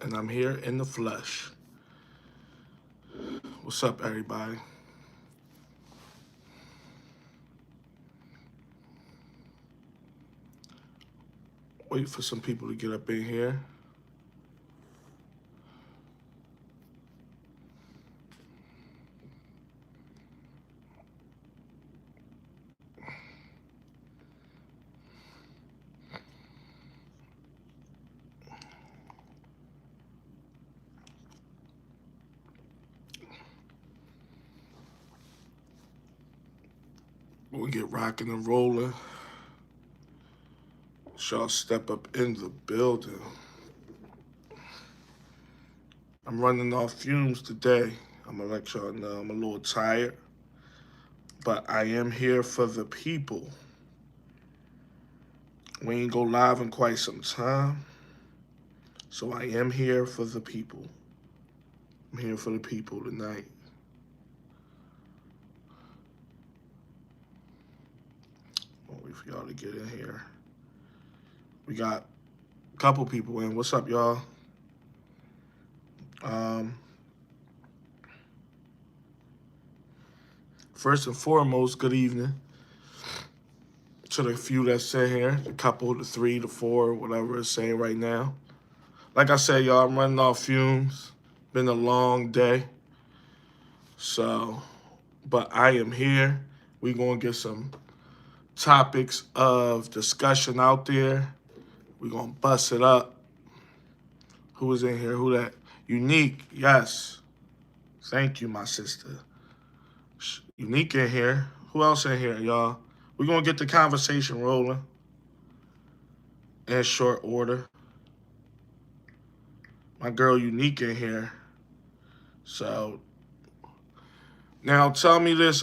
and I'm here in the flesh. What's up, everybody? Wait for some people to get up in here. We get rocking and rolling. Y'all step up in the building. I'm running off fumes today. I'm gonna let y'all know I'm a little tired, but I am here for the people. We ain't go live in quite some time, so I am here for the people. I'm here for the people tonight. I'll wait for y'all to get in here. We got a couple people in. What's up, y'all? Um, First and foremost, good evening to the few that's in here, the couple, the three, the four, whatever it's saying right now. Like I said, y'all, I'm running off fumes. Been a long day. So, but I am here. We gonna get some topics of discussion out there. We gonna bust it up. Who is in here? Who that? Unique, yes. Thank you, my sister. Unique in here. Who else in here, y'all? We're going to get the conversation rolling in short order. My girl Unique in here. So, now tell me this,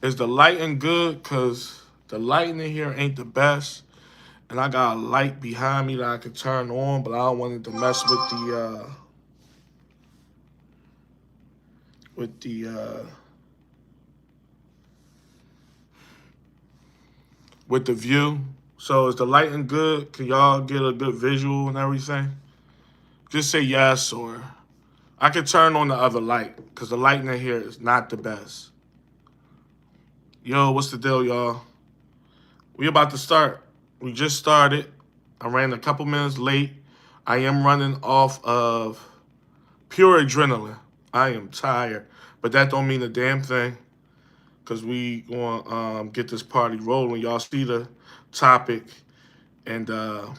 is the lighting good? Because the lighting in here ain't the best. And I got a light behind me that I can turn on, but I don't want it to mess with the view. So is the lighting good? Can y'all get a good visual and everything? Just say yes, or I can turn on the other light because the lighting in here is not the best. Yo, what's the deal, y'all? We about to start. We just started. I ran a couple minutes late. I am running off of pure adrenaline. I am tired, but that don't mean a damn thing because we gonna get this party rolling. Y'all see the topic, and y'all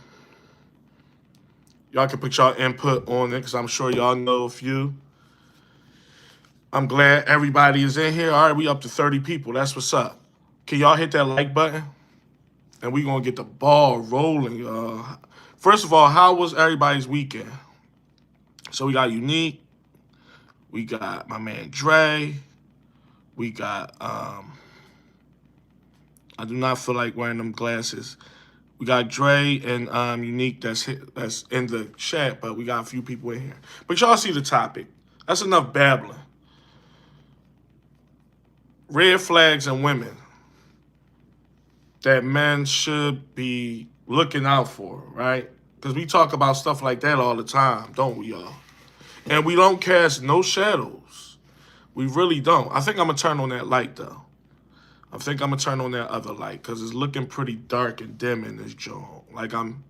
can put y'all input on it because I'm sure y'all know a few. I'm glad everybody is in here. All right, we up to 30 people. That's what's up. Can y'all hit that like button? And we gonna get the ball rolling. First of all, how was everybody's weekend? So we got Unique. We got my man Dre. We got I do not feel like wearing them glasses. We got Dre and Unique that's in the chat, but we got a few people in here. But y'all see the topic. That's enough babbling. Red flags and women that men should be looking out for, right? Because we talk about stuff like that all the time, don't we, y'all? And we don't cast no shadows. We really don't. I think I'm going to turn on that light, though. I think I'm going to turn on that other light because it's looking pretty dark and dim in this joint. Like I'm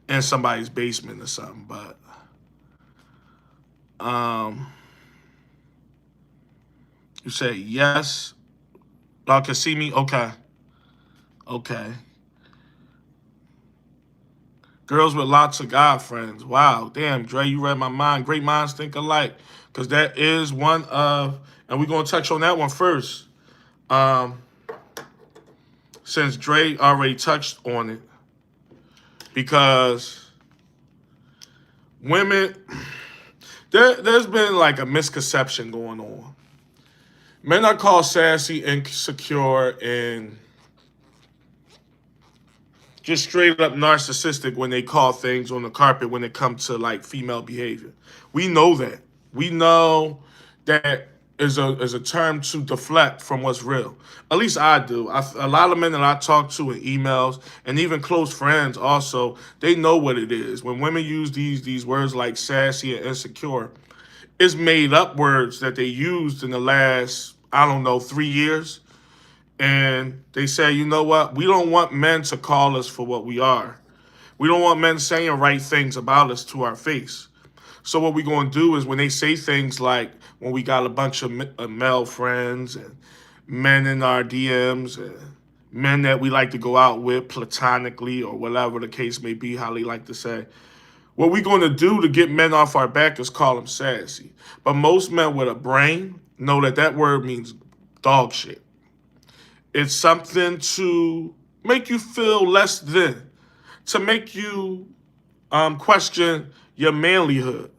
in somebody's basement or something, but you say yes. Y'all can see me? Okay. Okay. Girls with lots of guy friends. Wow. Damn, Dre, you read my mind. Great minds think alike. Because that is one of, and we're going to touch on that one first. Since Dre already touched on it. Because women, there's been like a misconception going on. Men are called sassy, insecure, and just straight up narcissistic when they call things on the carpet when it comes to like female behavior. We know that. We know that is a term to deflect from what's real. At least I do. A lot of men that I talk to in emails and even close friends also, they know what it is. When women use these words like sassy and insecure, it's made up words that they used in the last, I don't know, 3 years. And they say, you know what? We don't want men to call us for what we are. We don't want men saying right things about us to our face. So what we're going to do is when they say things like when we got a bunch of male friends and men in our DMs and men that we like to go out with platonically or whatever the case may be, how they like to say, what we're going to do to get men off our back is call them sassy. But most men with a brain know that that word means dog shit. It's something to make you feel less than, to make you question your manlyhood.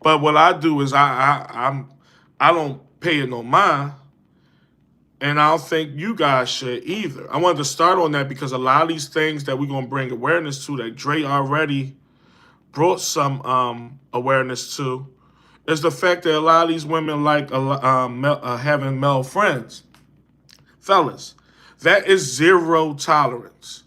But what I do is I don't pay it no mind, and I don't think you guys should either. I wanted to start on that because a lot of these things that we're gonna bring awareness to, that Dre already brought some awareness to, is the fact that a lot of these women like having male friends. Fellas, that is zero tolerance.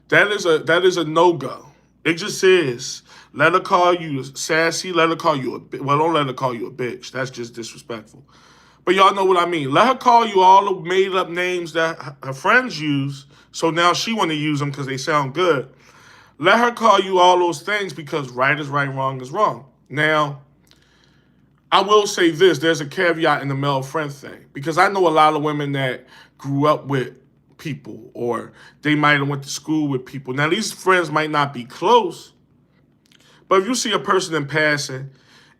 That is a no go. It just is. Let her call you sassy. Let her call you well. Don't let her call you a bitch. That's just disrespectful. But y'all know what I mean. Let her call you all the made up names that her friends use. So now she want to use them because they sound good. Let her call you all those things because right is right, wrong is wrong. Now, I will say this, there's a caveat in the male friend thing because I know a lot of women that grew up with people or they might have went to school with people. Now, these friends might not be close, but if you see a person in passing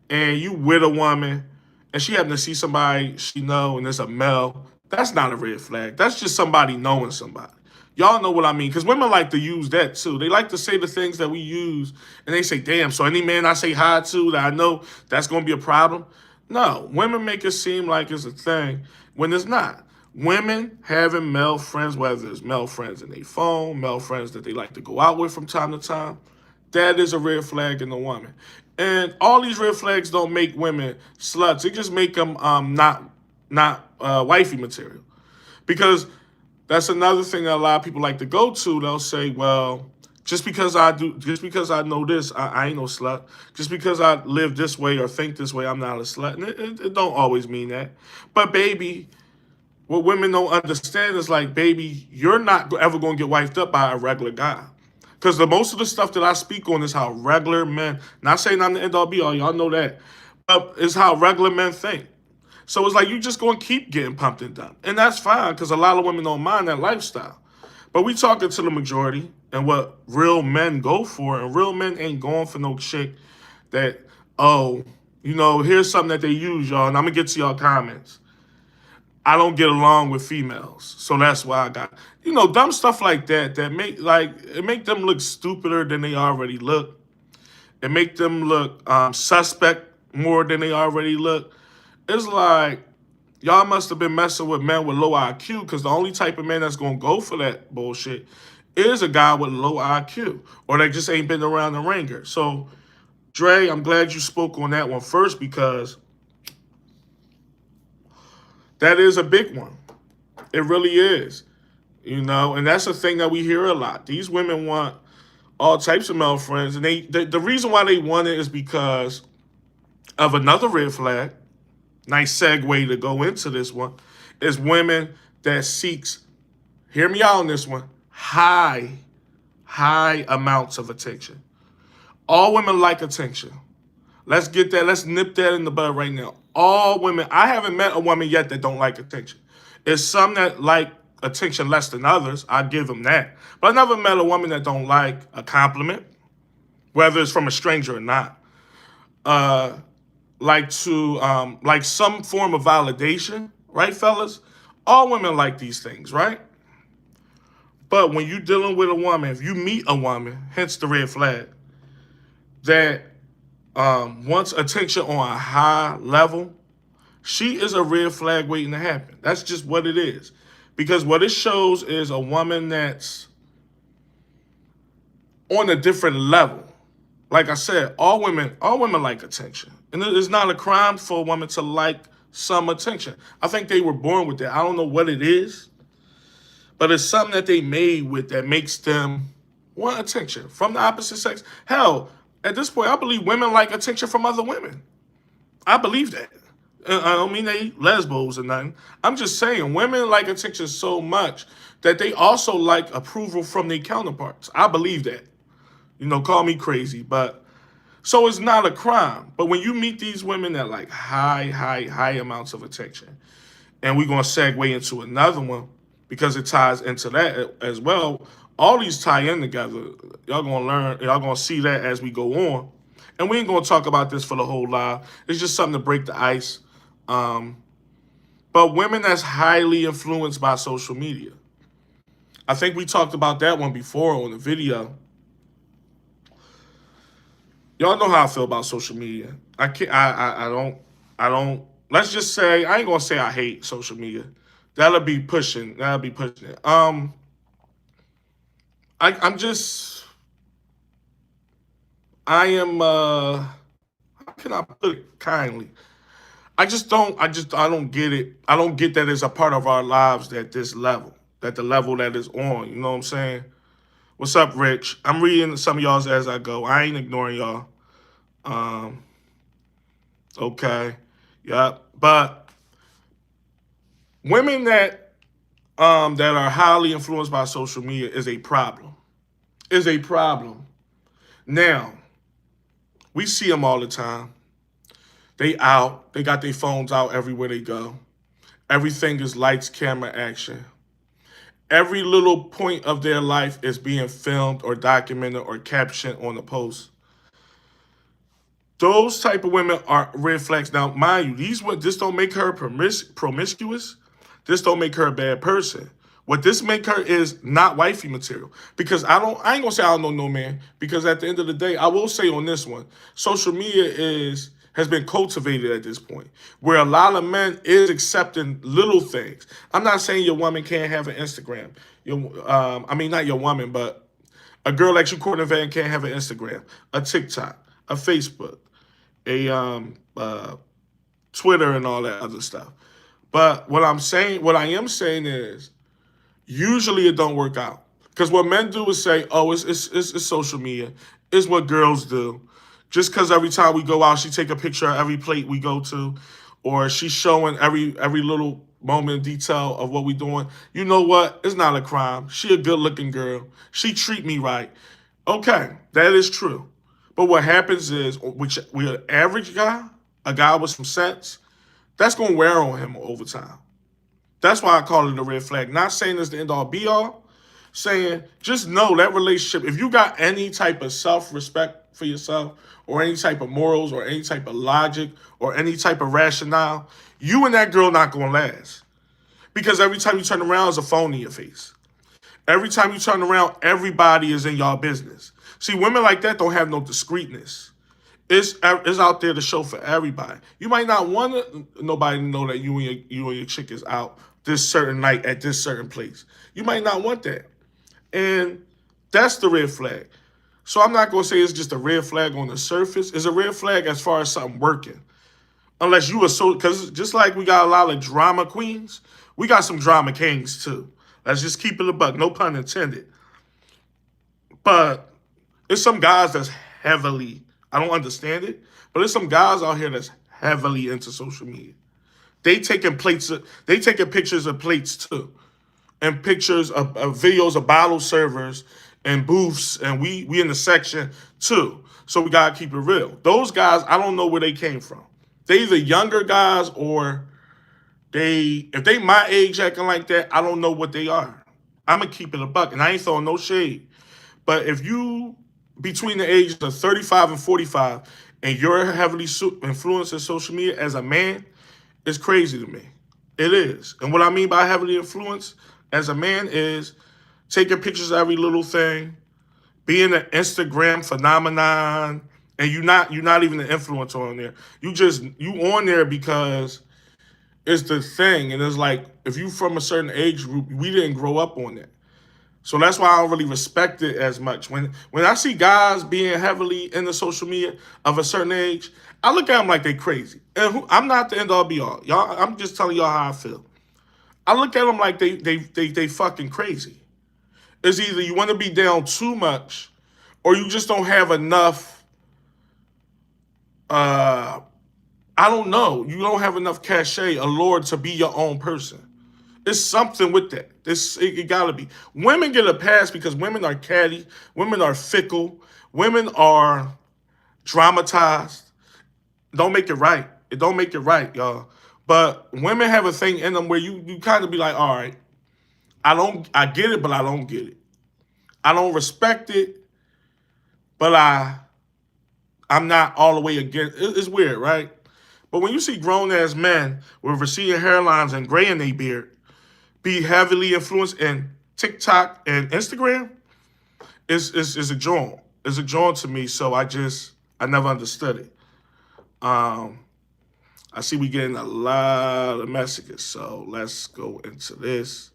and you with a woman and she happen to see somebody she know and it's a male, that's not a red flag. That's just somebody knowing somebody. Y'all know what I mean, because women like to use that too. They like to say the things that we use, and they say, damn, so any man I say hi to that I know that's going to be a problem? No, women make it seem like it's a thing when it's not. Women having male friends, whether it's male friends in their phone, male friends that they like to go out with from time to time, that is a red flag in a woman. And all these red flags don't make women sluts. It just make them not wifey material. Because that's another thing that a lot of people like to go to. They'll say, well, just because I know this, I ain't no slut. Just because I live this way or think this way, I'm not a slut. And it don't always mean that. But baby, what women don't understand is like, baby, you're not ever going to get wifed up by a regular guy. Because the most of the stuff that I speak on is how regular men, not saying I'm the end all be all, y'all know that, but it's how regular men think. So it's like you just gonna keep getting pumped and dumped. And that's fine, because a lot of women don't mind that lifestyle. But we talking to the majority and what real men go for, and real men ain't going for no chick that, oh, here's something that they use, y'all, and I'm gonna get to y'all comments. I don't get along with females, so that's why I got dumb stuff like that that make them look stupider than they already look. It make them look suspect more than they already look. It's like y'all must have been messing with men with low IQ because the only type of man that's gonna go for that bullshit is a guy with low IQ or that just ain't been around the ringer. So, Dre, I'm glad you spoke on that one first because that is a big one. It really is. And that's a thing that we hear a lot. These women want all types of male friends, and the reason why they want it is because of another red flag. Nice segue to go into this one is women that seeks, hear me out on this one, high amounts of attention. All women like attention. Let's get that. Let's nip that in the bud right now. All women. I haven't met a woman yet that don't like attention. It's some that like attention less than others. I give them that. But I never met a woman that don't like a compliment, whether it's from a stranger or not. Like some form of validation, right, fellas? All women like these things, right? But when you're dealing with a woman, if you meet a woman, hence the red flag, that wants attention on a high level, she is a red flag waiting to happen. That's just what it is. Because what it shows is a woman that's on a different level. Like I said, all women like attention. And it's not a crime for a woman to like some attention. I think they were born with that. I don't know what it is, but it's something that they made with that makes them want attention from the opposite sex. Hell, at this point, I believe women like attention from other women. I believe that. I don't mean they lesbos or nothing. I'm just saying women like attention so much that they also like approval from their counterparts. I believe that. Call me crazy, but so it's not a crime. But when you meet these women that like high amounts of attention, and we're gonna segue into another one because it ties into that as well. All these tie in together. Y'all gonna learn. Y'all gonna see that as we go on. And we ain't gonna talk about this for the whole live. It's just something to break the ice. Um, but women that's highly influenced by social media. I think we talked about that one before on the video. Y'all know how I feel about social media. I can't. I don't. I don't. Let's just say I ain't gonna say I hate social media. That'll be pushing. That'll be pushing it. I'm just. I am. How can I put it kindly? I just don't. I don't get it. I don't get that it's a part of our lives at this level. That the level that is on. You know what I'm saying? What's up, Rich? I'm reading some of y'all's as I go. I ain't ignoring y'all. Um. Okay. Yeah. But women that are highly influenced by social media is a problem. Is a problem. Now, we see them all the time. They out. They got their phones out everywhere they go. Everything is lights, camera, action. Every little point of their life is being filmed or documented or captioned on a post. Those type of women are red flags. Now, mind you, this don't make her promiscuous. This don't make her a bad person. What this make her is not wifey material. Because I ain't gonna say I don't know no man. Because at the end of the day, I will say on this one, social media has been cultivated at this point, where a lot of men is accepting little things. I'm not saying your woman can't have an Instagram. I mean, not your woman, but a girl like you, Courtney Van, can't have an Instagram, a TikTok, a Facebook, a Twitter, and all that other stuff. But what I am saying is, usually it don't work out because what men do is say, "Oh, it's social media. It's what girls do." Just because every time we go out, she take a picture of every plate we go to, or she's showing every little moment detail of what we doing. You know what? It's not a crime. She a good looking girl. She treat me right. Okay, that is true. But what happens is, which we an average guy, a guy with some sense, that's gonna wear on him over time. That's why I call it a red flag. Not saying it's the end all be all, saying just know that relationship, if you got any type of self respect for yourself, or any type of morals, or any type of logic, or any type of rationale, you and that girl not gonna last. Because every time you turn around, there's a phone in your face. Every time you turn around, everybody is in y'all business. See, women like that don't have no discreetness. It's out there to show for everybody. You might not want nobody to know that you and your chick is out this certain night at this certain place. You might not want that. And that's the red flag. So I'm not gonna say it's just a red flag on the surface. It's a red flag as far as something working. Unless you are so, because just like we got a lot of drama queens, we got some drama kings too. Let's just keep it a buck, no pun intended. But there's some guys that's heavily, I don't understand it, but there's some guys out here that's heavily into social media. They taking pictures of plates too, and pictures of videos of bottle servers and booths, and we in the section too. So we gotta keep it real. Those guys, I don't know where they came from. They either younger guys or if they my age acting like that, I don't know what they are. I'm gonna keep it a buck, and I ain't throwing no shade. But if you between the ages of 35 and 45, and you're heavily influenced in social media as a man, it's crazy to me. It is. And what I mean by heavily influenced as a man is taking pictures of every little thing, being an Instagram phenomenon, and you're not even an influencer on there. You on there because it's the thing. And it's like if you from a certain age group, we didn't grow up on that. So that's why I don't really respect it as much. When I see guys being heavily into social media of a certain age, I look at them like they crazy. And I'm not the end all be all. Y'all, I'm just telling y'all how I feel. I look at them like they fucking crazy. It's either you want to be down too much, or you just don't have enough. Uh, I don't know. You don't have enough cachet, allure to be your own person. There's something with that. It gotta be. Women get a pass because women are catty, women are fickle, women are dramatized. Don't make it right. It don't make it right, y'all. But women have a thing in them where you kind of be like, all right, I get it, but I don't get it. I don't respect it, but I'm not all the way against. It's weird, right? But when you see grown ass men with receding hairlines and gray in their beard be heavily influenced in TikTok and Instagram, is a joint. It's a joint to me. So I never understood it. I see we getting a lot of messages, so let's go into this.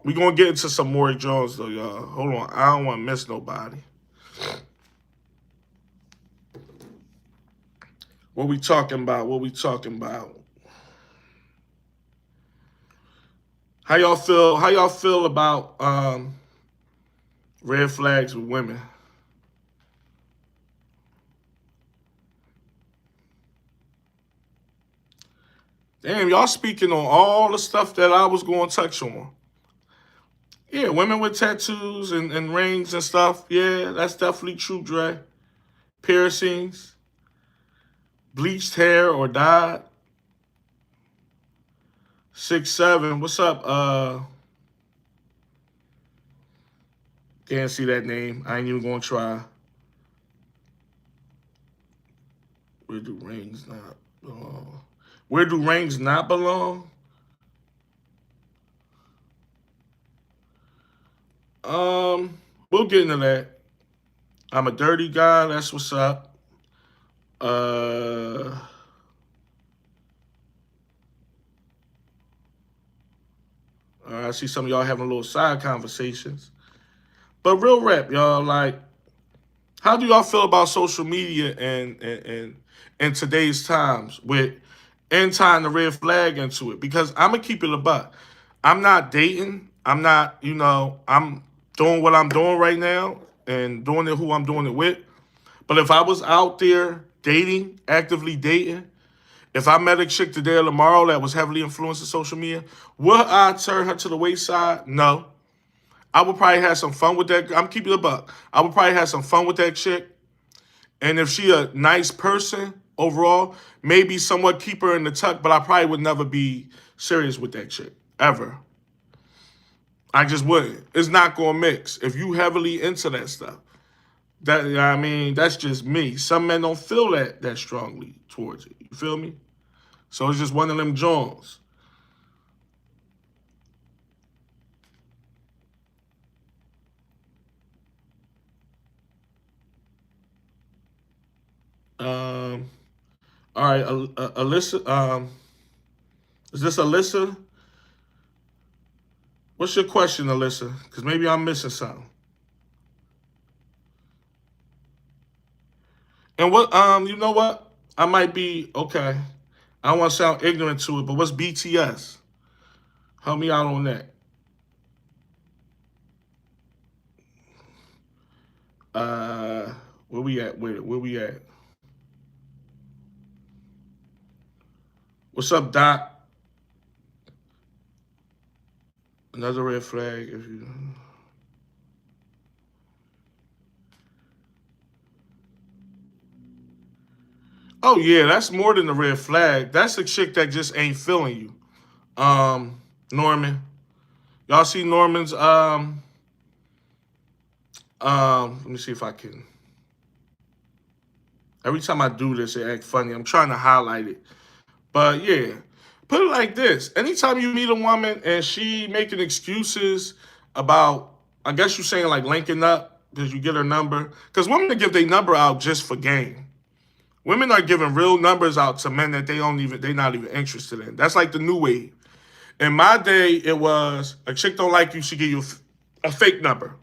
We're gonna get into some more Jones though, y'all. Hold on. I don't wanna miss nobody. What we talking about? What we talking about? How y'all feel? How y'all feel about red flags with women? Damn, y'all speaking on all the stuff that I was going to touch on. Yeah, women with tattoos and rings and stuff. Yeah, that's definitely true, Dre. Piercings, bleached hair or dyed. 6'7". What's up? Can't see that name. I ain't even gonna try. Where do rings not belong? Where do rings not belong? We'll get into that. I'm a dirty guy. That's what's up. I see some of y'all having a little side conversations. But real rap, y'all, like, how do y'all feel about social media and in today's times with tying the red flag into it? Because I'm gonna keep it a buck. I'm not dating. I'm not, I'm doing what I'm doing right now and doing it who I'm doing it with. But if I was out there dating, actively dating, if I met a chick today or tomorrow that was heavily influenced in social media, would I turn her to the wayside? No. I would probably have some fun with that. I'm keeping it a buck. I would probably have some fun with that chick. And if she a nice person overall, maybe somewhat keep her in the tuck, but I probably would never be serious with that chick, ever. I just wouldn't. It's not gonna mix. If you heavily into that stuff, that's just me. Some men don't feel that strongly towards it. You feel me? So it's just one of them Jones. All right, Alyssa. Is this Alyssa? What's your question, Alyssa? Because maybe I'm missing something. And what? You know what? I might be okay. I don't want to sound ignorant to it, but what's BTS? Help me out on that. Where we at with it? Where we at? What's up, Doc? Another red flag. If you. Oh yeah, that's more than a red flag. That's a chick that just ain't feeling you. Norman. Y'all see Norman's let me see if I can. Every time I do this, it act funny. I'm trying to highlight it. But yeah, put it like this. Anytime you meet a woman and she making excuses about, I guess you're saying like linking up because you get her number. Because women give their number out just for game. Women are giving real numbers out to men that they're not even interested in. That's like the new wave. In my day, it was a chick don't like you, she give you a fake number.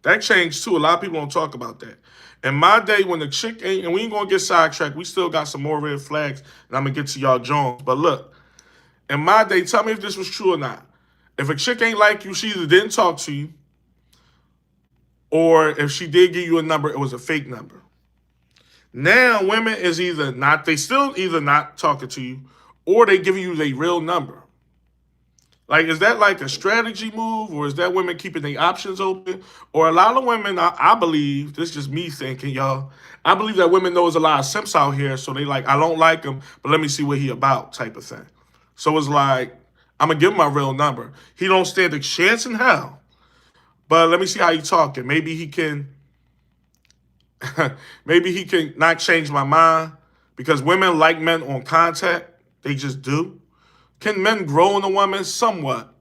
That changed too. A lot of people don't talk about that. In my day, when the chick ain't, and we ain't gonna get sidetracked, we still got some more red flags, and I'm gonna get to y'all Jones. But look, in my day, tell me if this was true or not. If a chick ain't like you, she either didn't talk to you, or if she did give you a number, it was a fake number. Now, women is either not, they still either not talking to you, or they giving you their real number. Like, is that like a strategy move, or is that women keeping their options open? Or a lot of women, I believe, this is just me thinking, y'all. I believe that women knows a lot of simps out here, so they like, I don't like him, but let me see what he about, type of thing. So it's like, I'm gonna give him my real number. He don't stand a chance in hell, but let me see how he talking. Maybe he can, maybe he can not change my mind because women like men on contact. They just do. Can men grow in a woman? Somewhat.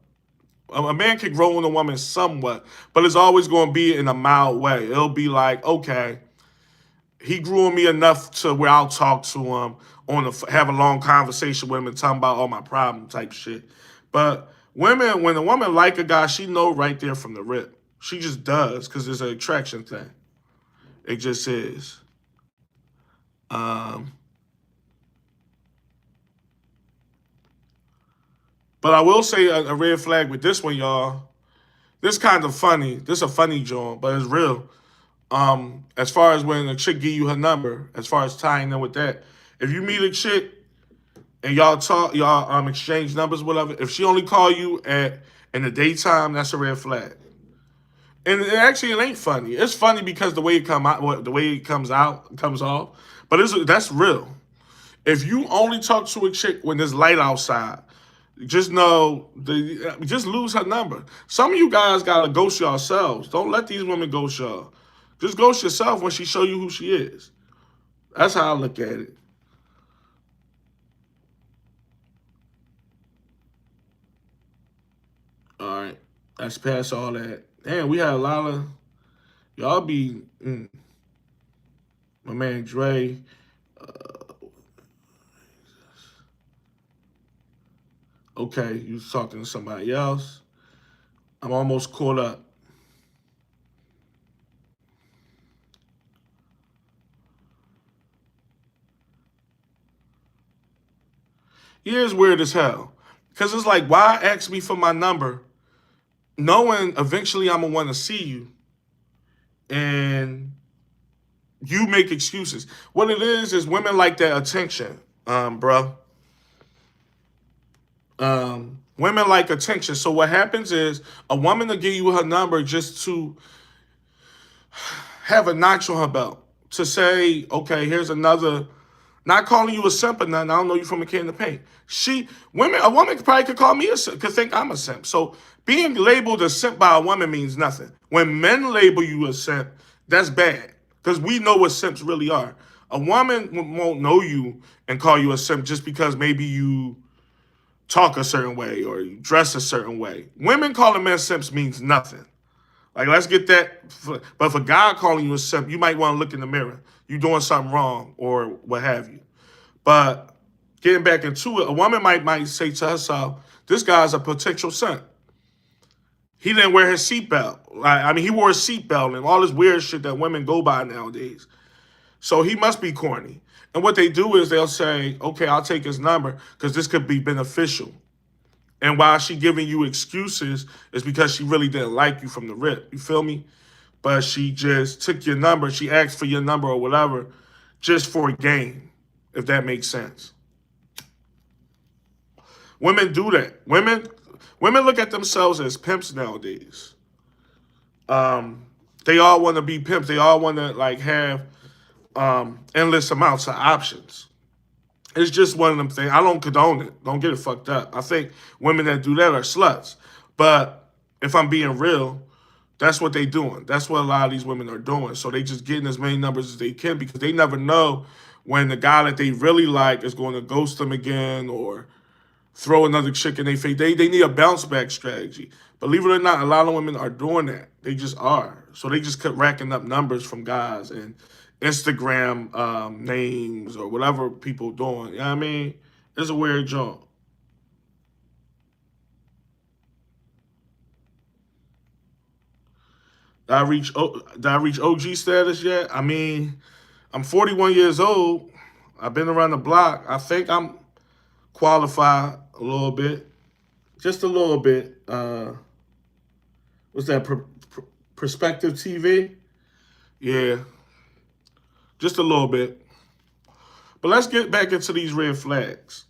A man can grow in a woman somewhat, but it's always going to be in a mild way. It'll be like, okay, he grew on me enough to where I'll talk to him, have a long conversation with him and tell him about all my problem type shit. But women, when a woman like a guy, she know right there from the rip. She just does because it's an attraction thing. It just is. Um, but I will say a red flag with this one, y'all. This kind of funny. This a funny joint, but it's real. As far as when a chick give you her number, as far as tying in with that, if you meet a chick and y'all exchange numbers, whatever. If she only call you at in the daytime, that's a red flag. And actually, it ain't funny. It's funny because the way it come out, the way it comes off. But that's real. If you only talk to a chick when there's light outside, just know, just lose her number. Some of you guys gotta ghost yourselves. Don't let these women ghost y'all. Just ghost yourself when she show you who she is. That's how I look at it. All right, that's past all that. Damn, we had a lot of y'all be my man Dre. Okay, you was talking to somebody else. I'm almost caught up. Here's weird as hell. Cause it's like, why ask me for my number, knowing eventually I'm gonna want to see you, and you make excuses. What it is women like that attention, bro. Women like attention. So what happens is a woman will give you her number just to have a notch on her belt to say, okay, here's another. Not calling you a simp or nothing. I don't know you from a can of paint. A woman probably could call me a simp, could think I'm a simp. So being labeled a simp by a woman means nothing. When men label you a simp, that's bad because we know what simps really are. A woman won't know you and call you a simp just because maybe you talk a certain way or you dress a certain way. Women calling men simps means nothing. Like, let's get that. But if a guy calling you a simp, you might want to look in the mirror. You doing something wrong or what have you. But getting back into it, a woman might say to herself, "This guy's a potential simp. He didn't wear his seatbelt. I mean, he wore a seatbelt and all this weird shit that women go by nowadays. So he must be corny." And what they do is they'll say, "Okay, I'll take his number because this could be beneficial." And while she giving you excuses, it's because she really didn't like you from the rip. You feel me? But she just took your number. She asked for your number or whatever, just for a game, if that makes sense. Women do that. Women look at themselves as pimps nowadays. Um, they all want to be pimps. They all want to like have endless amounts of options. It's just one of them things. I don't condone it. Don't get it fucked up. I think women that do that are sluts. But if I'm being real, that's what they doing. That's what a lot of these women are doing. So they just getting as many numbers as they can because they never know when the guy that they really like is going to ghost them again or throw another chick in their face. They need a bounce back strategy. Believe it or not, a lot of women are doing that. They just are. So they just kept racking up numbers from guys and Instagram names or whatever people doing. You know what I mean? It's a weird joint. Did I reach OG status yet? I mean, I'm 41 years old. I've been around the block. I think I'm qualified a little bit, just a little bit. What's that? Perspective TV? Yeah, just a little bit. But let's get back into these red flags.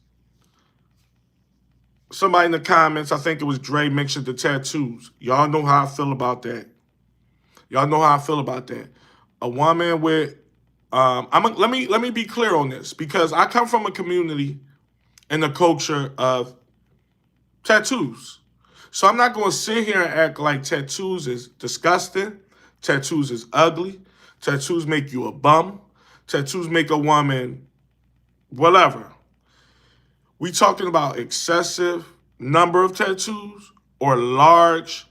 Somebody in the comments, I think it was Dre, mentioned the tattoos. Y'all know how I feel about that. Y'all know how I feel about that. A woman with, let me be clear on this because I come from a community and a culture of tattoos. So I'm not going to sit here and act like tattoos is disgusting. Tattoos is ugly. Tattoos make you a bum. Tattoos make a woman whatever. We talking about excessive number of tattoos or large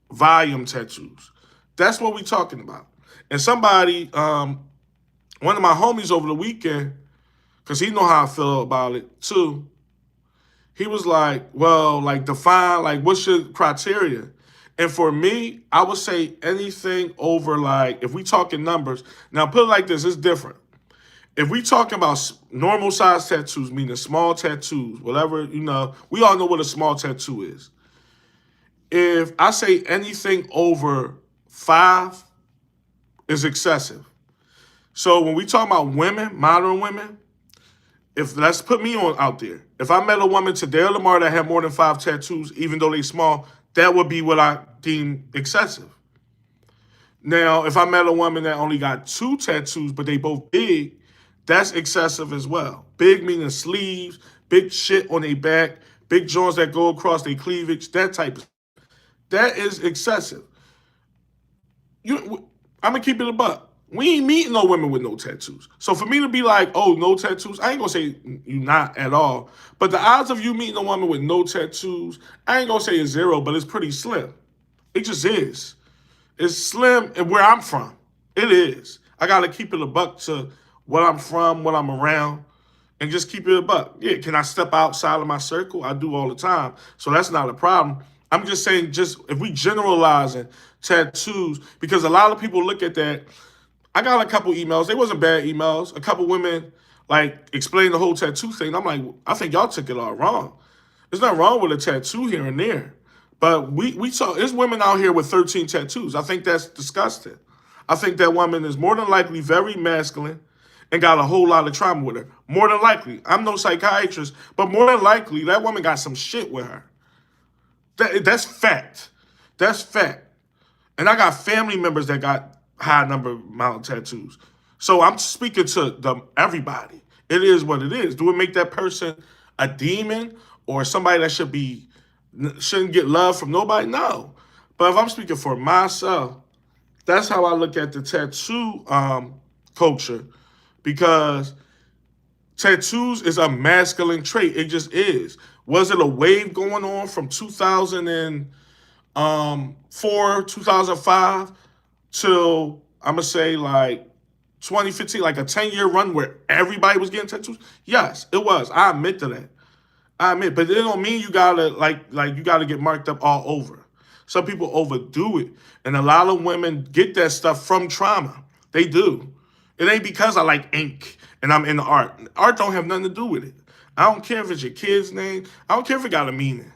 volume tattoos. That's what we talking about. And somebody, one of my homies over the weekend, because he know how I feel about it too, he was like, well, like define, like what's your criteria? And for me, I would say anything over like, if we talking numbers, now put it like this, it's different. If we talking about normal size tattoos, meaning small tattoos, whatever, we all know what a small tattoo is. If I say anything over 5 is excessive. So when we talk about women, modern women, if let's put me on out there. If I met a woman today or tomorrow that had more than 5 tattoos, even though they small, that would be what I deem excessive. Now, if I met a woman that only got 2 tattoos, but they both big, that's excessive as well. Big meaning sleeves, big shit on their back, big joints that go across their cleavage, that type of. That is excessive. I'm gonna keep it a buck. We ain't meeting no women with no tattoos. So for me to be like, oh, no tattoos, I ain't gonna say you not at all. But the odds of you meeting a woman with no tattoos, I ain't gonna say it's 0, but it's pretty slim. It just is. It's slim and where I'm from. It is. I gotta keep it a buck to what I'm from, what I'm around, and just keep it a buck. Yeah, can I step outside of my circle? I do all the time. So that's not a problem. I'm just saying, just if we generalizing tattoos, because a lot of people look at that. I got a couple emails. They wasn't bad emails. A couple women like explained the whole tattoo thing. I'm like, I think y'all took it all wrong. There's nothing wrong with a tattoo here and there. But we saw there's women out here with 13 tattoos. I think that's disgusting. I think that woman is more than likely very masculine and got a whole lot of trauma with her. More than likely. I'm no psychiatrist, but more than likely that woman got some shit with her. That's fact. That's fact. And I got family members that got high number amount of tattoos. So I'm speaking to everybody. It is what it is. Do it make that person a demon or somebody that shouldn't get love from nobody? No. But if I'm speaking for myself, that's how I look at the tattoo culture, because tattoos is a masculine trait. It just is. Was it a wave going on from 2004, 2005 till I'm gonna say like 2015, like a 10-year run where everybody was getting tattoos? Yes, it was. I admit to that. I admit, but it don't mean you gotta like you gotta get marked up all over. Some people overdo it, and a lot of women get that stuff from trauma. They do. It ain't because I like ink and I'm into art. Art don't have nothing to do with it. I don't care if it's your kid's name. I don't care if it got a meaning.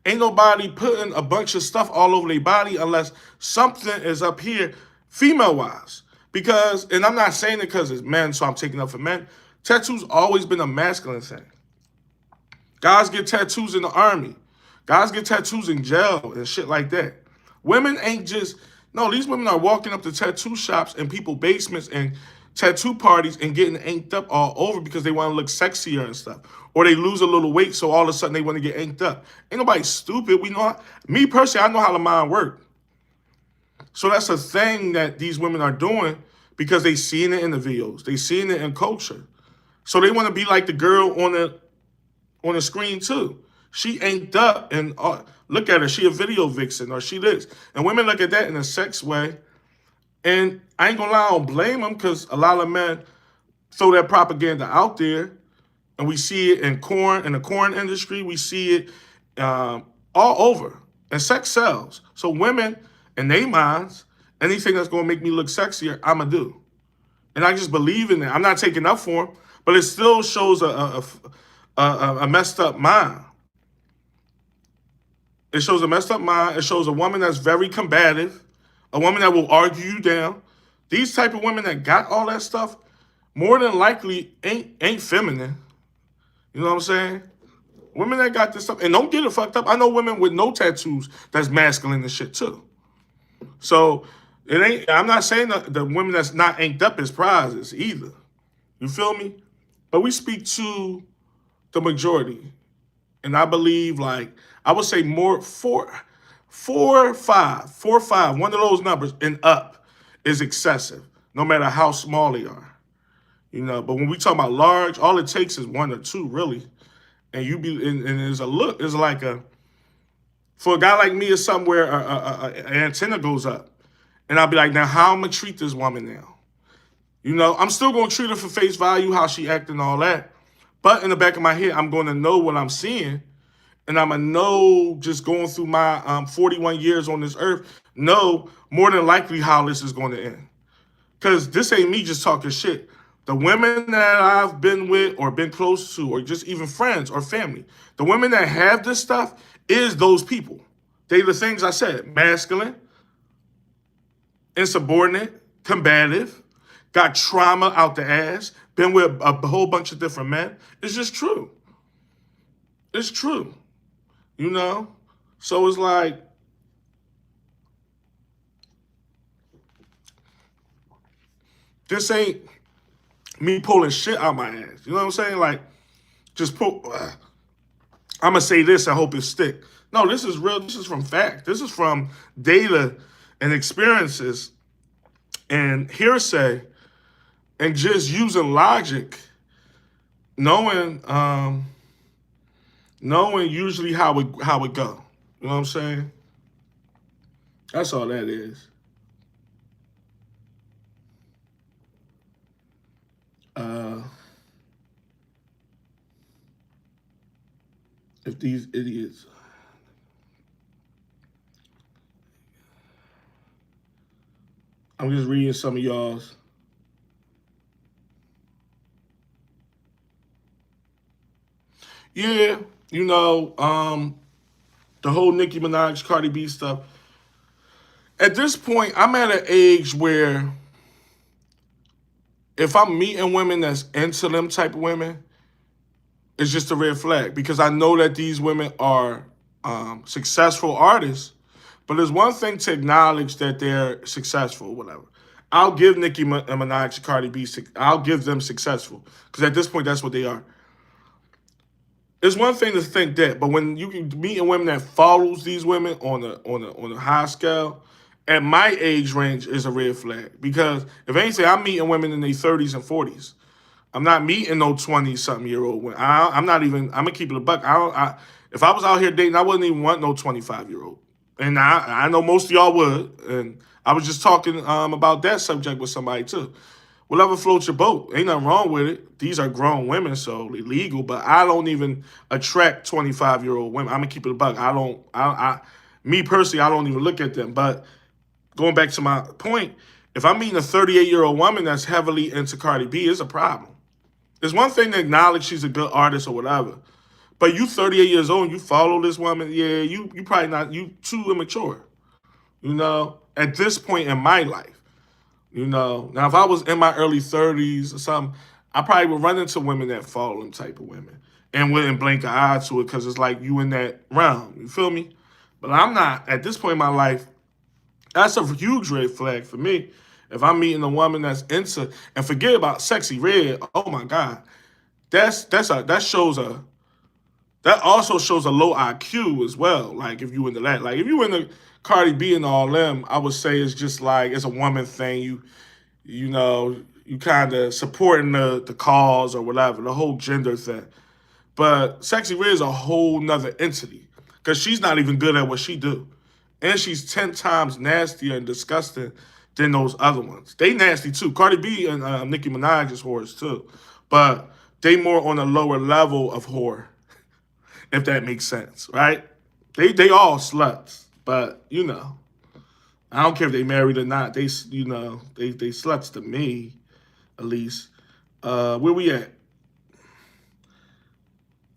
Ain't nobody putting a bunch of stuff all over their body unless something is up here female-wise. Because, and I'm not saying it because it's men, so I'm taking up for men. Tattoos always been a masculine thing. Guys get tattoos in the army. Guys get tattoos in jail and shit like that. Women ain't just, no, these women are walking up to tattoo shops and people basements and tattoo parties and getting inked up all over because they want to look sexier and stuff. Or they lose a little weight, so all of a sudden they want to get inked up. Ain't nobody stupid. Me personally, I know how the mind works. So that's a thing that these women are doing because they seen it in the videos. They seen it in culture. So they want to be like the girl on the screen too. She inked up and look at her. She a video vixen or she this. And women look at that in a sex way. And I ain't gonna lie, I don't blame them because a lot of men throw that propaganda out there. And we see it in the corn industry. We see it all over. And sex sells. So women, in their minds, Anything that's gonna make me look sexier, I'ma do. And I just believe in it. I'm not taking up for him, but it still shows a messed up mind. It shows a messed up mind. It shows a woman that's very combative, a woman that will argue you down. These type of women that got all that stuff, more than likely ain't feminine. You know what I'm saying? Women that got this stuff, and don't get it fucked up. I know women with no tattoos that's masculine and shit too. So it ain't. I'm not saying the women that's not inked up is prizes either. You feel me? But we speak to the majority, and I believe like I would say more four, five. One of those numbers and up is excessive, no matter how small they are. You know, but when we talk about large, all it takes is one or two, really. And you be and there's a look, it's like a for a guy like me, it's somewhere an antenna goes up. And I'll be like, now how am I gonna treat this woman now? You know, I'm still gonna treat her for face value, how she act and all that. But in the back of my head, I'm gonna know what I'm seeing. And I'm gonna know just going through my 41 years on this earth, know more than likely how this is gonna end. Cause this ain't me just talking shit. The women that I've been with or been close to, or just even friends or family, the women that have this stuff is those people. They the things I said: masculine, insubordinate, combative, got trauma out the ass, been with a whole bunch of different men. It's just true. It's true. You know? So it's like, this ain't me pulling shit out my ass. You know what I'm saying? Like, just pull. I'm gonna say this. I hope it stick. No, this is real. This is from fact. This is from data and experiences and hearsay and just using logic, knowing knowing usually how it go. You know what I'm saying? That's all that is. Uh, if these idiots, I'm just reading some of y'all's. Yeah, you know, the whole Nicki Minaj, Cardi B stuff. At this point, I'm at an age where if I'm meeting women that's into them type of women, it's just a red flag because I know that these women are successful artists. But there's one thing to acknowledge that they're successful, whatever. I'll give Nicki Minaj and Cardi B, I'll give them successful because at this point, that's what they are. It's one thing to think that, but when you meet a women that follows these women on a high scale, at my age range is a red flag because if anything, I'm meeting women in their 30s and 40s. I'm not meeting no 20-something-year-old women. I'm not even. I'm gonna keep it a buck. If I was out here dating, I wouldn't even want no 25-year-old. And I know most of y'all would. And I was just talking about that subject with somebody too. Whatever floats your boat, ain't nothing wrong with it. These are grown women, so they're legal. But I don't even attract 25-year-old women. I'm gonna keep it a buck. I don't. Me personally, I don't even look at them. But going back to my point, if I'm meeting a 38-year-old woman that's heavily into Cardi B, it's a problem. It's one thing to acknowledge she's a good artist or whatever, but you 38 years old and you follow this woman, yeah, you probably not, you too immature, you know, at this point in my life, you know. Now, if I was in my early 30s or something, I probably would run into women that follow them type of women and wouldn't blink an eye to it because it's like you in that realm, you feel me? But I'm not, at this point in my life, that's a huge red flag for me. If I'm meeting a woman that's into and forget about sexy red, oh my God, that shows a that also shows a low IQ as well. Like if you into that, like if you into Cardi B and all them, I would say it's just like it's a woman thing. You know you kind of supporting the cause or whatever, the whole gender thing. But Sexy Red is a whole nother entity because she's not even good at what she do, and she's 10 times nastier and disgusting than those other ones. They nasty too. Cardi B and Nicki Minaj is whores too, but they more on a lower level of whore, if that makes sense, right? They all sluts, but you know, I don't care if they married or not. They, they sluts to me, at least. Where we at?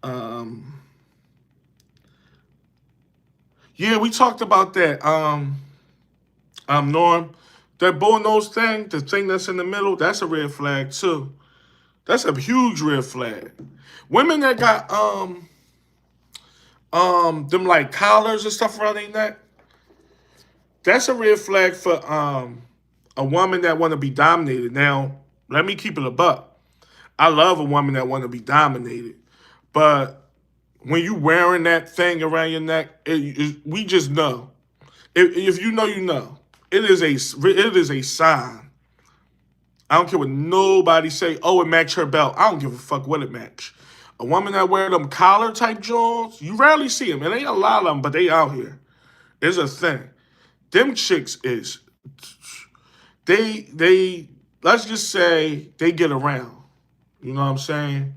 Um, yeah, we talked about that. Norm, that bullnose thing, the thing that's in the middle, that's a red flag too. That's a huge red flag. Women that got them like collars and stuff around their neck, that's a red flag for a woman that want to be dominated. Now, let me keep it a buck. I love a woman that want to be dominated, but when you wearing that thing around your neck, we just know. If you know, you know. It is a sign. I don't care what nobody say. Oh, it match her belt. I don't give a fuck what it match. A woman that wear them collar type joints, you rarely see them. It ain't a lot of them, but they out here. It's a thing. Them chicks is they let's just say they get around. You know what I'm saying?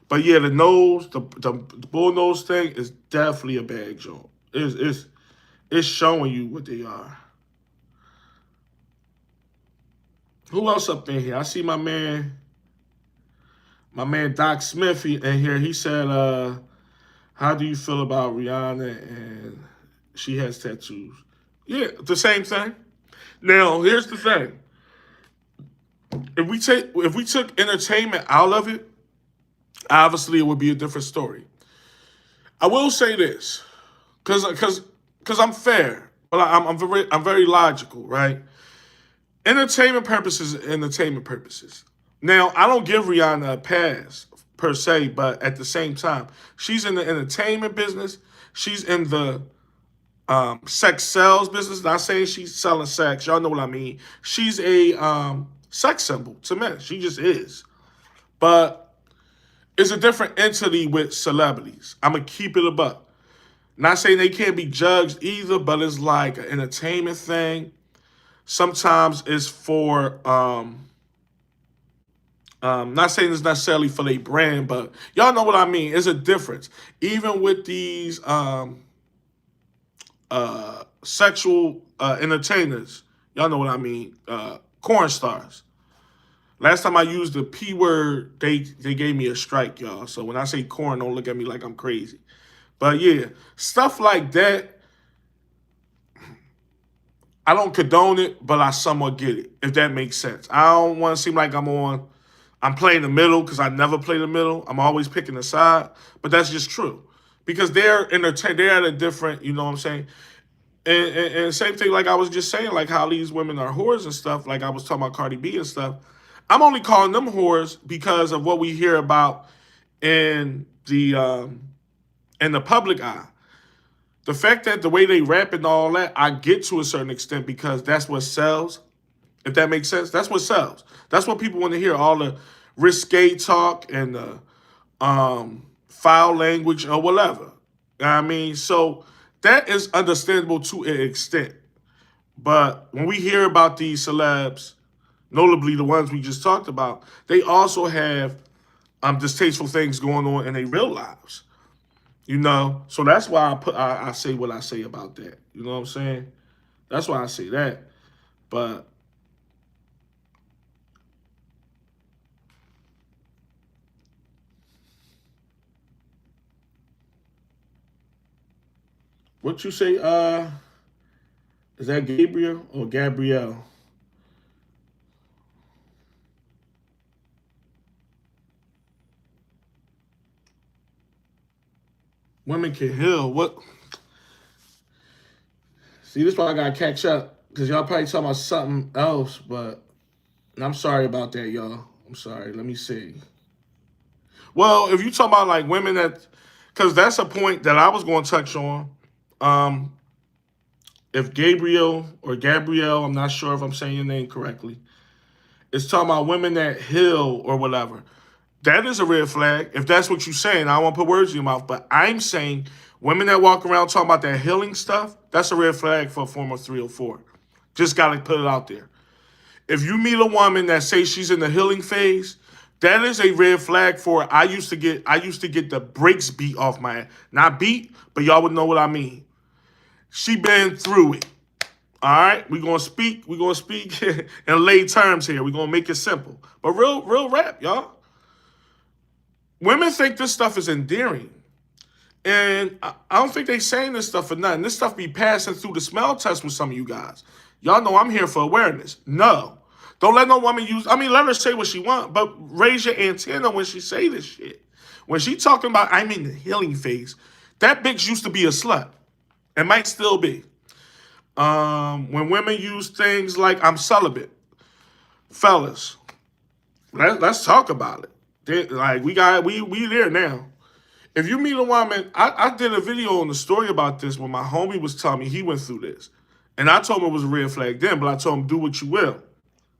But yeah, the nose, the bull nose thing is definitely a bad joint. It's showing you what they are. Who else up in here? I see my man Doc Smith in here. He said, how do you feel about Rihanna and she has tattoos? Yeah, the same thing. Now, here's the thing. If we took entertainment out of it, obviously it would be a different story. I will say this, cause I'm fair, but I'm very logical, right? Entertainment purposes, entertainment purposes. Now, I don't give Rihanna a pass per se, but at the same time, she's in the entertainment business. She's in the sex sales business. Not saying she's selling sex. Y'all know what I mean. She's a sex symbol to men. She just is. But it's a different entity with celebrities. I'm gonna keep it a buck. Not saying they can't be judged either, but it's like an entertainment thing. Sometimes it's for not saying it's necessarily for their brand, but y'all know what I mean. It's a difference. Even with these sexual entertainers, y'all know what I mean. Corn stars. Last time I used the P word, they gave me a strike, y'all. So when I say corn, don't look at me like I'm crazy. But yeah, stuff like that, I don't condone it, but I somewhat get it, if that makes sense. I don't want to seem like I'm playing the middle because I never play the middle. I'm always picking a side, but that's just true because they're at a different, you know what I'm saying. And same thing, like I was just saying, like how these women are whores and stuff. Like I was talking about Cardi B and stuff. I'm only calling them whores because of what we hear about in the public eye. The fact that the way they rap and all that, I get to a certain extent because that's what sells. If that makes sense, that's what sells. That's what people want to hear. All the risque talk and the foul language or whatever. You know what I mean, so that is understandable to an extent. But when we hear about these celebs, notably the ones we just talked about, they also have distasteful things going on in their real lives. So that's why I say what I say about that. You know what I'm saying? That's why I say that. But what you say? Is that Gabriel or Gabrielle? Women can heal. What? See, this is why I gotta catch up because y'all probably talking about something else. But I'm sorry about that, y'all. I'm sorry. Let me see. Well, if you talk about like women that, because that's a point that I was going to touch on. Um, if Gabriel or Gabrielle, I'm not sure if I'm saying your name correctly, is talking about women that heal or whatever. That is a red flag. If that's what you're saying, I don't want to put words in your mouth, but I'm saying women that walk around talking about that healing stuff, that's a red flag for a form of 304. Just got to put it out there. If you meet a woman that says she's in the healing phase, that is a red flag for her. I used to get the brakes beat off my, not beat, but y'all would know what I mean. She been through it. All right, we're gonna speak. We're gonna speak in lay terms here. We're gonna make it simple, but real rap, y'all. Women think this stuff is endearing. And I don't think they saying this stuff for nothing. This stuff be passing through the smell test with some of you guys. Y'all know I'm here for awareness. No. Don't let no woman use, I mean, let her say what she want, but raise your antenna when she say this shit. When she talking about, I'm in the healing phase, that bitch used to be a slut. And might still be. When women use things like I'm celibate, fellas, let's talk about it. Like we there now. If you meet a woman, I did a video on the story about this when my homie was telling me he went through this. And I told him it was a red flag then, but I told him do what you will.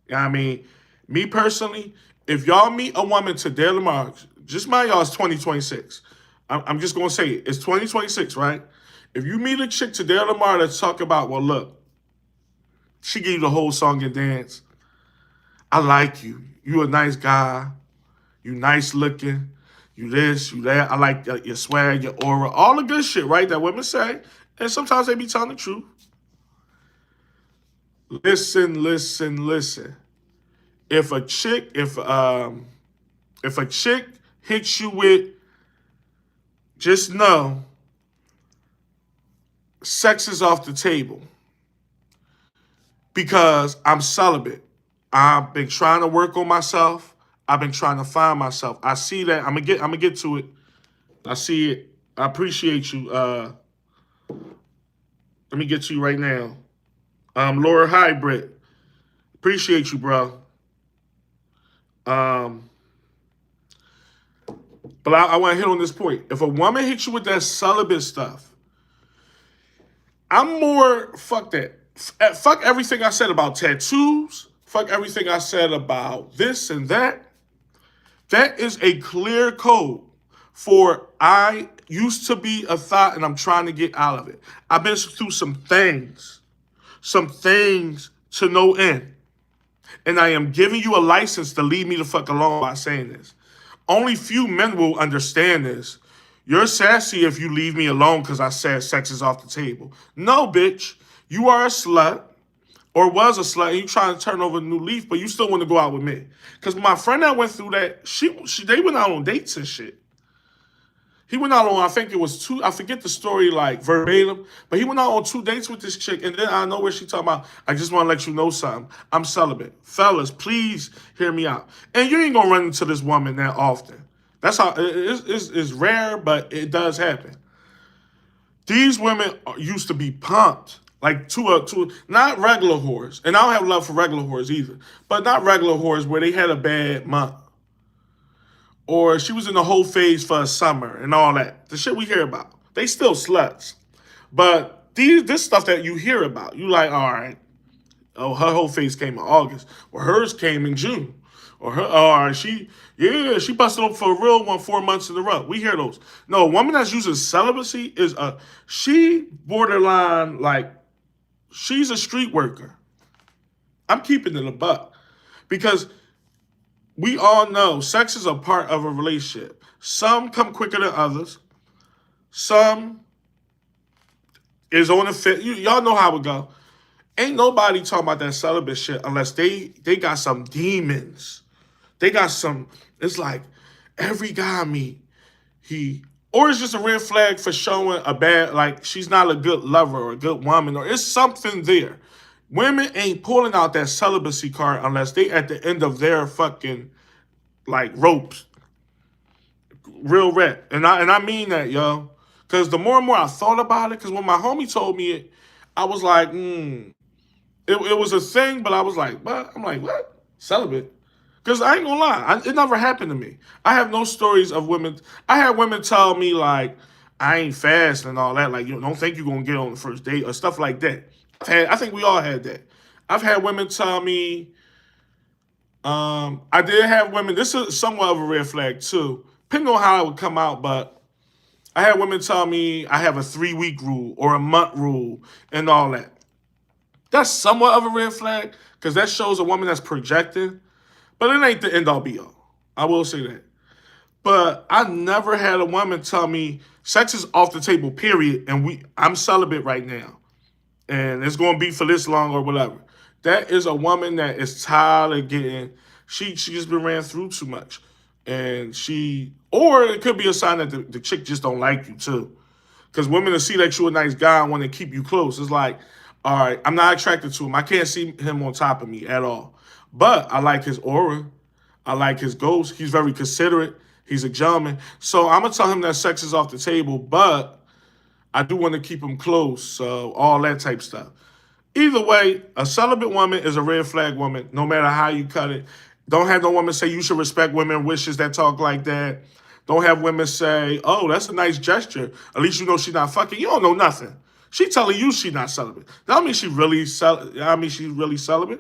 You know what I mean? Me personally, if y'all meet a woman today or tomorrow, just mind y'all it's 2026. I'm just going to say it. It's 2026, right? If you meet a chick today or tomorrow that's talk about, well, look, she give you the whole song and dance. I like you. You a nice guy. You nice looking. You this, you that. I like your swag, your aura, all the good shit, right? That women say. And sometimes they be telling the truth. Listen. If a chick hits you with, just know, sex is off the table. Because I'm celibate. I've been trying to work on myself. I've been trying to find myself. I see that. I'm gonna get to it. I see it. I appreciate you. Let me get to you right now. Laura Hybrid. Appreciate you, bro. But I want to hit on this point. If a woman hits you with that celibate stuff, I'm more fuck that. Fuck everything I said about tattoos. Fuck everything I said about this and that. That is a clear code for I used to be a thought and I'm trying to get out of it. I've been through some things to no end. And I am giving you a license to leave me the fuck alone by saying this. Only few men will understand this. You're sassy if you leave me alone because I said sex is off the table. No, bitch. You are a slut. Or was a slut, and you trying to turn over a new leaf, but you still want to go out with me. Because my friend that went through that, they went out on dates and shit. He went out on, I think it was two, I forget the story like verbatim, but he went out on 2 dates with this chick, and then I know where she talking about, I just want to let you know something. I'm celibate. Fellas, please hear me out. And you ain't going to run into this woman that often. That's how, it's rare, but it does happen. These women used to be pumped. Like not regular whores. And I don't have love for regular whores either. But not regular whores where they had a bad month. Or she was in the whole phase for a summer and all that. The shit we hear about. They still sluts. But this stuff that you hear about, you like, all right. Oh, her whole phase came in August. Or hers came in June. Or her, all right, she busted up for a real one 4 months in a row. We hear those. No, a woman that's using celibacy is she borderline like, she's a street worker. I'm keeping it a buck. Because we all know sex is a part of a relationship. Some come quicker than others. Some is on a fit. Y'all know how it go. Ain't nobody talking about that celibate shit unless they got some demons. They got some, it's like every guy I meet, or it's just a red flag for showing a bad, like she's not a good lover or a good woman, or it's something there. Women ain't pulling out that celibacy card unless they at the end of their fucking like ropes. Real rap. And I mean that, yo. Because the more and more I thought about it, because when my homie told me it, I was like, It was a thing, but I was like, what? I'm like, what? Celibate? Because I ain't gonna lie, it never happened to me. I have no stories of women. I had women tell me like, I ain't fast and all that. Like, you don't think you're gonna get on the first date or stuff like that. I think we all had that. I've had women tell me, I did have women, this is somewhat of a red flag too, depending on how it would come out, but I had women tell me I have a 3-week rule or a month rule and all that. That's somewhat of a red flag because that shows a woman that's projecting, but it ain't the end all be all. I will say that. But I never had a woman tell me sex is off the table, period, and I'm celibate right now. and it's going to be for this long or whatever. That is a woman that is tired of getting. She just been ran through too much, and or it could be a sign that the chick just don't like you too. Because women will see that you're a nice guy and want to keep you close. It's like, all right, I'm not attracted to him. I can't see him on top of me at all. But I like his aura. I like his ghost. He's very considerate. He's a gentleman. So I'm gonna tell him that sex is off the table, but I do want to keep him close. So all that type stuff. Either way, a celibate woman is a red flag woman, no matter how you cut it. Don't have no woman say you should respect women wishes that talk like that. Don't have women say, oh, that's a nice gesture. At least you know she's not fucking. You don't know nothing. She telling you she not celibate. That don't mean she's really celibate. You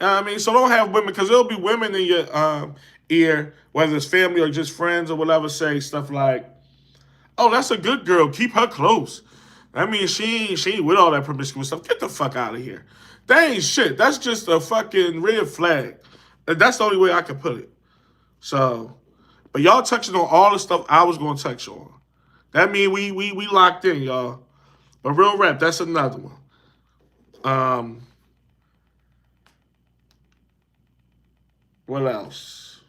know what I mean? So don't have women, because there'll be women in your ear, whether it's family or just friends or whatever, say stuff like, oh, that's a good girl. Keep her close. That means she ain't with all that promiscuous stuff. Get the fuck out of here. That ain't shit. That's just a fucking red flag. And that's the only way I can put it. So, but y'all touching on all the stuff I was gonna touch on. That means we locked in, y'all. But real rap, that's another one. What else?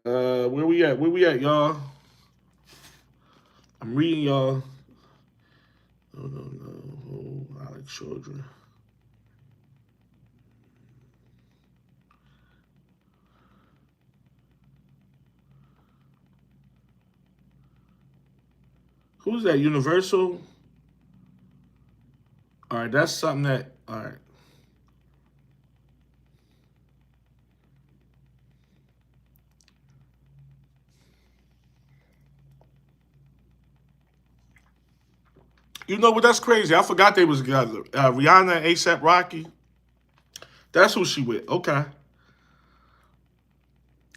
Where we at? Where we at, y'all? I'm reading y'all. No. Alex Children. Who's that? Universal? All right, that's something that. All right. You know what? That's crazy. I forgot they was together. Rihanna and ASAP Rocky. That's who she with. Okay.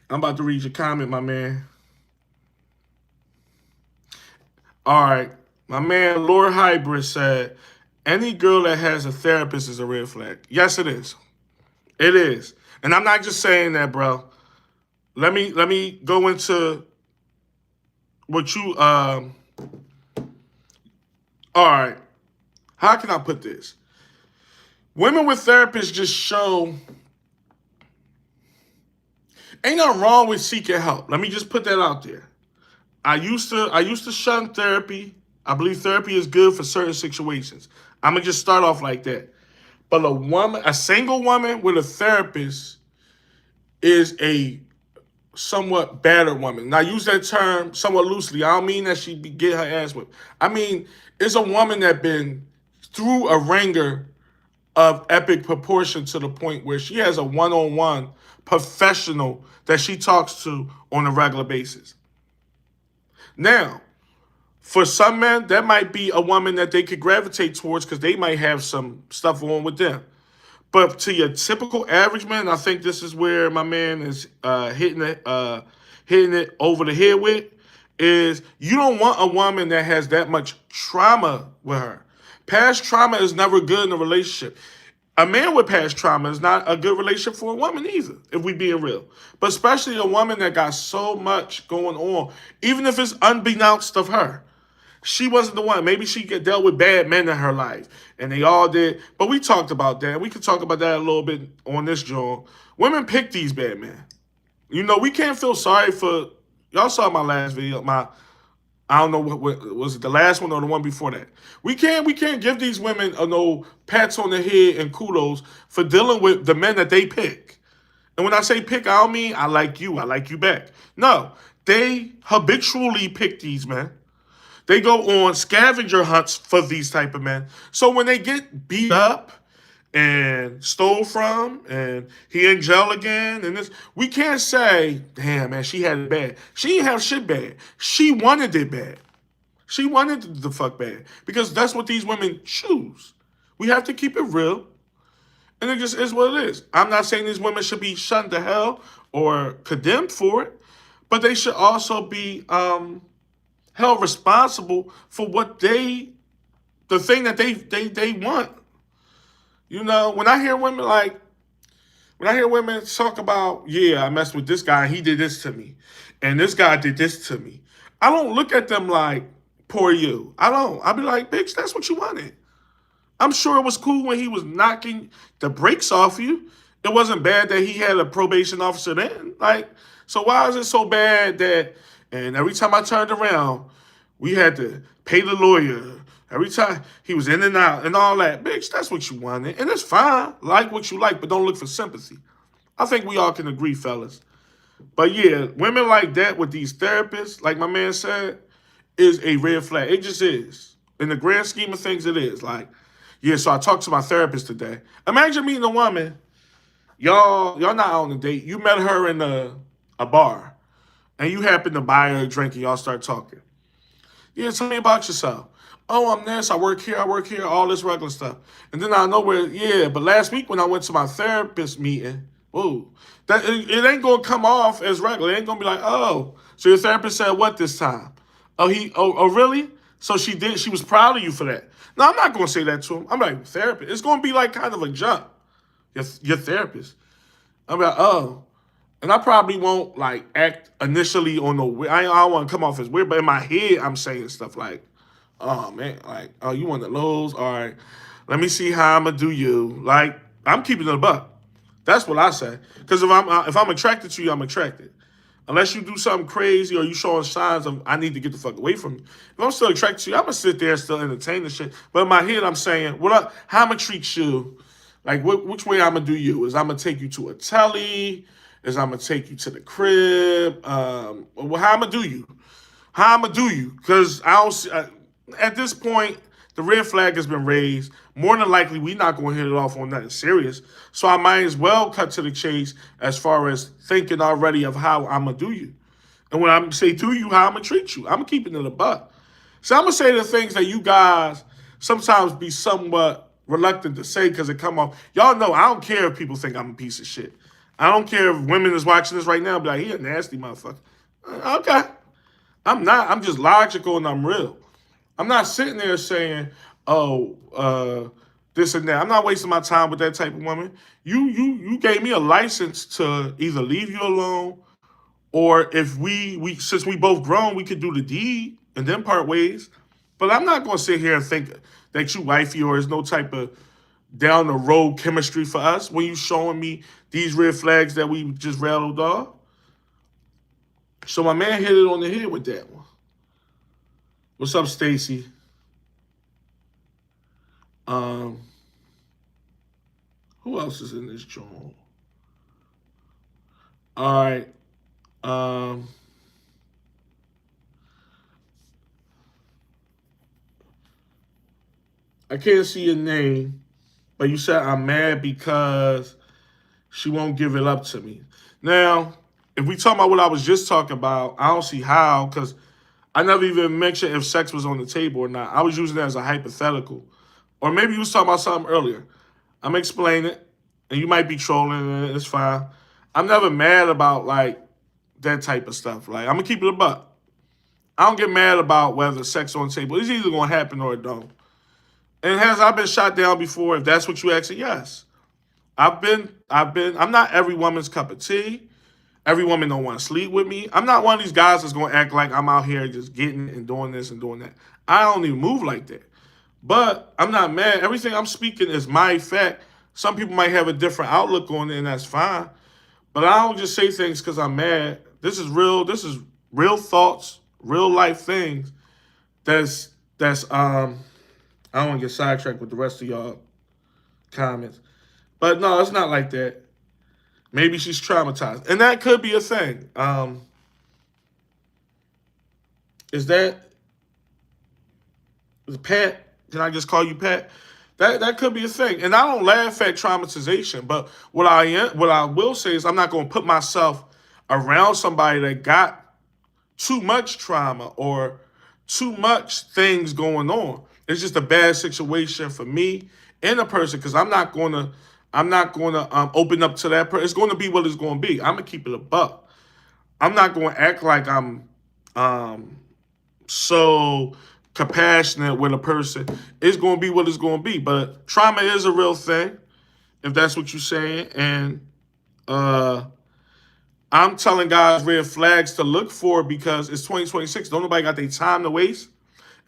I'm about to read your comment, my man. All right. My man, Lord Hybrid said, any girl that has a therapist is a red flag. Yes, it is. It is. And I'm not just saying that, bro. Let me go into what you all right. How can I put this? Women with therapists just show ain't nothing wrong with seeking help. Let me just put that out there. I used to shun therapy. I believe therapy is good for certain situations. I'm gonna just start off like that. But a single woman with a therapist is a somewhat battered woman. Now, I use that term somewhat loosely. I don't mean that she be get her ass whipped. I mean, it's a woman that been through a ringer of epic proportion to the point where she has a one-on-one professional that she talks to on a regular basis. Now, for some men, that might be a woman that they could gravitate towards because they might have some stuff on with them. But to your typical average man, I think this is where my man is hitting it over the head with, is you don't want a woman that has that much trauma with her. Past trauma is never good in a relationship. A man with past trauma is not a good relationship for a woman either, if we being real. But especially a woman that got so much going on, even if it's unbeknownst of her. She wasn't the one. Maybe she get dealt with bad men in her life, and they all did. But we talked about that. We could talk about that a little bit on this joint. Women pick these bad men. You know, we can't feel sorry for. Y'all saw my last video. I don't know what was it, the last one or the one before that. We can't give these women no pats on the head and kudos for dealing with the men that they pick. And when I say pick, I don't mean I like you back. No, they habitually pick these men. They go on scavenger hunts for these type of men. So when they get beat up and stole from and he in jail again and this, we can't say, damn man, she had it bad. She didn't have shit bad. She wanted it bad. She wanted the fuck bad. Because that's what these women choose. We have to keep it real. And it just is what it is. I'm not saying these women should be shunned to hell or condemned for it, but they should also be held responsible for the thing that they want. You know, when I hear women talk about, yeah, I messed with this guy, he did this to me, and this guy did this to me. I don't look at them like, poor you. I don't. I be like, bitch, that's what you wanted. I'm sure it was cool when he was knocking the brakes off you. It wasn't bad that he had a probation officer then. Like, so why is it so bad that, and every time I turned around, we had to pay the lawyer. Every time he was in and out and all that. Bitch, that's what you wanted. And it's fine. Like what you like, but don't look for sympathy. I think we all can agree, fellas. But yeah, women like that with these therapists, like my man said, is a red flag. It just is. In the grand scheme of things, it is. Like, yeah, so I talked to my therapist today. Imagine meeting a woman, y'all not on a date. You met her in a bar, and you happen to buy her a drink, and y'all start talking. Yeah, tell me about yourself. Oh, I'm this. I work here, all this regular stuff. And then I know where, yeah, but last week when I went to my therapist meeting, whoa, that it ain't gonna come off as regular. It ain't gonna be like, oh, so your therapist said what this time? Oh, really? So she was proud of you for that. No, I'm not gonna say that to him. I'm like, therapist. It's gonna be like kind of a jump. Your therapist. I'm like, oh. And I probably won't like act initially on the. I don't want to come off as weird, but in my head, I'm saying stuff like, "Oh man, like, oh, you want the lows? All right, let me see how I'm gonna do you." Like, I'm keeping it a buck. That's what I say. Because if I'm attracted to you, I'm attracted. Unless you do something crazy or you showing signs of I need to get the fuck away from you. If I'm still attracted to you, I'm gonna sit there and still entertain the shit. But in my head, I'm saying, how I'm gonna treat you? Like, which way I'm gonna do you? Is I'm gonna take you to a telly? Is I'm gonna take you to the crib? How I'm gonna do you? How I'm gonna do you? Because I don't see, at this point, the red flag has been raised. More than likely, we're not going to hit it off on nothing serious. So I might as well cut to the chase as far as thinking already of how I'm gonna do you. And when I say do you, how I'm gonna treat you, I'm keeping it a buck. So I'm gonna say the things that you guys sometimes be somewhat reluctant to say because it come off. Y'all know I don't care if people think I'm a piece of shit. I don't care if women is watching this right now and be like, he a nasty motherfucker. Okay. I'm not. I'm just logical and I'm real. I'm not sitting there saying, oh, this and that. I'm not wasting my time with that type of woman. You gave me a license to either leave you alone or if we since we both grown, we could do the deed and then part ways. But I'm not gonna sit here and think that you wifey or is no type of down the road chemistry for us when you showing me these red flags that we just rattled off. So my man hit it on the head with that one. What's up, Stacy? Um, who else is in this joint? All right. Um, I can't see your name, but you said I'm mad because she won't give it up to me. Now, if we talk about what I was just talking about, I don't see how because I never even mentioned if sex was on the table or not. I was using that as a hypothetical. Or maybe you was talking about something earlier. I'm explaining it, and you might be trolling, and it's fine. I'm never mad about like that type of stuff. Like I'm gonna keep it a buck. I don't get mad about whether sex on the table. It's either gonna happen or it don't. And has I been shot down before? If that's what you asking, yes. I'm not every woman's cup of tea. Every woman don't want to sleep with me. I'm not one of these guys that's gonna act like I'm out here just getting and doing this and doing that. I don't even move like that. But I'm not mad. Everything I'm speaking is my fact. Some people might have a different outlook on it, and that's fine. But I don't just say things because I'm mad. This is real. This is real thoughts, real life things. That's. I don't want to get sidetracked with the rest of y'all comments. But no, it's not like that. Maybe she's traumatized, and that could be a thing. Is Pat? Can I just call you Pat? That could be a thing, and I don't laugh at traumatization. But what I will say is, I'm not going to put myself around somebody that got too much trauma or too much things going on. It's just a bad situation for me and a person because I'm not gonna open up to that person. It's going to be what it's going to be. I'm gonna keep it a buck. I'm not going to act like I'm um, so compassionate with a person. It's going to be what it's going to be. But trauma is a real thing, if that's what you're saying. And uh, I'm telling guys red flags to look for because it's 2026. Don't nobody got their time to waste.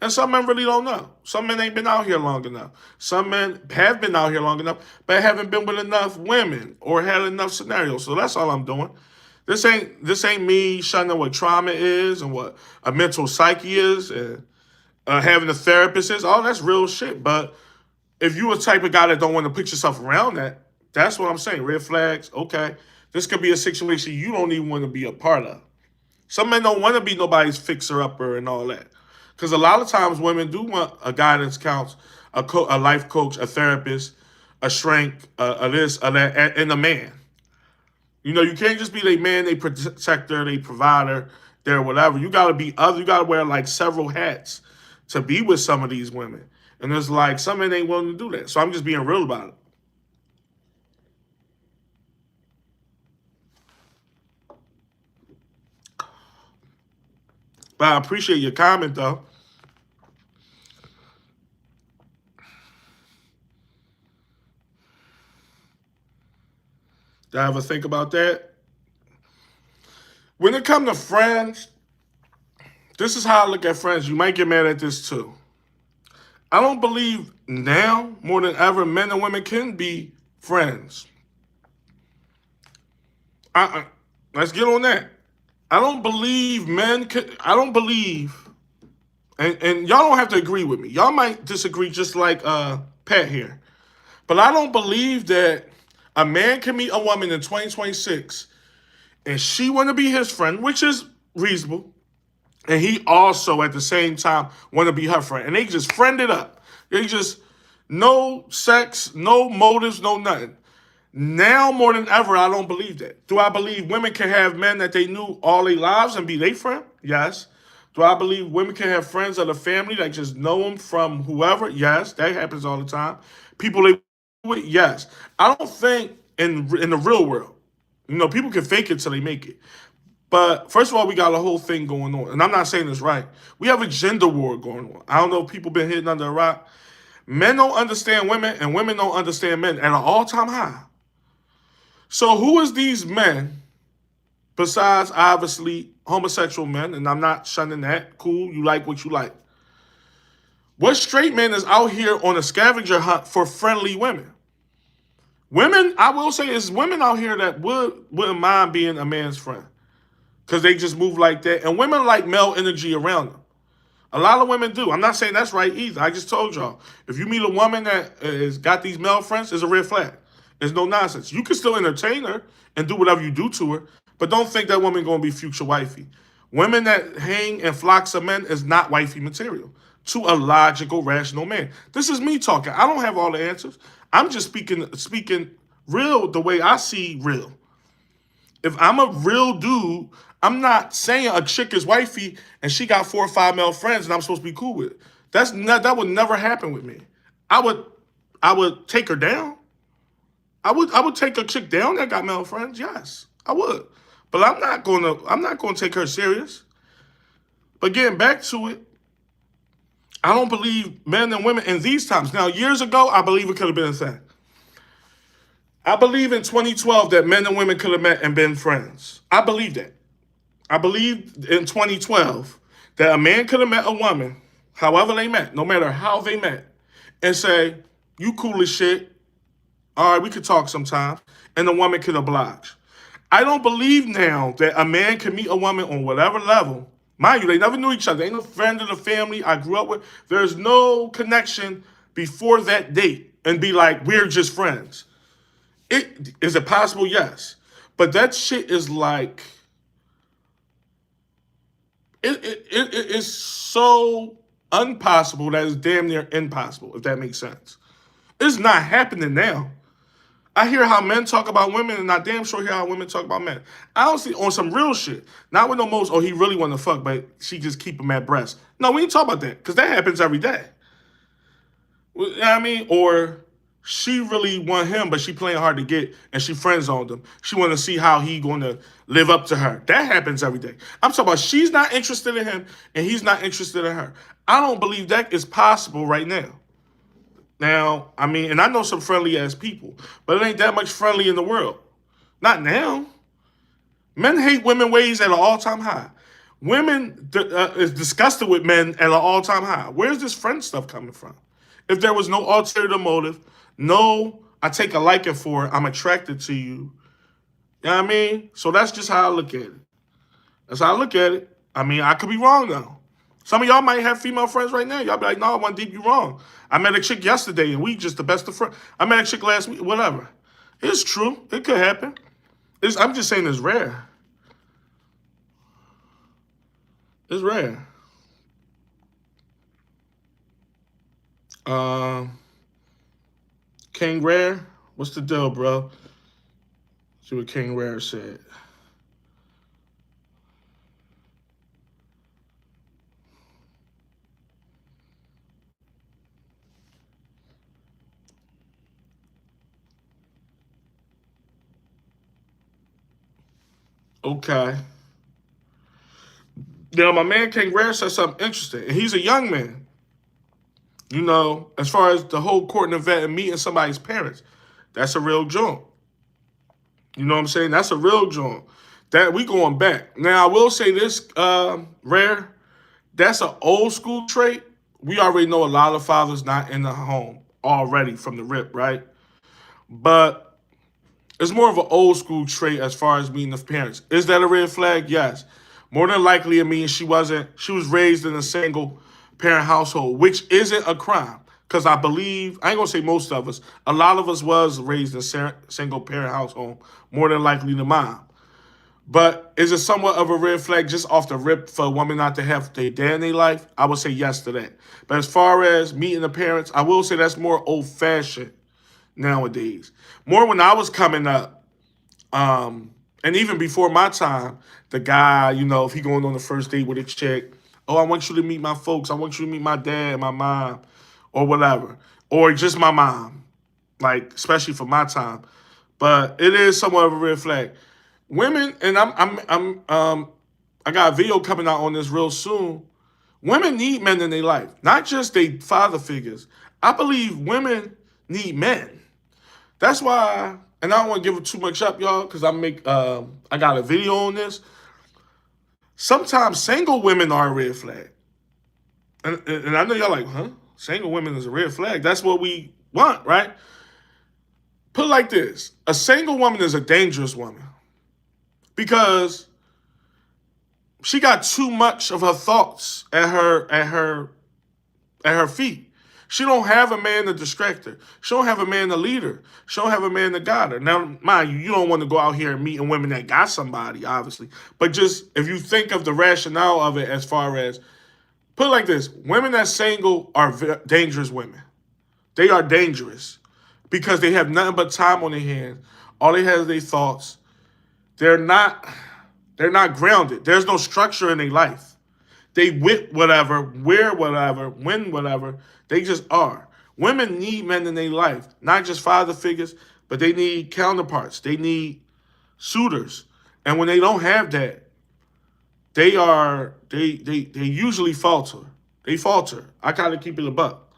And some men really don't know. Some men ain't been out here long enough. Some men have been out here long enough, but haven't been with enough women or had enough scenarios. So that's all I'm doing. This ain't me showing what trauma is and what a mental psyche is and having a therapist is. All that's real shit. But if you a type of guy that don't want to put yourself around that, that's what I'm saying. Red flags. Okay, this could be a situation you don't even want to be a part of. Some men don't want to be nobody's fixer upper and all that. Because a lot of times women do want a guidance counselor, a life coach, a therapist, a shrink, a this, a that, and a man. You know, you can't just be their man, their protector, their provider, their whatever. You gotta be other. You gotta wear like several hats to be with some of these women. And there's like some men ain't willing to do that. So I'm just being real about it. But I appreciate your comment though. Did I ever think about that? When it comes to friends, this is how I look at friends. You might get mad at this too. I don't believe now more than ever men and women can be friends. I, let's get on that. I don't believe men can. I don't believe, and y'all don't have to agree with me. Y'all might disagree, just like Pat here. But I don't believe that a man can meet a woman in 2026 and she want to be his friend, which is reasonable, and he also at the same time want to be her friend, and they just friend it up. They just no sex, no motives, no nothing. Now more than ever, I don't believe that. Do I believe women can have men that they knew all their lives and be their friend? Yes. Do I believe women can have friends of the family that just know them from whoever? Yes, that happens all the time. People they with, yes. I don't think in the real world, you know, people can fake it till they make it. But first of all, we got a whole thing going on, and I'm not saying this right. We have a gender war going on. I don't know if people been hidden under a rock. Men don't understand women, and women don't understand men at an all-time high. So who is these men besides obviously homosexual men? And I'm not shunning that. Cool, you like what you like. What straight man is out here on a scavenger hunt for friendly women? Women, I will say, is women out here that wouldn't mind being a man's friend because they just move like that, and women like male energy around them. A lot of women do. I'm not saying that's right either. I just told y'all. If you meet a woman that has got these male friends, it's a red flag. There's no nonsense. You can still entertain her and do whatever you do to her, but don't think that woman gonna be future wifey. Women that hang and flocks of men is not wifey material to a logical, rational man. This is me talking. I don't have all the answers. I'm just speaking real the way I see real. If I'm a real dude, I'm not saying a chick is wifey and she got 4 or 5 male friends and I'm supposed to be cool with it. That would never happen with me. I would I would take her down. I would take a chick down that got male friends. Yes, I would. But I'm not gonna take her serious. But getting back to it, I don't believe men and women in these times. Now, years ago, I believe it could have been a thing. I believe in 2012 that men and women could have met and been friends. I believe that. I believe in 2012 that a man could have met a woman, however they met, no matter how they met, and say, "You cool as shit. All right, we could talk sometime," and the woman could oblige. I don't believe now that a man can meet a woman on whatever level. Mind you, they never knew each other. Ain't no friend of the family I grew up with. There's no connection before that date and be like, we're just friends. Is it possible? Yes. But that shit is like it is so impossible that it's damn near impossible, if that makes sense. It's not happening now. I hear how men talk about women, and I damn sure hear how women talk about men. I don't see on some real shit. Not with no most, oh, he really want to fuck, but she just keep him at breast. No, we ain't talk about that, because that happens every day. You know what I mean? Or she really want him, but she playing hard to get, and she friend zoned him. She want to see how he going to live up to her. That happens every day. I'm talking about she's not interested in him, and he's not interested in her. I don't believe that is possible right now. Now, I mean, and I know some friendly ass people, but it ain't that much friendly in the world. Not now. Men hate women ways at an all time high. Women is disgusted with men at an all-time high. Where's this friend stuff coming from? If there was no ulterior motive, no, I take a liking for it, I'm attracted to you. You know what I mean? So that's just how I look at it. That's how I look at it. I mean, I could be wrong though. Some of y'all might have female friends right now. Y'all be like, no, One Deep, you wrong. I met a chick yesterday and we just the best of friends. I met a chick last week, whatever. It's true. It could happen. I'm just saying it's rare. It's rare. King Rare, what's the deal, bro? See what King Rare said. Okay. Now, my man King Rare said something interesting, and he's a young man. You know, as far as the whole courting event and meeting somebody's parents, that's a real joint. You know what I'm saying? That's a real joint. That we going back. Now, I will say this, Rare, that's an old school trait. We already know a lot of fathers not in the home already from the rip, right? But it's more of an old school trait as far as meeting the parents. Is that a red flag? Yes. More than likely, it means she was raised in a single parent household, which isn't a crime. Because I believe, I ain't gonna say most of us, a lot of us was raised in a single parent household, more than likely the mom. But is it somewhat of a red flag just off the rip for a woman not to have their dad in their life? I would say yes to that. But as far as meeting the parents, I will say that's more old fashioned nowadays. More when I was coming up, and even before my time, the guy, you know, if he going on the first date with a chick, oh, I want you to meet my folks. I want you to meet my dad, my mom, or whatever, or just my mom. Like especially for my time, but it is somewhat of a red flag. Women, and I got a video coming out on this real soon. Women need men in their life, not just their father figures. I believe women need men. That's why, and I don't want to give it too much up, y'all, because I got a video on this. Sometimes single women are a red flag, and I know y'all like, huh? Single women is a red flag. That's what we want, right? Put it like this: a single woman is a dangerous woman because she got too much of her thoughts at her feet. She don't have a man to distract her. She don't have a man to lead her. She don't have a man to guide her. Now, mind you, you don't want to go out here and meeting women that got somebody, obviously. But just if you think of the rationale of it as far as, put it like this, women that single are dangerous women. They are dangerous because they have nothing but time on their hands. All they have is their thoughts. They're not they're not grounded. There's no structure in their life. They whip whatever, wear whatever, win whatever. They just are. Women need men in their life, not just father figures, but they need counterparts. They need suitors. And when they don't have that, they usually falter. They falter. I kind of keep it a buck,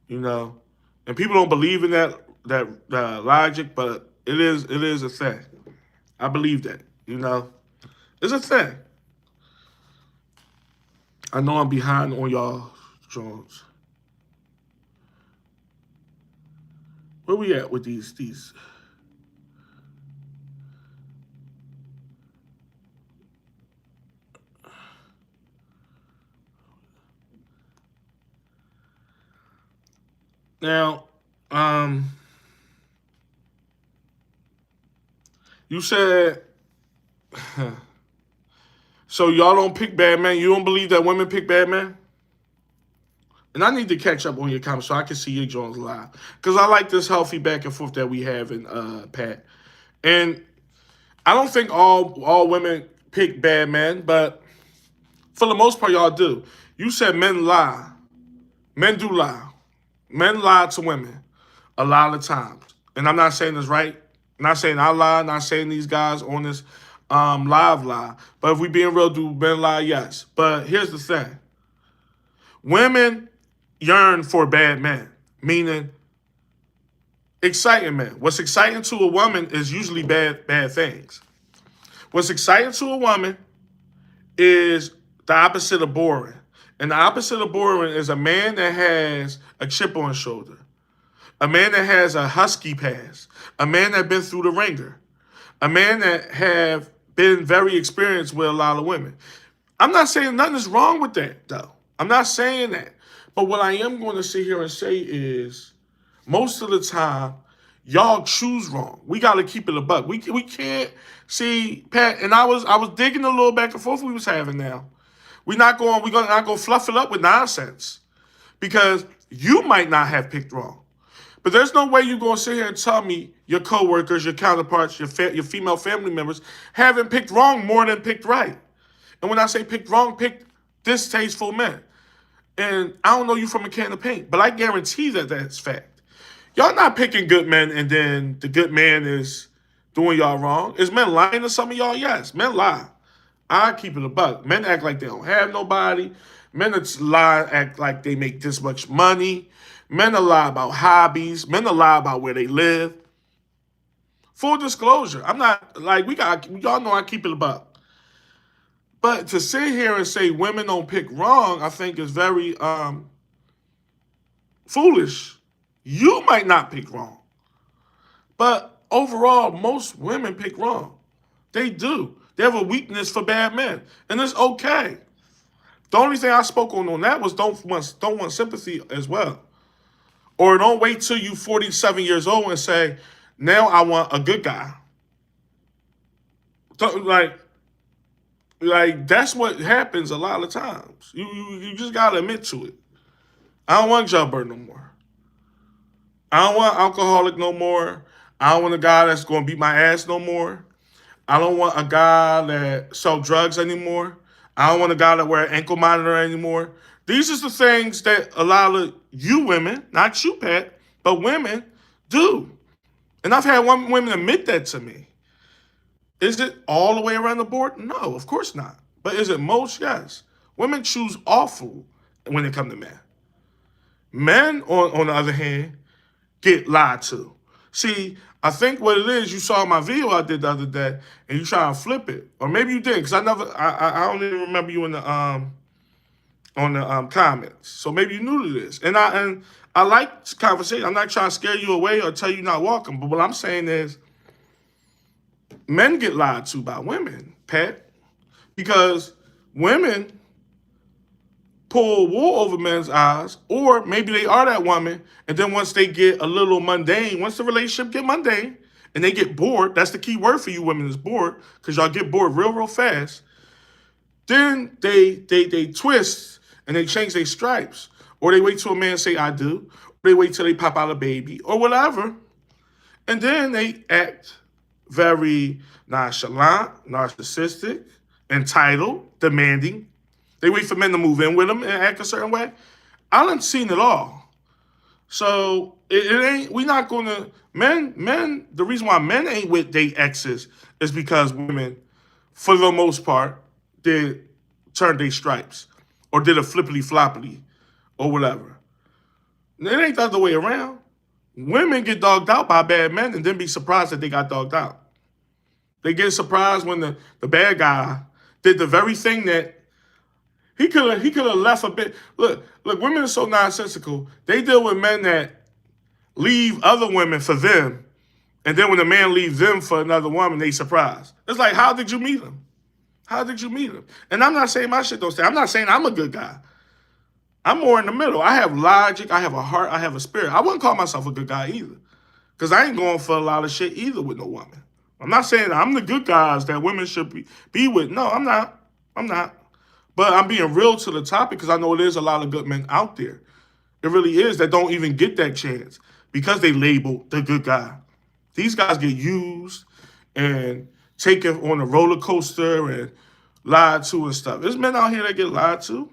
you know. And people don't believe in that logic, but it is a thing. I believe that, you know. It's a thing. I know I'm behind on y'all Jones. Where we at with these? Now, you said so y'all don't pick bad men. You don't believe that women pick bad men? And I need to catch up on your comments so I can see your Jones live. Because I like this healthy back and forth that we have in Pat. And I don't think all women pick bad men, but for the most part, y'all do. You said men lie. Men do lie. Men lie to women a lot of times. And I'm not saying this right. I'm not saying I lie. Not saying these guys on this live lie. But if we being real, do men lie? Yes. But here's the thing. Women yearn for bad men, meaning exciting men. What's exciting to a woman is usually bad things. What's exciting to a woman is the opposite of boring. And the opposite of boring is a man that has a chip on his shoulder, a man that has a husky past, a man that been through the ringer, a man that have been very experienced with a lot of women. I'm not saying nothing is wrong with that, though. I'm not saying that. But what I am going to sit here and say is most of the time, y'all choose wrong. We got to keep it a buck. We can't see Pat. And I was digging a little back and forth we was having now. We're not going to fluff it up with nonsense because you might not have picked wrong. But there's no way you're going to sit here and tell me your coworkers, your counterparts, your female family members haven't picked wrong more than picked right. And when I say picked wrong, picked distasteful men. And I don't know you from a can of paint, but I guarantee that that's fact. Y'all not picking good men and then the good man is doing y'all wrong. Is men lying to some of y'all? Yes, men lie. I keep it a buck. Men act like they don't have nobody. Men that lie act like they make this much money. Men that lie about hobbies. Men that lie about where they live. Full disclosure, I'm not like y'all know I keep it a buck. But to sit here and say women don't pick wrong, I think is very foolish. You might not pick wrong, but overall, most women pick wrong. They do. They have a weakness for bad men, and it's okay. The only thing I spoke on that was don't want sympathy as well, or don't wait till you 47 years old and say, now I want a good guy. Like that's what happens a lot of times. You just gotta admit to it. I don't want Joe no more. I don't want alcoholic no more. I don't want a guy that's gonna beat my ass no more. I don't want a guy that sell drugs anymore. I don't want a guy that wear an ankle monitor anymore. These are the things that a lot of you women, not you, Pat, but women do. And I've had women admit that to me. Is it all the way around the board? No, of course not. But is it most? Yes. Women choose awful when it comes to men. Men, on the other hand, get lied to. See, I think what it is, you saw my video I did the other day, and you try to flip it, or maybe you did, because I don't even remember you in the on the comments. So maybe you new to this, and I like conversation. I'm not trying to scare you away or tell you not welcome, but what I'm saying is, men get lied to by women, Pat, because women pull wool over men's eyes, or maybe they are that woman, and then once they get a little mundane, once the relationship get mundane, and they get bored, that's the key word for you women is bored, because y'all get bored real fast, then they twist and they change their stripes, or they wait till a man say I do, or they wait till they pop out a baby, or whatever, and then they act very nonchalant, narcissistic, entitled, demanding. They wait for men to move in with them and act a certain way. I done seen it all. So it ain't, we not gonna, the reason why men ain't with their exes is because women, for the most part, did turn their stripes or did a flippity floppity or whatever. It ain't the other way around. Women get dogged out by bad men and then be surprised that they got dogged out. They get surprised when the bad guy did the very thing that he could have left a bit. Look, women are so nonsensical. They deal with men that leave other women for them, and then when the man leaves them for another woman, they surprised. It's like, how did you meet him? How did you meet him? And I'm not saying my shit don't stay. I'm not saying I'm a good guy. I'm more in the middle. I have logic. I have a heart. I have a spirit. I wouldn't call myself a good guy either, because I ain't going for a lot of shit either with no woman. I'm not saying I'm the good guys that women should be with. No, I'm not. I'm not. But I'm being real to the topic because I know there's a lot of good men out there. It really is that don't even get that chance because they label the good guy. These guys get used and taken on a roller coaster and lied to and stuff. There's men out here that get lied to.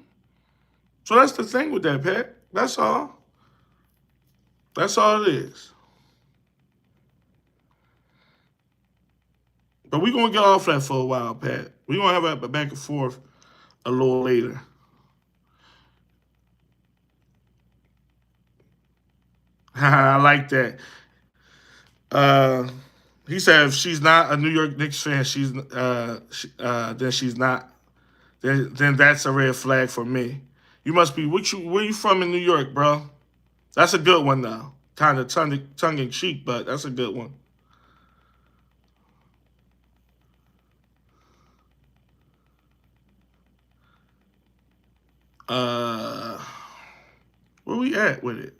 So that's the thing with that, Pat. That's all. That's all it is. But we're going to get off that for a while, Pat. We're going to have a back and forth a little later. I like that. He said if she's not a New York Knicks fan, then then that's a red flag for me. You must be where you from in New York, bro? That's a good one though. Kind of tongue in cheek, but that's a good one. Uh, where we at with it?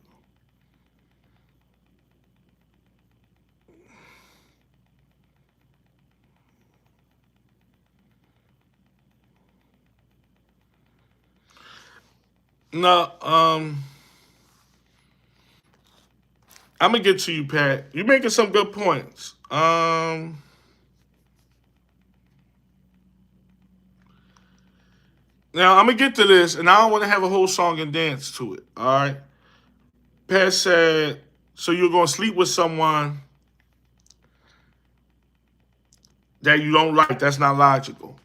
No, I'm gonna get to you, Pat. You're making some good points. Now I'm gonna get to this, and I don't want to have a whole song and dance to it. All right. Pat said, "So you're gonna sleep with someone that you don't like? That's not logical."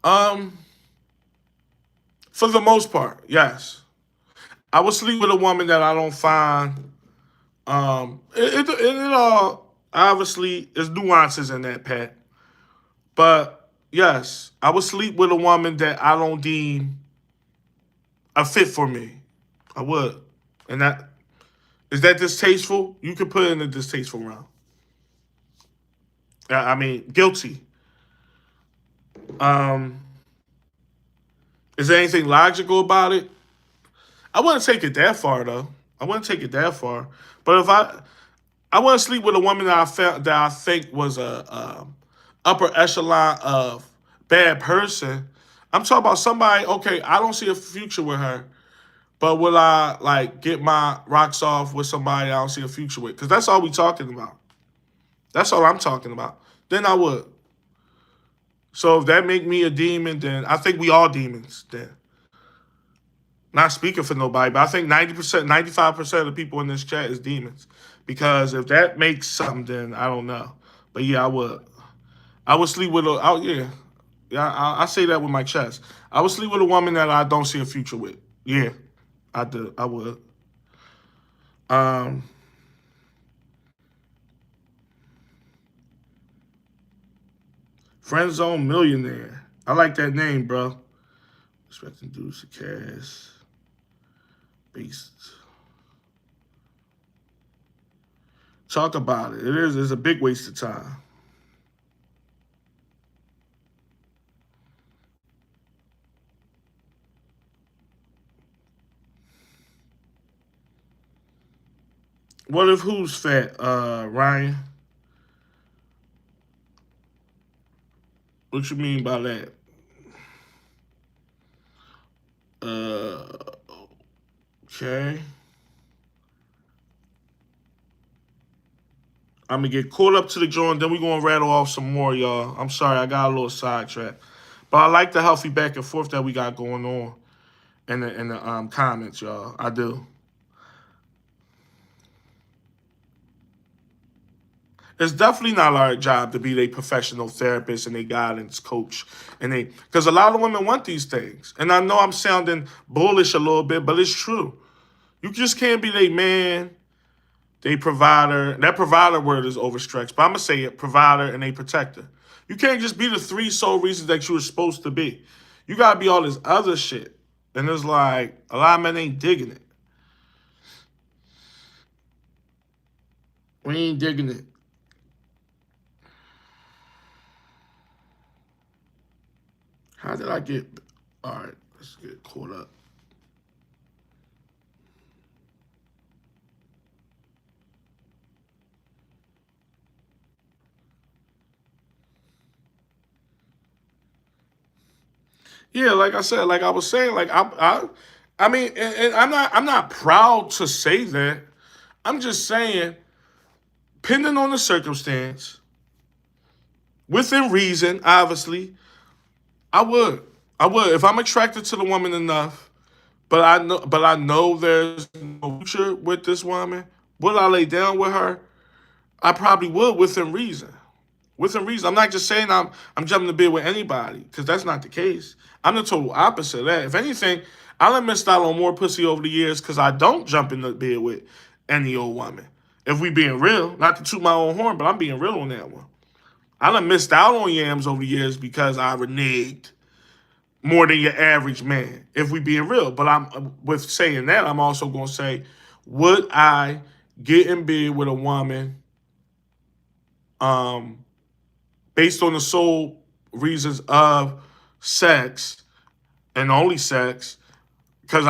Um, for the most part, yes. I would sleep with a woman that I don't find. It all obviously is nuances in that, Pat. But yes, I would sleep with a woman that I don't deem a fit for me. I would, and that is that distasteful. You could put it in the distasteful round. I mean, guilty. Um, is there anything logical about it? I wouldn't take it that far though. I wouldn't take it that far. But if I want to sleep with a woman that I felt that I think was a upper echelon of bad person. I'm talking about somebody. Okay, I don't see a future with her, but will I like get my rocks off with somebody I don't see a future with? Because that's all we talking about. That's all I'm talking about. Then I would. So if that make me a demon, then I think we all demons. Then not speaking for nobody, but I think 90%, 95% of the people in this chat is demons. Because if that makes something, then I don't know. But yeah, I would. I would sleep with a. Yeah, yeah. I say that with my chest. I would sleep with a woman that I don't see a future with. Yeah, I do. I would. Um, Friend Zone Millionaire. I like that name, bro. Expecting dudes to cast beasts. Talk about it. It is. It's a big waste of time. What if who's fat? Ryan. What you mean by that? Uh, okay. I'm gonna get caught up to the joint, then we're gonna rattle off some more, y'all. I'm sorry, I got a little sidetracked. But I like the healthy back and forth that we got going on in the comments, y'all. I do. It's definitely not our job to be a professional therapist and a guidance coach. And they because a lot of women want these things. And I know I'm sounding bullish a little bit, but it's true. You just can't be a man, they provider. That provider word is overstretched, but I'm gonna say it: provider and a protector. You can't just be the three sole reasons that you were supposed to be. You gotta be all this other shit, and it's like a lot of men ain't digging it. We ain't digging it. How did I get? All right, let's get caught up. Yeah, like I said, like I was saying, I mean, and I'm not proud to say that. I'm just saying, depending on the circumstance, within reason, obviously, I would. I would. If I'm attracted to the woman enough, but I know there's no future with this woman, would I lay down with her? I probably would within reason. Within reason. I'm not just saying I'm jumping to bed with anybody, because that's not the case. I'm the total opposite of that. If anything, I done missed out on more pussy over the years because I don't jump in the bed with any old woman. If we being real, not to toot my own horn, but I'm being real on that one. I done missed out on yams over the years because I reneged. more than your average man, if we being real. But I'm with saying that, I'm also gonna say, would I get in bed with a woman um based on the sole reasons of sex and only sex, because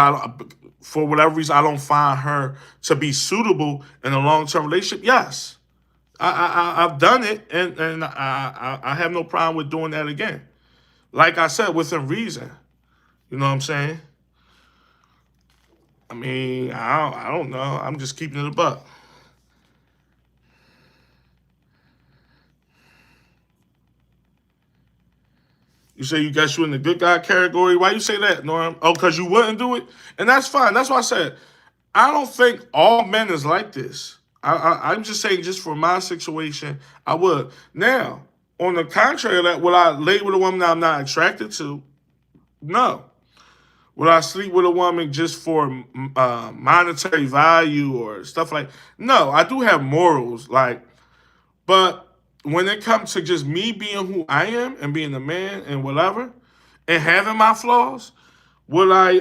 for whatever reason, I don't find her to be suitable in a long term relationship? Yes, I've done it, and I have no problem with doing that again. Like I said, within reason. You know what I'm saying? I mean, I don't know. I'm just keeping it a buck. You say you got you in the good guy category. Why you say that, Norm? Oh, because you wouldn't do it, and that's fine. That's why I said I don't think all men is like this. I'm just saying, just for my situation, I would. Now, on the contrary of that, would I lay with a woman that I'm not attracted to? No. Would I sleep with a woman just for monetary value or stuff like? No, I do have morals, like, but when it comes to just me being who I am and being a man and whatever, and having my flaws, would I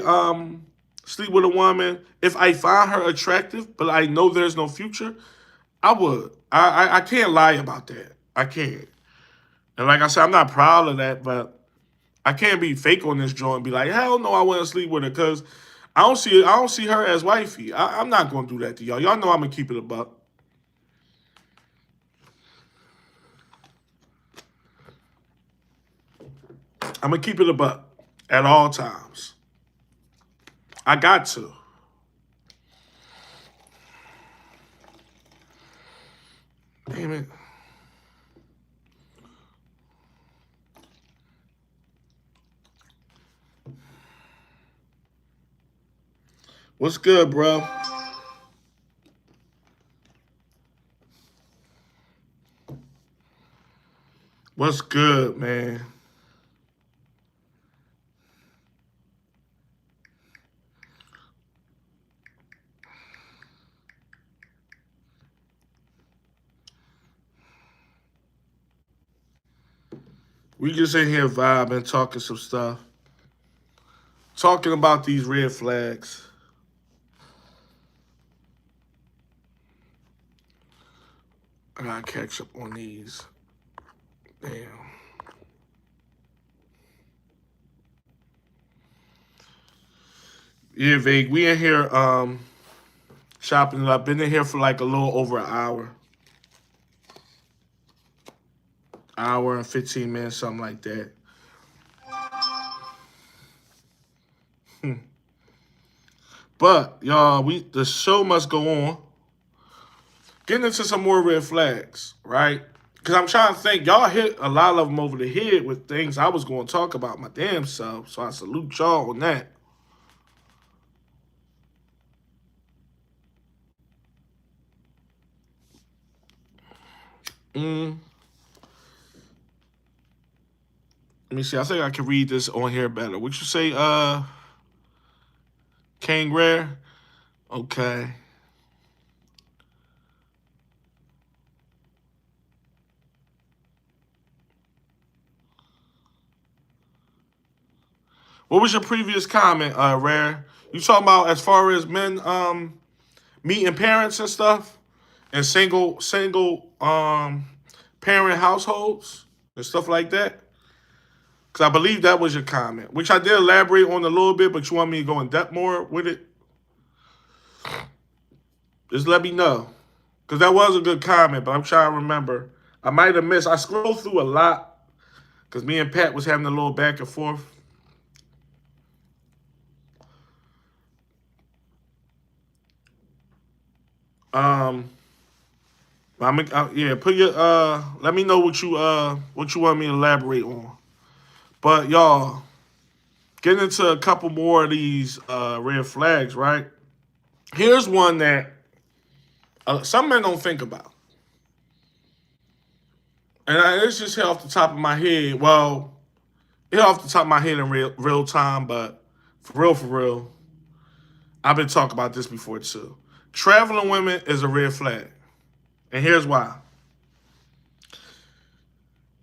sleep with a woman if I find her attractive, but I know there's no future? I would. I can't lie about that. I can't. And like I said, I'm not proud of that, but I can't be fake on this joint and be like, hell no, I wouldn't sleep with her because I don't see her as wifey. I'm not gonna do that to y'all. Y'all know I'm gonna keep it a buck. I'm gonna keep it a buck at all times. I got to. Damn it. What's good, bro? What's good, man? We just in here vibing, talking some stuff, talking about these red flags. I gotta catch up on these. Damn. Yeah, Vague. We in here shopping it up. Been in here for like a little over an hour and 15 minutes, something like that. But y'all, the show must go on. Getting into some more red flags, right? Because I'm trying to think, y'all hit a lot of them over the head with things I was going to talk about my damn self. So I salute y'all on that. Mm, let me see. I think I can read this on here better. What you say, King Rare? Okay. What was your previous comment, Rare? You talking about as far as men meeting parents and stuff, and single parent households and stuff like that? Because I believe that was your comment, which I did elaborate on a little bit, but you want me to go in depth more with it? Just let me know. Because that was a good comment, but I'm trying to remember. I might have missed. I scrolled through a lot because me and Pat was having a little back and forth. Um, yeah, put your let me know what you want me to elaborate on. But y'all, getting into a couple more of these red flags, right? Here's one that some men don't think about, and it's just hit off the top of my head. Well, hit off the top of my head in real time, but for real, I've been talking about this before too. Traveling women is a red flag, and here's why.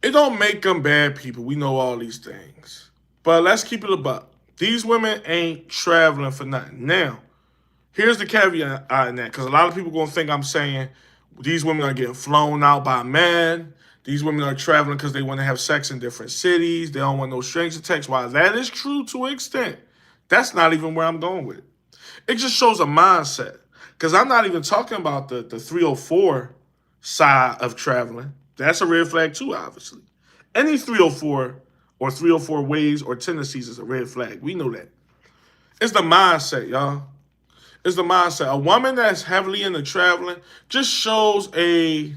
It don't make them bad people. We know all these things. But let's keep it a buck. These women ain't traveling for nothing. Now, here's the caveat in that, because a lot of people gonna think I'm saying these women are getting flown out by men. These women are traveling because they want to have sex in different cities. They don't want no strings attached. While that is true to an extent, that's not even where I'm going with it. It just shows a mindset. Because I'm not even talking about the 304 side of traveling. That's a red flag too, obviously. Any 304 or 304 ways or tendencies is a red flag. We know that. It's the mindset, y'all. It's the mindset. A woman that's heavily into traveling just shows a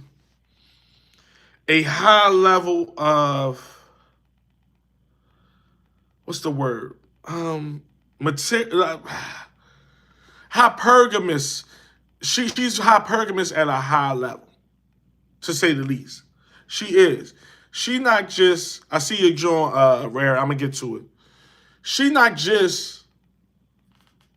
high level of, what's the word? Material, hypergamous. She's hypergamous at a high level, to say the least. She is. She not just, I see you, John, Rare, I'm going to get to it. She not just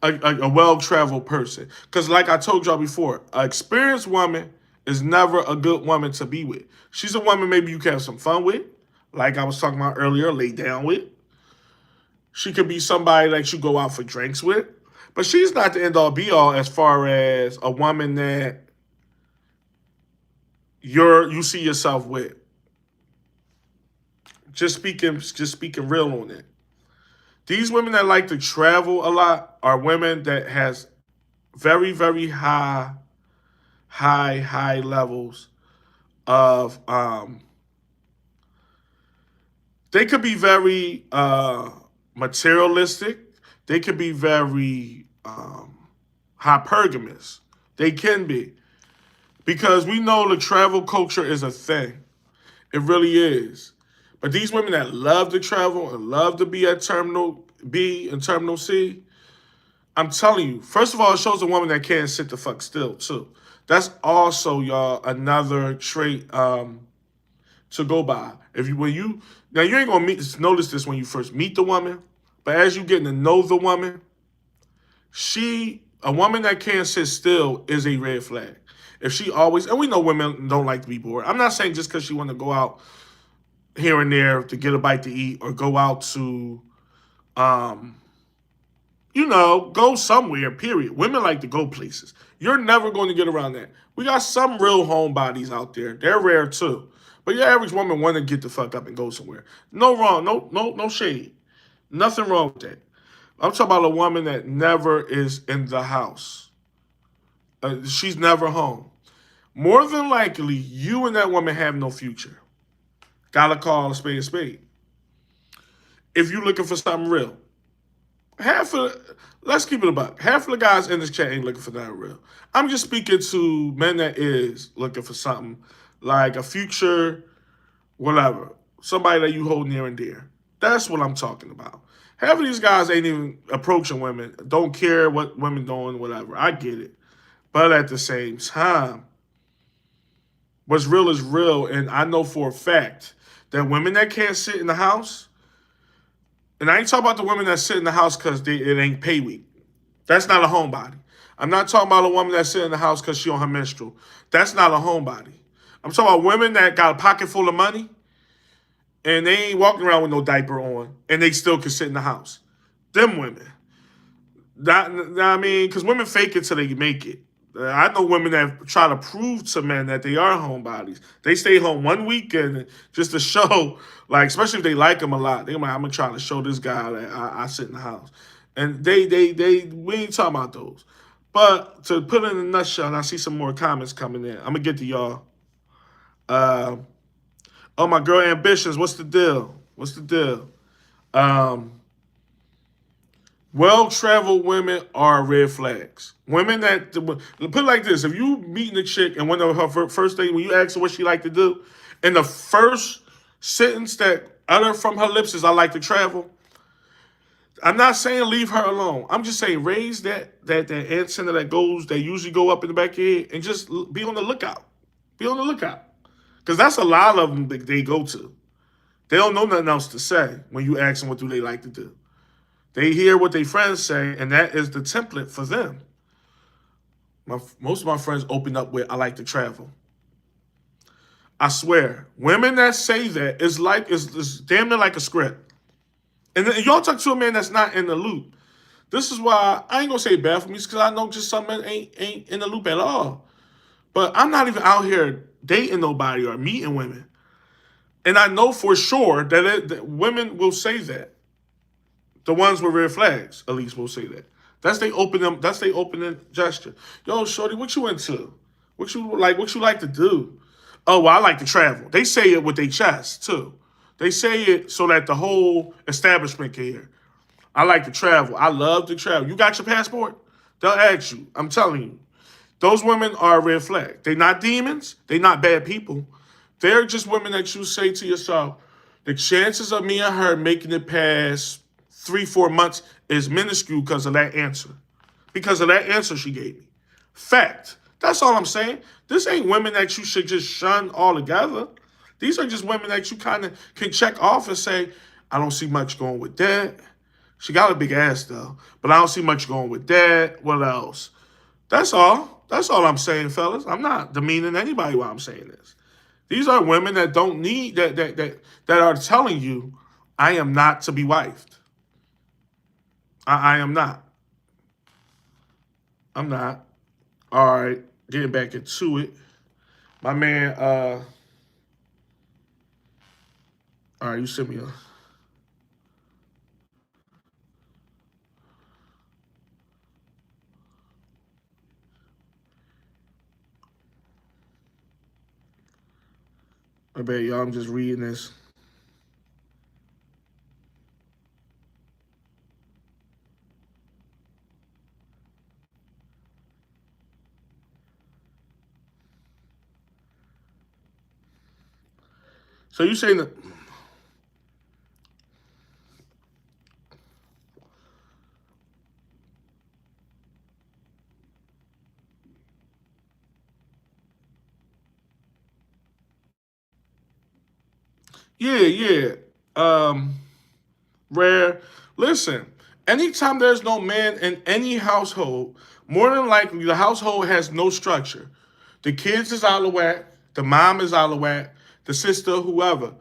a well-traveled person. Because like I told y'all before, an experienced woman is never a good woman to be with. She's a woman maybe you can have some fun with, like I was talking about earlier, lay down with. She could be somebody that you go out for drinks with. But she's not the end-all, be-all as far as a woman that you see yourself with. Just speaking real on it. These women that like to travel a lot are women that has very, very high levels of they could be very materialistic. They could be very hypergamous. They can be. Because we know the travel culture is a thing. It really is. But these women that love to travel and love to be at Terminal B and Terminal C, I'm telling you, first of all, it shows a woman that can't sit the fuck still, too. That's also, y'all, another trait to go by. Now you ain't gonna notice this when you first meet the woman, but as you getting to know the woman, a woman that can't sit still is a red flag. If she always, and we know women don't like to be bored. I'm not saying just because she want to go out here and there to get a bite to eat or go out to, go somewhere, period. Women like to go places. You're never going to get around that. We got some real homebodies out there. They're rare too. But your average woman want to get the fuck up and go somewhere. No wrong, no shade. Nothing wrong with that. I'm talking about a woman that never is in the house. She's never home. More than likely, you and that woman have no future. Gotta call a spade a spade. If you're looking for something real. Let's keep it a buck. Half of the guys in this chat ain't looking for nothing real. I'm just speaking to men that is looking for something like a future, whatever. Somebody that you hold near and dear. That's what I'm talking about. Half of these guys ain't even approaching women. Don't care what women doing, whatever. I get it. But at the same time, what's real is real. And I know for a fact that women that can't sit in the house, and I ain't talking about the women that sit in the house because it ain't pay week. That's not a homebody. I'm not talking about a woman that sit in the house because she on her menstrual. That's not a homebody. I'm talking about women that got a pocket full of money and they ain't walking around with no diaper on and they still can sit in the house. Them women. Because women fake it till they make it. I know women that try to prove to men that they are homebodies. They stay home one weekend just to show, like, especially if they like them a lot. They're like, I'm gonna try to show this guy that I sit in the house. And we ain't talking about those. But to put it in a nutshell, and I see some more comments coming in. I'm gonna get to y'all. Oh, my girl Ambitions, what's the deal? What's the deal? Well-traveled women are red flags. Women that, put it like this, if you meeting a chick and one of her first thing, when you ask her what she like to do, and the first sentence that uttered from her lips is, I like to travel, I'm not saying leave her alone. I'm just saying raise that antenna that usually go up in the back of your head and just be on the lookout. Be on the lookout. Because that's a lot of them that they go to. They don't know nothing else to say when you ask them what do they like to do. They hear what their friends say, and that is the template for them. Most of my friends open up with, I like to travel. I swear, women that say that is damn near like a script. And then y'all talk to a man that's not in the loop. This is why I ain't gonna say bad for me, because I know just some men ain't in the loop at all. But I'm not even out here dating nobody or meeting women. And I know for sure that women will say that. The ones with red flags, at least, will say that. That's they opening gesture. Yo, shorty, what you into? What you like? What you like to do? Oh, well, I like to travel. They say it with their chest too. They say it so that the whole establishment can hear. I like to travel. I love to travel. You got your passport? They'll ask you. I'm telling you. Those women are a red flag. They're not demons. They're not bad people. They're just women that you say to yourself, the chances of me and her making it past 3, 4 months is minuscule because of that answer. Because of that answer she gave me. Fact. That's all I'm saying. This ain't women that you should just shun altogether. These are just women that you kind of can check off and say, I don't see much going with that. She got a big ass though, but I don't see much going with that. What else? That's all. That's all I'm saying, fellas. I'm not demeaning anybody while I'm saying this. These are women that don't need that are telling you, I am not to be wifed. I am not. I'm not. All right, getting back into it. My man, all right, you sent me a I bet y'all I'm just reading this. So you saying that yeah, yeah. Um Rare. Listen, anytime there's no man in any household, more than likely the household has no structure. The kids is out of whack, the mom is out of whack, the sister, whoever.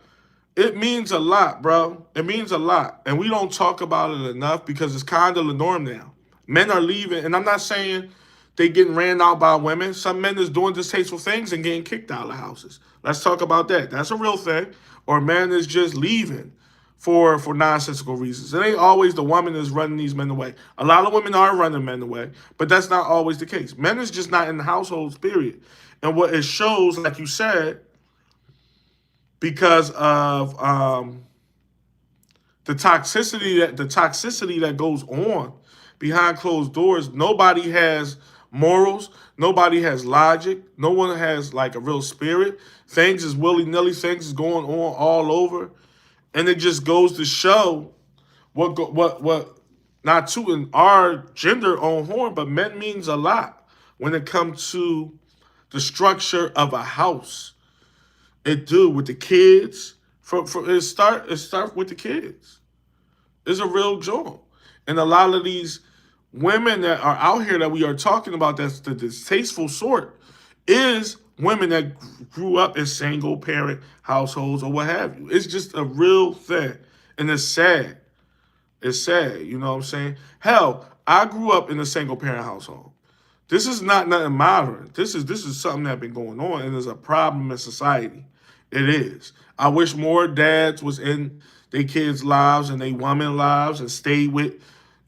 It means a lot, bro. It means a lot. And we don't talk about it enough because it's kind of the norm now. Men are leaving, and I'm not saying they getting ran out by women. Some men is doing distasteful things and getting kicked out of houses. Let's talk about that. That's a real thing. Or men is just leaving for nonsensical reasons. It ain't always the woman is running these men away. A lot of women are running men away, but that's not always the case. Men is just not in the households, period. And what it shows, like you said, because of the toxicity that goes on behind closed doors. Nobody has morals. Nobody has logic. No one has like a real spirit. Things is willy nilly. Things is going on all over, and it just goes to show what not to in our gender on horn, but men means a lot when it comes to the structure of a house. It do with the kids. It start with the kids. It's a real joy. And a lot of these women that are out here that we are talking about, that's the distasteful sort, is women that grew up in single parent households or what have you. It's just a real thing. And it's sad. It's sad. You know what I'm saying? Hell, I grew up in a single parent household. This is not nothing modern. This is something that's been going on, and there's a problem in society. It is. I wish more dads was in their kids' lives and they women lives and stayed with,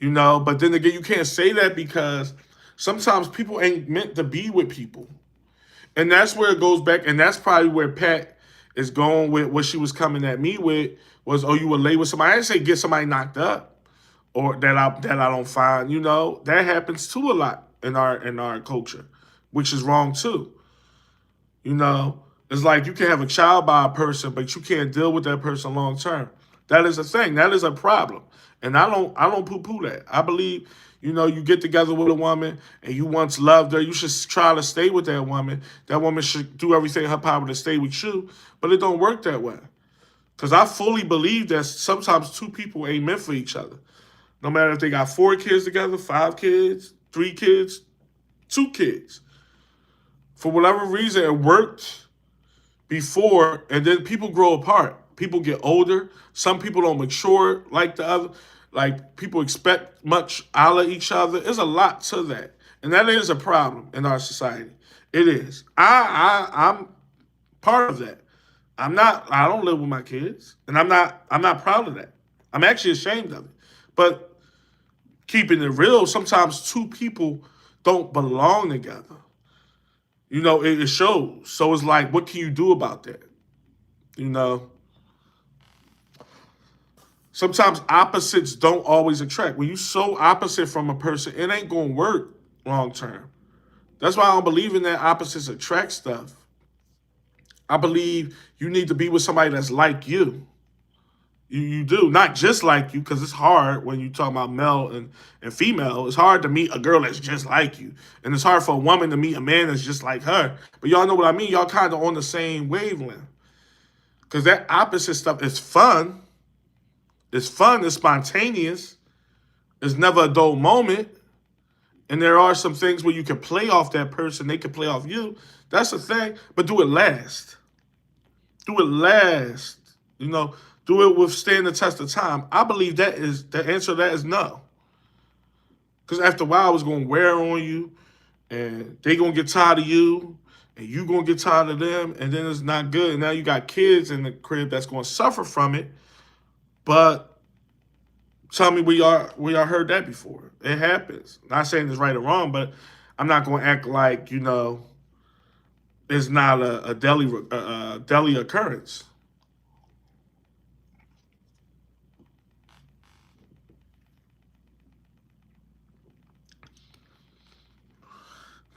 But then again, you can't say that because sometimes people ain't meant to be with people, and that's where it goes back. And that's probably where Pat is going with what she was coming at me with was, oh, you were late with somebody. I didn't say get somebody knocked up or that I don't find. That happens too a lot in our culture, which is wrong too. It's like you can have a child by a person, but you can't deal with that person long term. That is a thing. That is a problem, and I don't poo poo that. I believe. You get together with a woman and you once loved her, you should try to stay with that woman. That woman should do everything in her power to stay with you, but it don't work that way. Because I fully believe that sometimes two people ain't meant for each other. No matter if they got 4 kids together, 5 kids, 3 kids, 2 kids. For whatever reason, it worked before, and then people grow apart. people get older. Some people don't mature like the other. Like people expect much out of each other. There's a lot to that, and that is a problem in our society. It is. I'm part of that. I'm not. I don't live with my kids, and I'm not. I'm not proud of that. I'm actually ashamed of it. But keeping it real, sometimes two people don't belong together. You know, it shows. So it's like, what can you do about that? You know, sometimes opposites don't always attract. When you so opposite from a person, it ain't gonna work long term. That's why I don't believe in that opposites attract stuff. I believe you need to be with somebody that's like you. You do not just like you, because it's hard when you talk about male and female. It's hard to meet a girl that's just like you, and it's hard for a woman to meet a man that's just like her. But y'all know what I mean. Y'all kind of on the same wavelength, because that opposite stuff is fun. It's fun. It's spontaneous. It's never a dull moment. And there are some things where you can play off that person. They can play off you. That's the thing. But do it last. Do it last. You know, do it withstand the test of time. I believe that is the answer to that is no. Because after a while, it's going to wear on you, and they going to get tired of you, and you going to get tired of them, and then it's not good. And now you got kids in the crib that's going to suffer from it. But tell me where y'all heard that before. It happens. Not saying it's right or wrong, but I'm not going to act like, it's not a daily occurrence.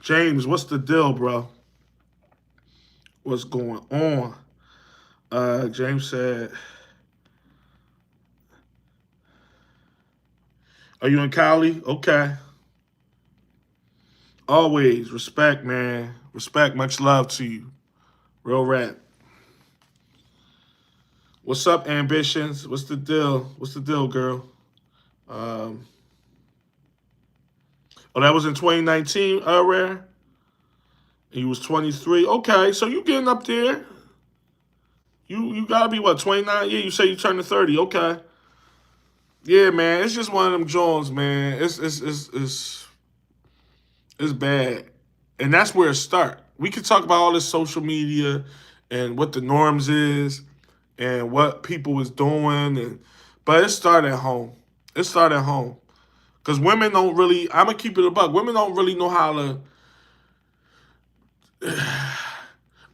James, what's the deal, bro? What's going on? James said, are you in Cali? Okay. Always respect, man. Respect. Much love to you. Real rap. What's up, ambitions? What's the deal? What's the deal, girl? Um, oh, that was in 2019, Rare? He was 23. Okay, so you getting up there. You gotta be what, 29? Yeah, you say you turning 30. Okay. Yeah, man. It's just one of them Jones, man. It's bad. And that's where it start. We could talk about all this social media and what the norms is and what people is doing, but it started at home. It started at home. Because women don't really, I'm going to keep it a buck. Women don't really know how to.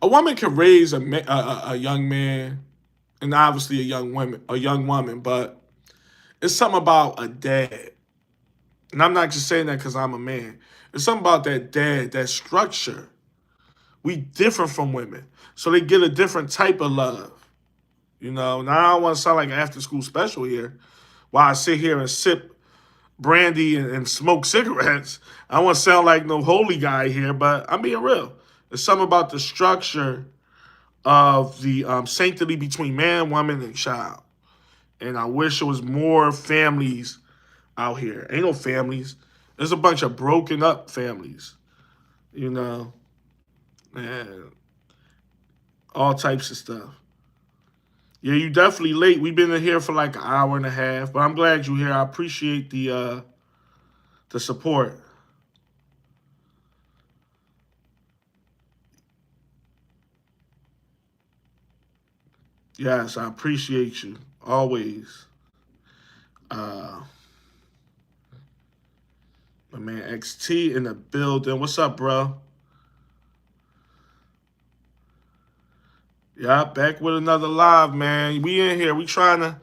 A woman can raise a young man, and obviously a young woman, but it's something about a dad. And I'm not just saying that because I'm a man. It's something about that dad, that structure. We different from women. So they get a different type of love. Now I don't want to sound like an after school special here while I sit here and sip brandy and smoke cigarettes. I don't want to sound like no holy guy here, but I'm being real. There's something about the structure of the sanctity between man, woman, and child. And I wish there was more families out here. Ain't no families. There's a bunch of broken up families, you know, and all types of stuff. Yeah, you definitely late. We've been in here for like an hour and a half, but I'm glad you're here. I appreciate the support. Yes, I appreciate you always. Uh, my man XT in the building. What's up, bro? Yeah, back with another live, man. We in here. We trying to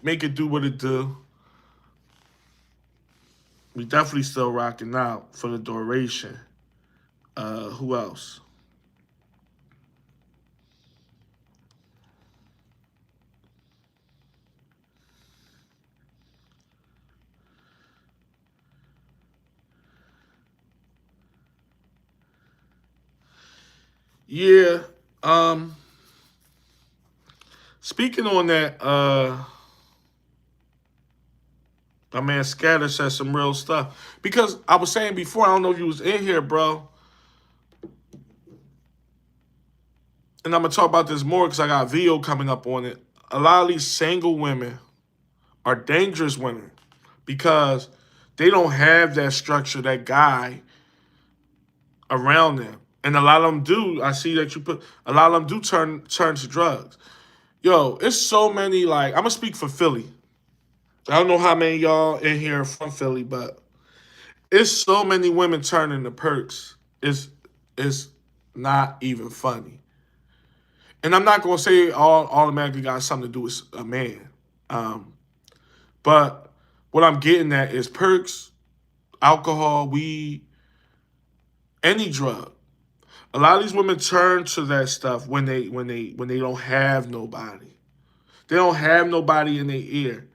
make it do what it do. We definitely still rocking out for the duration. Who else? Yeah. Um. Speaking on that, my man Scatter said some real stuff. Because I was saying before, I don't know if you was in here, bro. and I'm gonna talk about this more because I got a video coming up on it. A lot of these single women are dangerous women because they don't have that structure, that guy around them. And a lot of them do. I see that you put a lot of them do turn to drugs. Yo, it's so many. Like, I'm gonna speak for Philly. I don't know how many of y'all in here are from Philly, but it's so many women turning to perks. It's not even funny. And I'm not gonna say all automatically got something to do with a man. Um, but what I'm getting at is perks, alcohol, weed, any drug. A lot of these women turn to that stuff when they don't have nobody. They don't have nobody in their ear.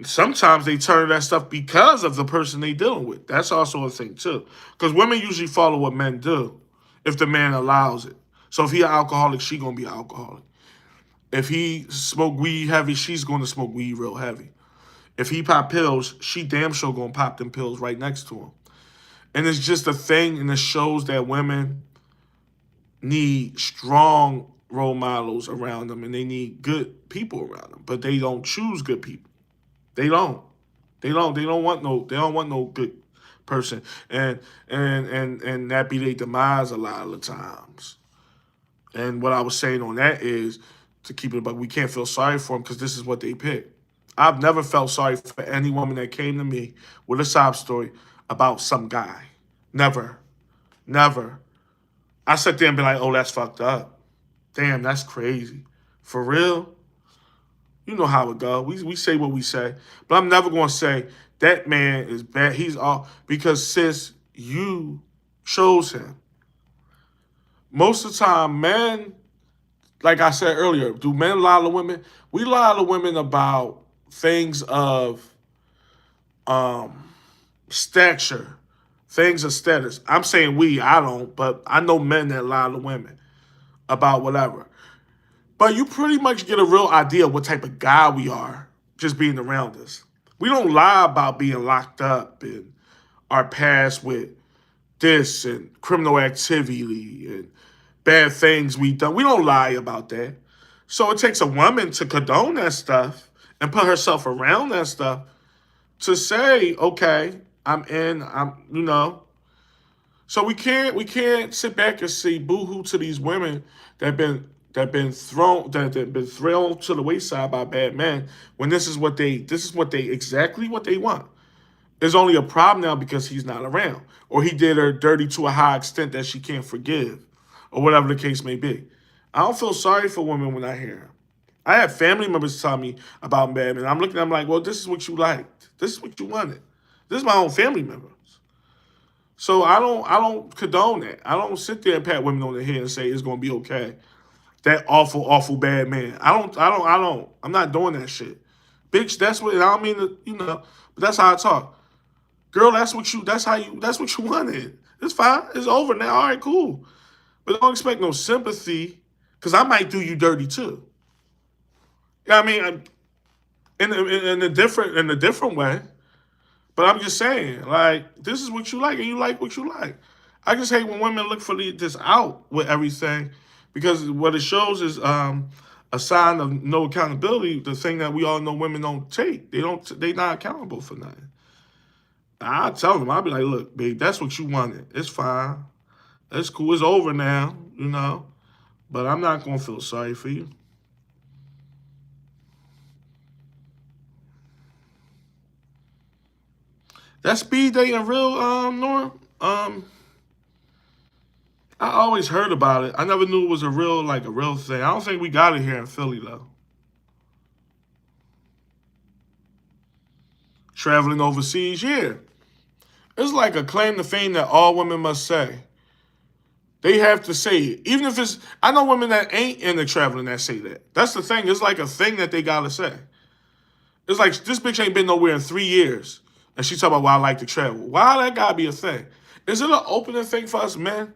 Sometimes they turn to that stuff because of the person they dealing with. That's also a thing too. Because women usually follow what men do, if the man allows it. So if he an alcoholic, she gonna be an alcoholic. If he smoke weed heavy, she's gonna smoke weed real heavy. If he pop pills, she damn sure gonna pop them pills right next to him. And it's just a thing, and it shows that women need strong role models around them, and they need good people around them. But they don't choose good people. They don't. They don't. They don't want no. They don't want no good person, and that be their demise a lot of the times. And what I was saying on that is to keep it, but we can't feel sorry for them because this is what they pick. I've never felt sorry for any woman that came to me with a sob story about some guy. Never, never. I sit there and be like, "Oh, that's fucked up. Damn, that's crazy. For real." You know how it go. We say what we say, but I'm never gonna say that man is bad. He's all because sis, you chose him. Most of the time, men, like I said earlier, do men lie to women? We lie to women about things of um stature, things of status. I'm saying we, I don't, but I know men that lie to women about whatever. But you pretty much get a real idea of what type of guy we are just being around us. We don't lie about being locked up and our past with this and criminal activity and bad things we done. We don't lie about that. So it takes a woman to condone that stuff and put herself around that stuff to say, okay, I'm in, So we can't sit back and say boohoo to these women that been thrown to the wayside by bad men when this is exactly what they want. There's only a problem now because he's not around, or he did her dirty to a high extent that she can't forgive, or whatever the case may be. I don't feel sorry for women when I hear them. I have family members tell me about bad men. I'm looking at them like, well, this is what you liked. This is what you wanted. This is my own family members. So I don't condone that. I don't sit there and pat women on the head and say it's gonna be okay. That awful, awful bad man. I don't. I'm not doing that shit. Bitch, that's what I don't mean to, but that's how I talk. Girl, that's what you wanted. It's fine. It's over now. All right, cool. But don't expect no sympathy, because I might do you dirty too. Yeah, I mean, in a different way. But I'm just saying, like, this is what you like, and you like what you like. I just hate when women look for this out with everything, because what it shows is a sign of no accountability. The thing that we all know women don't take. They not accountable for nothing. I tell them, I'll be like, look, babe, that's what you wanted. It's fine. It's cool. It's over now. But I'm not gonna feel sorry for you. That speed dating real, Norm. I always heard about it. I never knew it was a real thing. I don't think we got it here in Philly though. Traveling overseas, yeah. It's like a claim to fame that all women must say. They have to say it. Even if it's, I know women that ain't into traveling that say that. That's the thing. It's like a thing that they gotta say. It's like this bitch ain't been nowhere in 3 years. And she talking about why I like to travel. Why that gotta be a thing? Is it an opening thing for us men?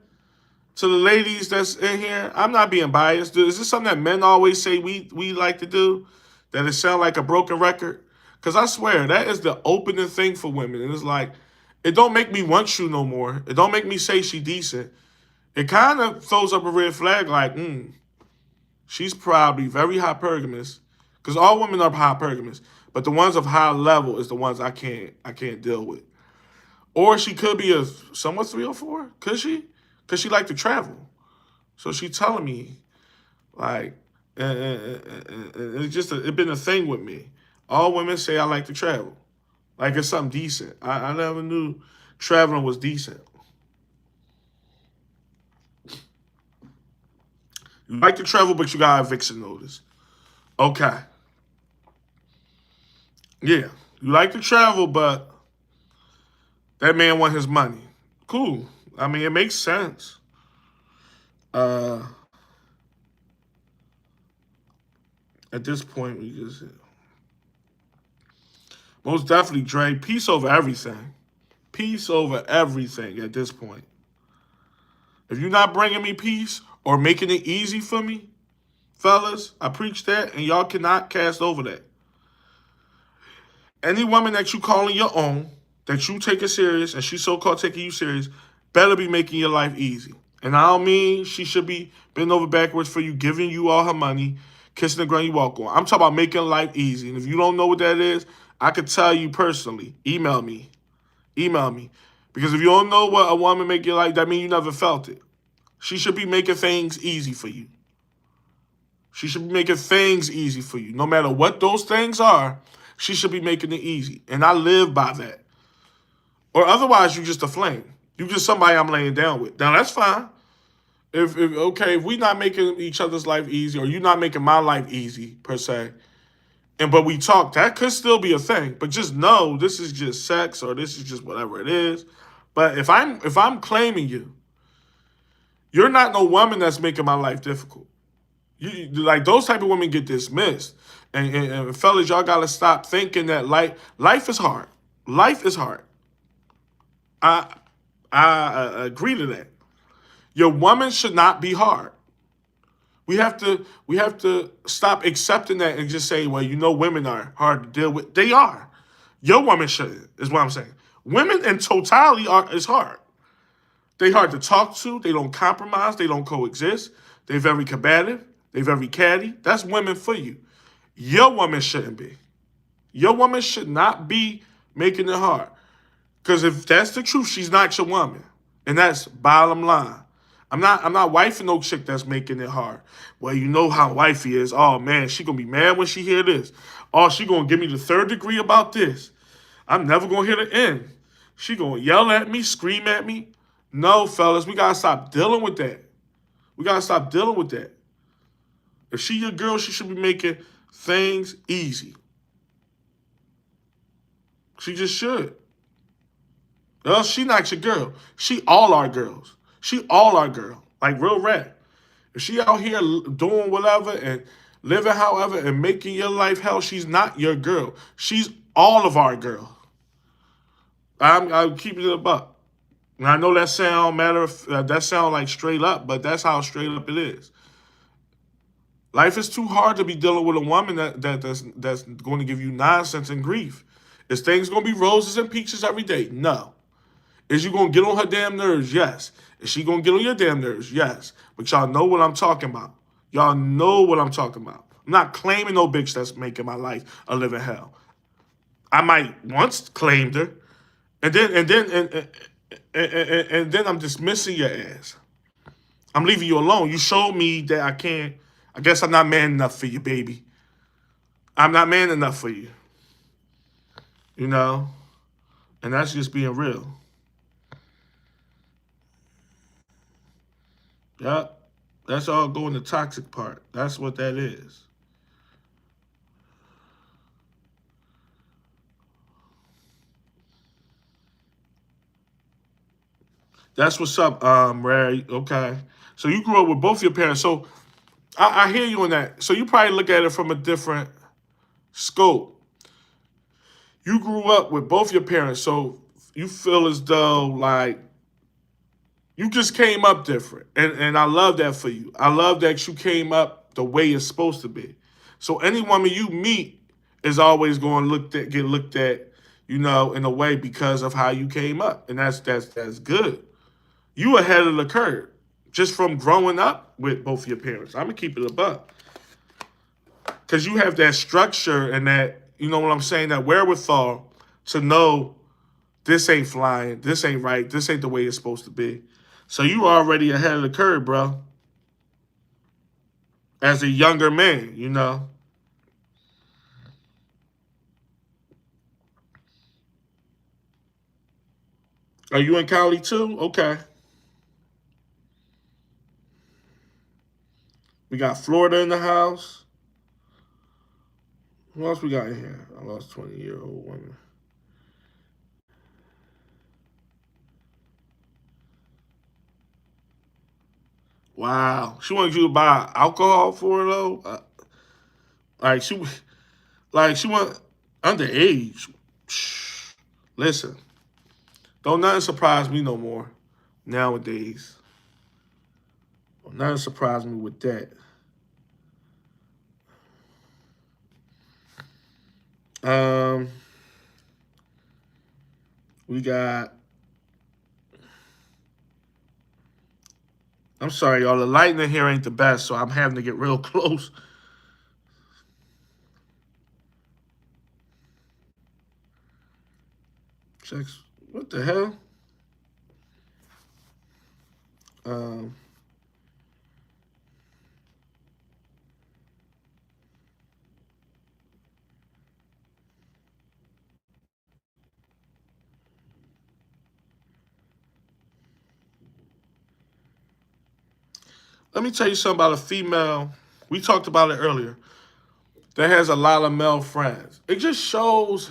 To the ladies that's in here, I'm not being biased. Is this something that men always say we like to do? That it sound like a broken record? Because I swear, that is the opening thing for women. And it's like, it don't make me want you no more. It don't make me say she decent. It kind of throws up a red flag like, She's probably very hypergamous, because all women are hypergamous, but the ones of high level is the ones I can't deal with. Or she could be a somewhat 304. Could she? Because she like to travel. So she telling me like, it's just it's been a thing with me. All women say I like to travel, like it's something decent. I never knew traveling was decent. You like to travel, but you got eviction notice. Okay, yeah, you like to travel, but that man want his money. Cool. I mean, it makes sense. Uh, at this point, we just most definitely Dre. Peace over everything. Peace over everything. At this point, if you're not bringing me peace or making it easy for me, fellas, I preach that, and y'all cannot cast over that. Any woman that you calling your own, that you taking serious, and she so-called taking you serious, better be making your life easy. And I don't mean she should be bending over backwards for you, giving you all her money, kissing the ground you walk on. I'm talking about making life easy. And if you don't know what that is, I could tell you personally. Email me. Email me. Because if you don't know what a woman make your life, that means you never felt it. She should be making things easy for you. She should be making things easy for you. No matter what those things are, she should be making it easy. And I live by that. Or otherwise, you just a flame. You just somebody I'm laying down with. Now, that's fine. If we not making each other's life easy, or you not making my life easy, per se, but we talk, that could still be a thing. But just know this is just sex, or this is just whatever it is. But if I'm claiming you, you're not no woman that's making my life difficult. Like those type of women get dismissed. And fellas, y'all gotta stop thinking that life is hard. Life is hard. I I agree to that. Your woman should not be hard. We have to stop accepting that and just say, well, women are hard to deal with. They are. Your woman shouldn't, is what I'm saying. Women in totality is hard. They hard to talk to. They don't compromise. They don't coexist. They very combative. They very catty. That's women for you. Your woman shouldn't be. Your woman should not be making it hard. Because if that's the truth, she's not your woman. And that's bottom line. I'm not wifing no chick that's making it hard. Well, you know how wifey is. Oh man, she gonna be mad when she hear this. Oh, she gonna give me the third degree about this. I'm never gonna hear the end. She gonna yell at me, scream at me. No, fellas, we gotta stop dealing with that. We gotta stop dealing with that. If she your girl, she should be making things easy. She just should. Else she not your girl. She all our girls. She all our girl. Like real rap. If she out here doing whatever and living however and making your life hell, she's not your girl. She's all of our girl. I'm keeping it up. And I know that that sound like straight up, but that's how straight up it is. Life is too hard to be dealing with a woman that's going to give you nonsense and grief. Is things going to be roses and peaches every day? No. Is you gonna get on her damn nerves? Yes. Is she gonna get on your damn nerves? Yes. But y'all know what I'm talking about. Y'all know what I'm talking about. I'm not claiming no bitch that's making my life a living hell. I might once claimed her, and then I'm dismissing your ass. I'm leaving you alone. You showed me that I can't. I guess I'm not man enough for you, baby. I'm not man enough for you. You know, and that's just being real. Yep. That's all going the toxic part. That's what that is. That's what's up, Ray. Okay. So you grew up with both your parents. So I hear you on that. So you probably look at it from a different scope. You grew up with both your parents, so you feel as though like you just came up different. And I love that for you. I love that you came up the way it's supposed to be. So any woman you meet is always going to get looked at, in a way because of how you came up. And that's good. You ahead of the curve just from growing up with both your parents. I'm gonna keep it above. because you have that structure and that, you know what I'm saying, that wherewithal to know this ain't flying, this ain't right, this ain't the way it's supposed to be. So you already ahead of the curve, bro. As a younger man, you know. Are you in Cali too? Okay. We got Florida in the house. Who else we got in here? I lost 20-year-old woman. Wow. She wanted you to buy alcohol for her though. Like she, like she went underage. Listen, don't nothing surprise me no more nowadays. Don't nothing surprise me with that. Um, we got. I'm sorry, y'all. The lighting in here ain't the best, so I'm having to get real close. Checks. What the hell? Um, Let me tell you something about a female. We talked about it earlier. That has a lot of male friends. It just shows.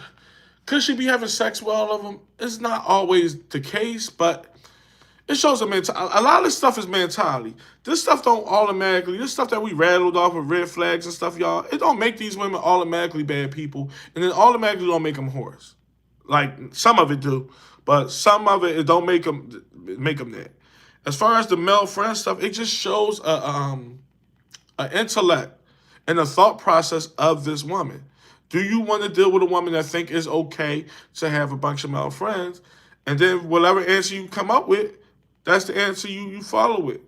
Could she be having sex with all of them? It's not always the case, but it shows a mentality. A lot of this stuff is mentality. This stuff don't automatically. This stuff that we rattled off with red flags and stuff, y'all. It don't make these women automatically bad people, and then automatically don't make them whores. Like some of it do, but some of it don't make them that. As far as the male friend stuff, it just shows a intellect and a thought process of this woman. Do you want to deal with a woman that think it's okay to have a bunch of male friends, and then whatever answer you come up with, that's the answer you follow it.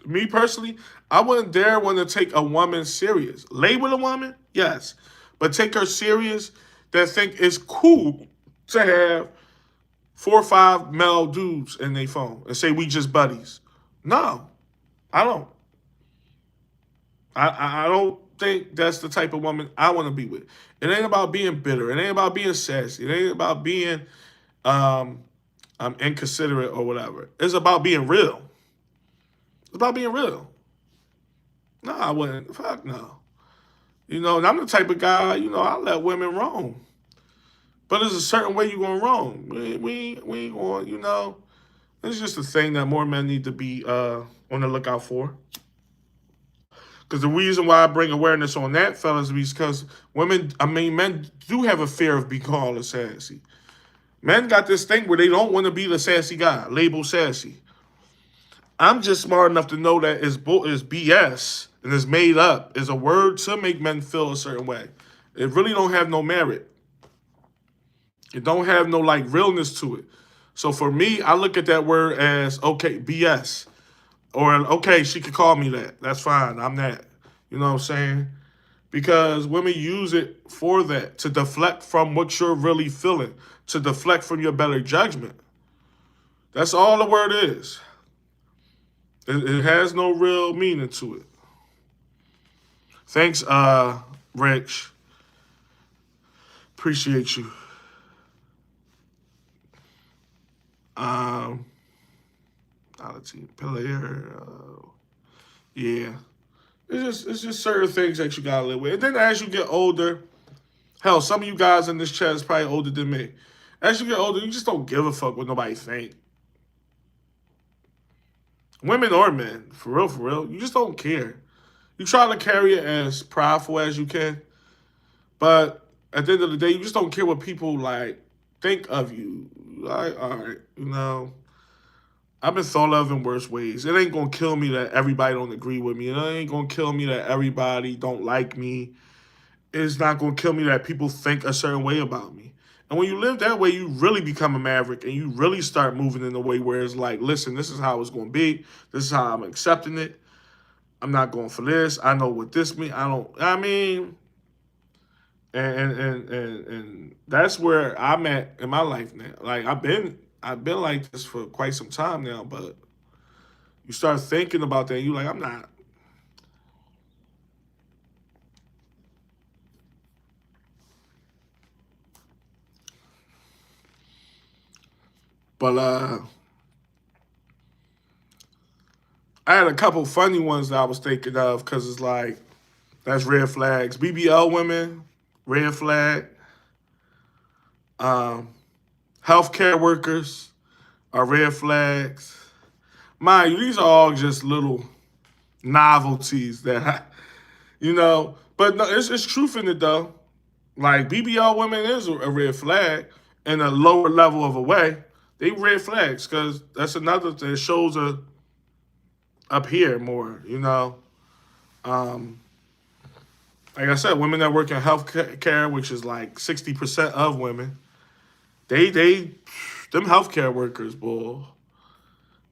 Me personally, I wouldn't dare want to take a woman serious. Lay with a woman, yes, but take her serious. That think it's cool to have 4 or 5 male dudes in their phone and say we just buddies. No, I don't. I don't think that's the type of woman I want to be with. It ain't about being bitter. It ain't about being sassy. It ain't about being um, inconsiderate or whatever. It's about being real. It's about being real. No, I wouldn't. Fuck no. You know, and I'm the type of guy, you know, I let women roam. But there's a certain way you're going to roam. We ain't going, you know. It's just a thing that more men need to be on the lookout for. Because the reason why I bring awareness on that, fellas, is because men do have a fear of being called a sassy. Men got this thing where they don't want to be the sassy guy, labeled sassy. I'm just smart enough to know that it's BS and it's made up. It's a word to make men feel a certain way. It really don't have no merit. It don't have no like realness to it. So for me, I look at that word as okay, BS. Or okay, she could call me that. That's fine. I'm that. You know what I'm saying? Because women use it for that to deflect from what you're really feeling, to deflect from your better judgment. That's all the word is. It has no real meaning to it. Thanks, Rich. Appreciate you. Um, Player. Yeah. It's just certain things that you gotta live with. And then as you get older, hell, some of you guys in this chat is probably older than me. As you get older, you just don't give a fuck what nobody think. Women or men, for real, you just don't care. You try to carry it as prideful as you can, but at the end of the day, you just don't care what people like think of you. Like, all right, you know, I've been thought of in worse ways. It ain't gonna kill me that everybody don't agree with me. It ain't gonna kill me that everybody don't like me. It's not gonna kill me that people think a certain way about me. And when you live that way, you really become a maverick and you really start moving in a way where it's like, listen, this is how it's gonna be. This is how I'm accepting it. I'm not going for this. I know what this means. I mean, and that's where I'm at in my life now. Like I've been like this for quite some time now, but you start thinking about that, and you like, I'm not. But I had a couple funny ones that I was thinking of because it's like that's red flags. BBL women, red flag. Um, Healthcare workers are red flags. Mind you, these are all just little novelties But no, it's truth in it though. Like BBL women is a red flag in a lower level of a way. They red flags because that's another thing. It shows up here more. Um, like I said, women that work in healthcare, which is like 60% of women, they them healthcare workers, boy.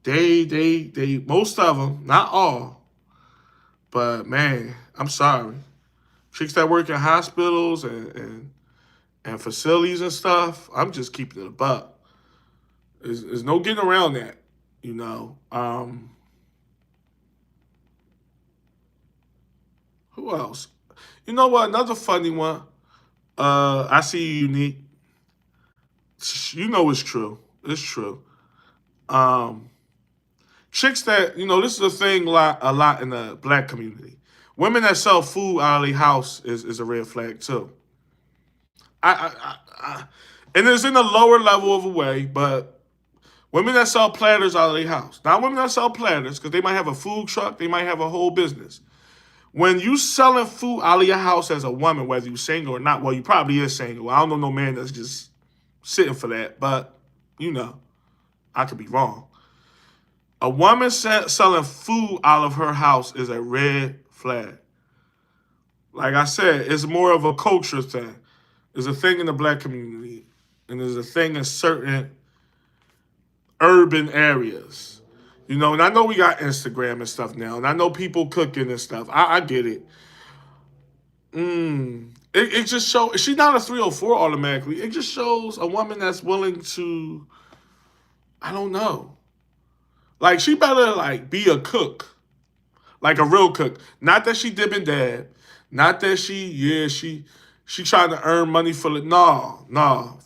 They most of them, not all, but man, I'm sorry. Chicks that work in hospitals and facilities and stuff, I'm just keeping it a buck. There's no getting around that, you know. Who else? You know what? Another funny one. I see you unique. You know it's true. It's true. Um, Chicks that this is a thing a lot in the black community. Women that sell food out of their house is a red flag too. I and it's in a lower level of a way, but women that sell platters out of their house, not women that sell platters because they might have a food truck, they might have a whole business. When you selling food out of your house as a woman, whether you single or not, well, you probably is single. I don't know no man that's just sitting for that, but you know, I could be wrong. A woman selling food out of her house is a red flag. Like I said, it's more of a culture thing. There's a thing in the black community, and there's a thing in certain urban areas. And I know we got Instagram and stuff now, and I know people cooking and stuff. I get it. It just shows she's not a 304 automatically. It just shows a woman that's willing to, I don't know. Like she better like be a cook, like a real cook. Not that she dib and dab. Not that she trying to earn money for the no, no.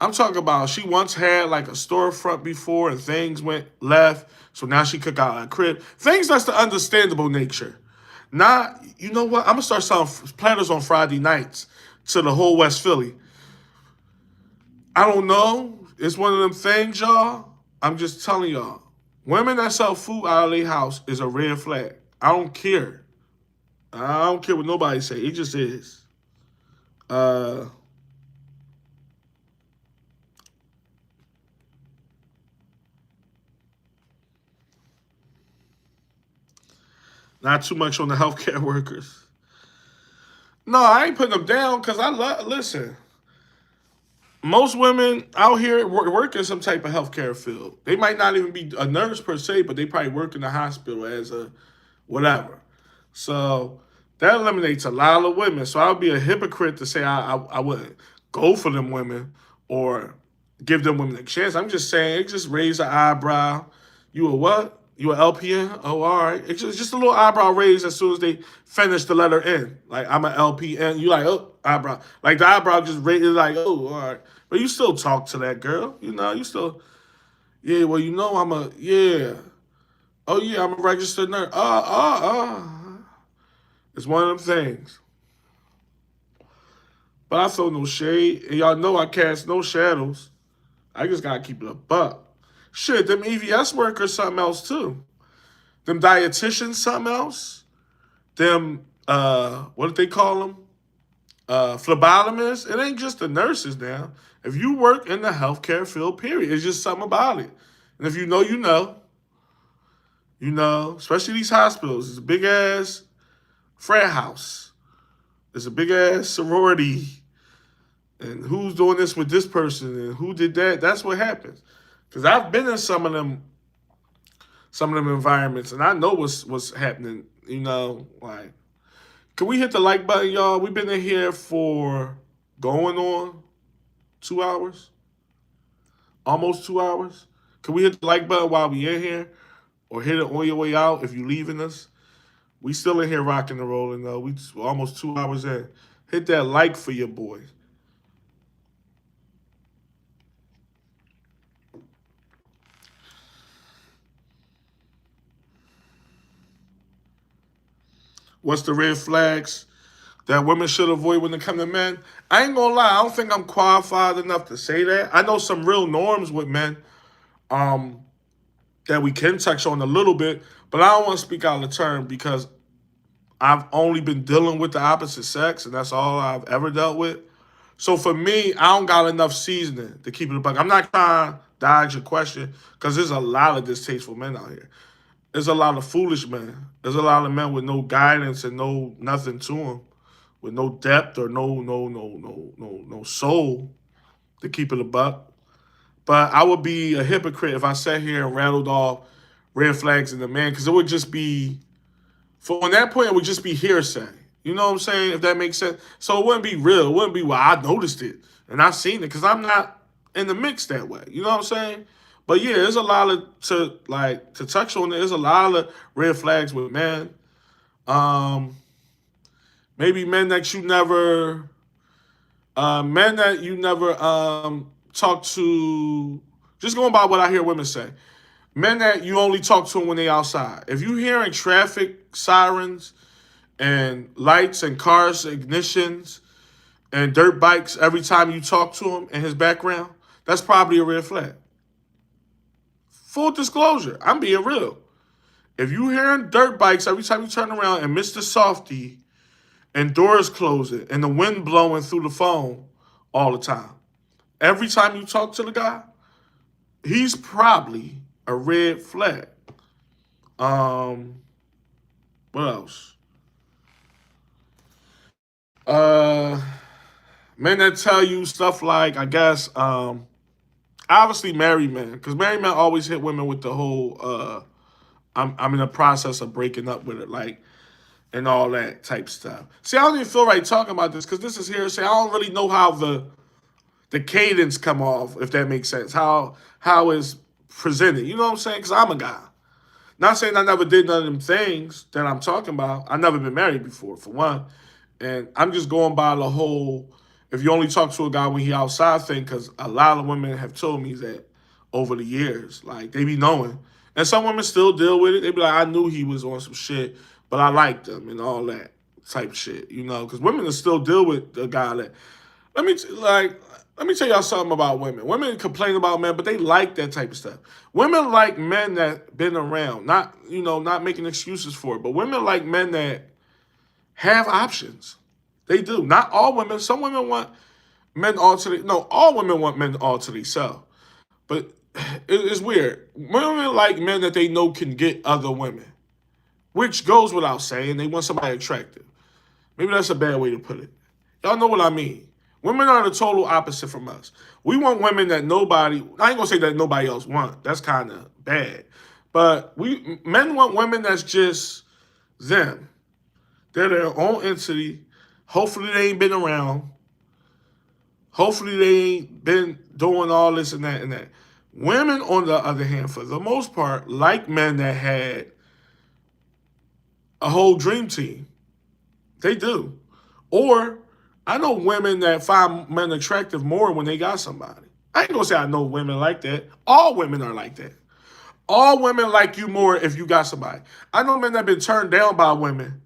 I'm talking about she once had like a storefront before and things went left, so now she cook out her crib. Things that's the understandable nature. Not, you know what? I'm gonna start selling platters on Friday nights to the whole West Philly. I don't know. It's one of them things, y'all. I'm just telling y'all. Women that sell food out of their house is a red flag. I don't care. I don't care what nobody say. It just is. Uh, Not too much on the healthcare workers. No, I ain't putting them down because listen. Most women out here work in some type of healthcare field. They might not even be a nurse per se, but they probably work in the hospital as a whatever. So that eliminates a lot of women. So I would be a hypocrite to say I wouldn't go for them women or give them women a chance. I'm just saying it just raise an eyebrow. You a what? You a LPN? Oh, all right. It's just a little eyebrow raise as soon as they finish the letter N. Like I'm an LPN. You like, oh, eyebrow. Like the eyebrow just raised like, oh, all right. But you still talk to that girl. You still, yeah, well, yeah. Oh, yeah, I'm a registered nurse. It's one of them things. But I throw no shade. And y'all know I cast no shadows. I just gotta keep it a buck. Shit, them EVS workers something else too. Them dietitians something else. Them what do they call them? Phlebotomists. It ain't just the nurses now. If you work in the healthcare field, period, it's just something about it. And if you know, you know. Especially these hospitals. It's a big ass frat house. It's a big ass sorority. And who's doing this with this person and who did that? That's what happens. Because I've been in some of them environments and I know what's happening You know, like, can we hit the like button, y'all? We've been in here for going on 2 hours, almost 2 hours. Can we hit the like button while we in here, or hit it on your way out if you leaving us? We still in here rocking and rolling though. We almost 2 hours in. Hit that like for your boys. What's the red flags that women should avoid when it comes to men? I ain't gonna lie, I don't think I'm qualified enough to say that. I know some real norms with men um, that we can touch on a little bit, but I don't want to speak out of turn because I've only been dealing with the opposite sex, and that's all I've ever dealt with. So for me, I don't got enough seasoning to keep it a buck. I'm not trying to dodge your question because there's a lot of distasteful men out here. There's a lot of foolish men. There's a lot of men with no guidance and no nothing to them, with no depth or no soul to keep it a buck. But I would be a hypocrite if I sat here and rattled off red flags in the man because it would just be for on that point it would just be hearsay. You know what I'm saying? If that makes sense. So it wouldn't be real. It wouldn't be well, I noticed it and I seen it because I'm not in the mix that way. You know what I'm saying? But yeah, there's a lot of to touch on. There's a lot of red flags with men. Um, maybe men that you never talk to. Just going by what I hear women say, men that you only talk to when they outside. If you hearing traffic sirens and lights and cars ignitions and dirt bikes every time you talk to him in his background, that's probably a red flag. Full disclosure, I'm being real. If you hearing dirt bikes every time you turn around and Mr. Softy and doors closing and the wind blowing through the phone all the time, every time you talk to the guy, he's probably a red flag. Um, what else? Uh, Men that tell you stuff like, I guess, obviously married men, because married men always hit women with the whole, I'm in the process of breaking up with it, like, and all that type stuff. See, I don't even feel right talking about this because this is hearsay. I don't really know how the cadence come off, if that makes sense. How it's presented. You know what I'm saying? Because I'm a guy. Not saying I never did none of them things that I'm talking about. I never been married before, for one. And I'm just going by the whole if you only talk to a guy when he outside thing, because a lot of women have told me that over the years. Like they be knowing. And some women still deal with it. They be like, I knew he was on some shit, but I liked him and all that type shit, you know, because women will still deal with the guy that let me let me tell y'all something about women. Women complain about men, but they like that type of stuff. Women like men that been around, not not making excuses for it, but women like men that have options. They do. Not all women. Some women want men all to the no. All women want men all to themselves. But it's weird. Women like men that they know can get other women, which goes without saying. They want somebody attractive. Maybe that's a bad way to put it. Y'all know what I mean. Women are the total opposite from us. We want women that nobody, I ain't gonna say that nobody else want. That's kind of bad. But men want women that's just them. They're their own entity. Hopefully they ain't been around. Hopefully they ain't been doing all this and that and that. Women, on the other hand, for the most part, like men that had a whole dream team. They do. Or I know women that find men attractive more when they got somebody. I ain't gonna say I know women like that. All women are like that. All women like you more if you got somebody. I know men that have been turned down by women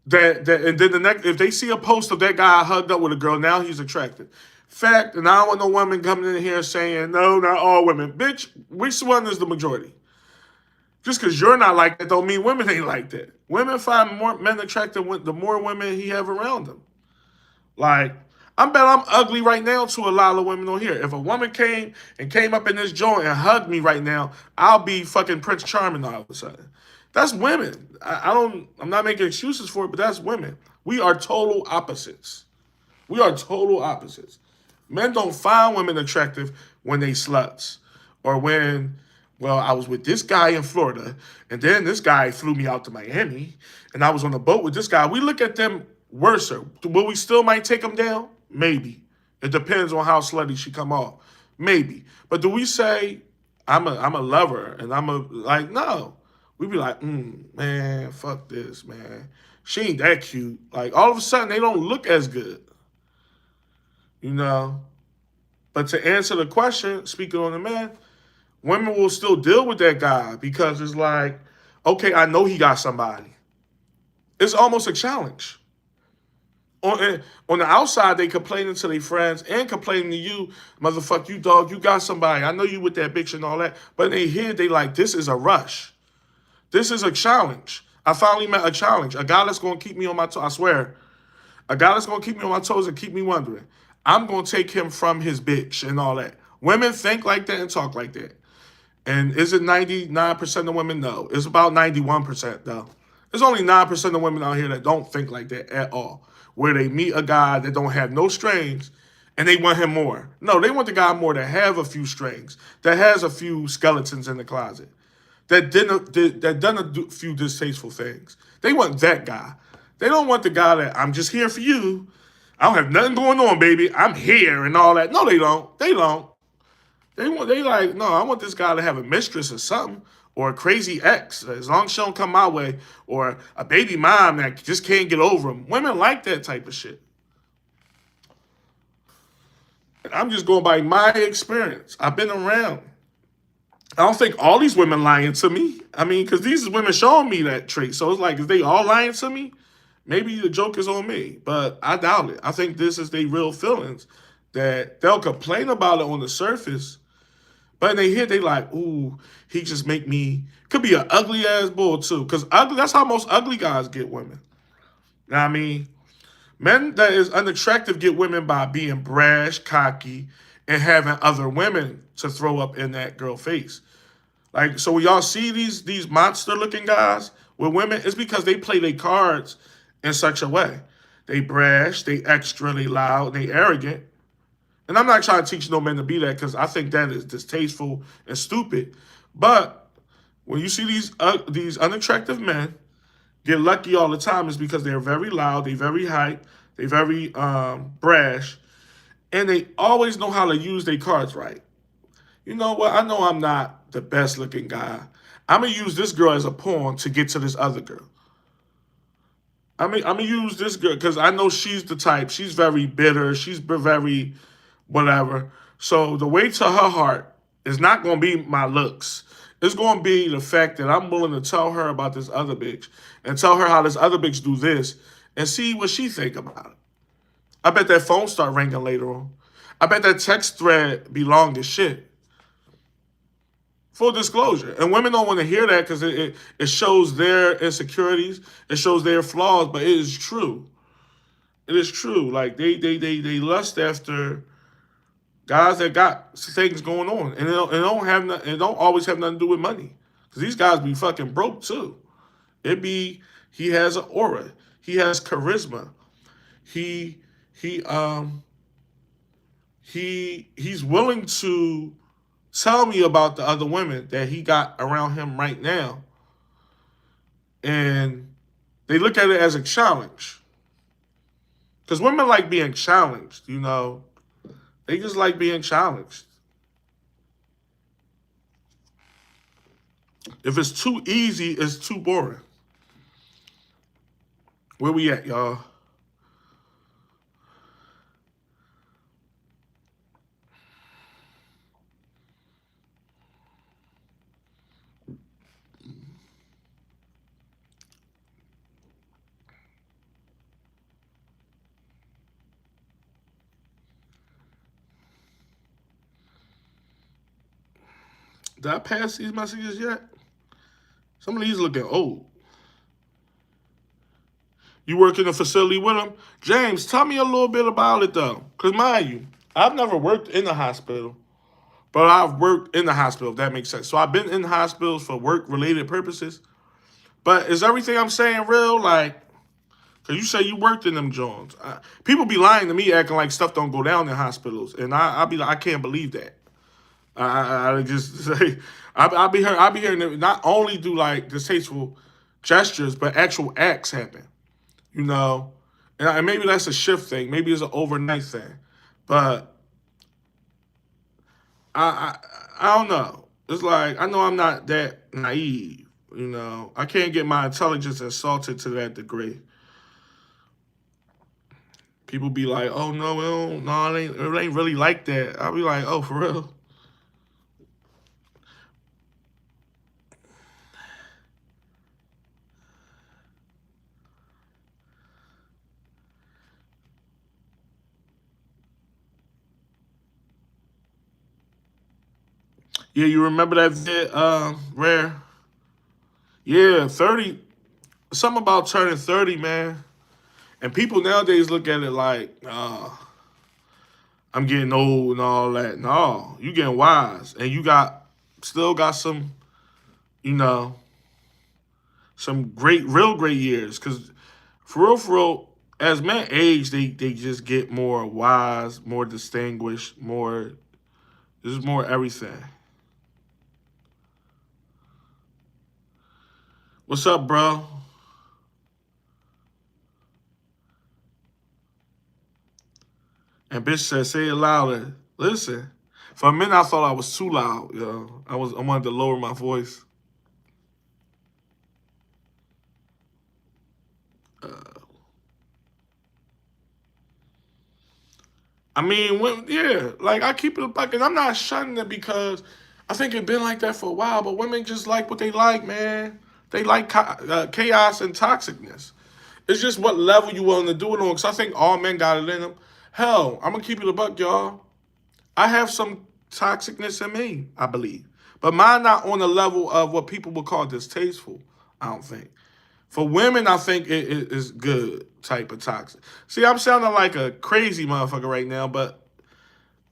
that and then the next if they see a post of that guy hugged up with a girl, now he's attractive. Fact, and I don't want no woman coming in here saying, no, not all women. Bitch, which one is the majority? Just because you're not like that don't mean women ain't like that. Women find more men attractive the more women he have around them. Like, I bet I'm ugly right now to a lot of women on here. If a woman came up in this joint and hugged me right now, I'll be fucking Prince Charming all of a sudden. That's women. I'm not making excuses for it, but that's women. We are total opposites. We are total opposites. Men don't find women attractive when they sluts or when Well, I was with this guy in Florida, and then this guy flew me out to Miami, and I was on a boat with this guy. We look at them worse. Will we still might take them down? Maybe. It depends on how slutty she come off. Maybe. But do we say I'm a lover and I'm a like no? We be like, man, fuck this, man. She ain't that cute. Like all of a sudden they don't look as good, you know. But to answer the question, speaking on the man, women will still deal with that guy because it's like, okay, I know he got somebody. It's almost a challenge. On the outside, they complaining to their friends and complaining to you, motherfucker, you dog, you got somebody. I know you with that bitch and all that. But they hear, they like, this is a rush. This is a challenge. I finally met a challenge. A guy that's going to keep me on my toes. I swear. A guy that's going to keep me on my toes and keep me wondering. I'm going to take him from his bitch and all that. Women think like that and talk like that. And is it 99% of women? No. It's about 91% though. There's only 9% of women out here that don't think like that at all. Where they meet a guy that don't have no strings and they want him more. No, they want the guy more that have a few strings, that has a few skeletons in the closet, that done a few distasteful things. They want that guy. They don't want the guy that I'm just here for you. I don't have nothing going on, baby. I'm here and all that. No, they don't. They don't. They like, no, I want this guy to have a mistress or something, or a crazy ex, as long as she don't come my way, or a baby mom that just can't get over him. Women like that type of shit. And I'm just going by my experience. I've been around. I don't think all these women lying to me. I mean, because these women showing me that trait. So it's like, if they all lying to me, maybe the joke is on me. But I doubt it. I think this is their real feelings. That they'll complain about it on the surface, but they hear they like, ooh, he just make me could be an ugly ass bull too. Cause ugly that's how most ugly guys get women. You know what I mean? Men that is unattractive get women by being brash, cocky, and having other women to throw up in that girl face. Like so when y'all see these monster looking guys with women, it's because they play their cards in such a way. They brash, they extra, they loud, they arrogant. And I'm not trying to teach no men to be that because I think that is distasteful and stupid. But when you see these unattractive men get lucky all the time, is because they're very loud, they very hype, they very brash, and they always know how to use their cards right. You know what? I know I'm not the best looking guy. I'm gonna use this girl as a pawn to get to this other girl. I'm gonna use this girl because I know she's the type. She's very bitter. She's very whatever. So the way to her heart is not gonna be my looks. It's gonna be the fact that I'm willing to tell her about this other bitch and tell her how this other bitch do this and see what she think about it. I bet that phone start ringing later on. I bet that text thread be long as shit. Full disclosure. And women don't want to hear that because it shows their insecurities, it shows their flaws, but it is true. It is true. Like they lust after guys that got things going on, and it don't always have nothing to do with money. Cause these guys be fucking broke too. It be he has an aura, he has charisma, he he um he's willing to tell me about the other women that he got around him right now, and they look at it as a challenge. Cause women like being challenged, you know. They just like being challenged. If it's too easy, it's too boring. Where we at, y'all? Did I pass these messages yet? Some of these looking old. You work in a facility with them? James, tell me a little bit about it though. Because mind you, I've never worked in the hospital, but I've worked in the hospital, if that makes sense. So I've been in hospitals for work-related purposes. But is everything I'm saying real? Like, because you say you worked in them Jones. People be lying to me acting like stuff don't go down in hospitals. And I'll be like, I can't believe that. I just say I be hearing them not only do like distasteful gestures, but actual acts happen. You know, and maybe that's a shift thing. Maybe it's an overnight thing, but I I don't know. It's like I know I'm not that naive. You know, I can't get my intelligence insulted to that degree. People be like, "Oh no, no, it ain't really like that." I'll be like, "Oh, for real." Yeah, you remember that vid, Rare? Yeah, 30. Something about turning 30, man. And people nowadays look at it like, I'm getting old and all that. No, you getting wise. And you still got some, you know, some real great years. Because for real, as men age, they just get more wise, more distinguished, more, there's more everything. What's up, bro? And bitch said, say it louder. Listen, for a minute I thought I was too loud. Yo, I wanted to lower my voice. Uh, I mean, yeah, like I keep it a buck, and I'm not shunning it because I think it's been like that for a while. But women just like what they like, man. They like chaos and toxicness. It's just what level you willing to do it on. Because I think all men got it in them. Hell, I'm gonna keep it a buck, y'all. I have some toxicness in me, I believe, but mine not on the level of what people would call distasteful. I don't think. For women, I think it is good type of toxic. See, I'm sounding like a crazy motherfucker right now, but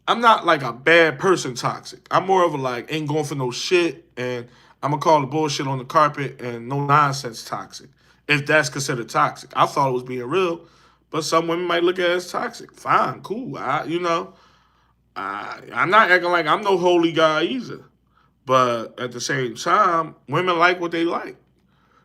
I'm not like a bad person toxic. I'm more of a like ain't going for no shit and I'm gonna call the bullshit on the carpet and no nonsense toxic. If that's considered toxic. I thought it was being real, but some women might look at it as toxic. Fine, cool. I'm not acting like I'm no holy guy either. But at the same time, women like what they like.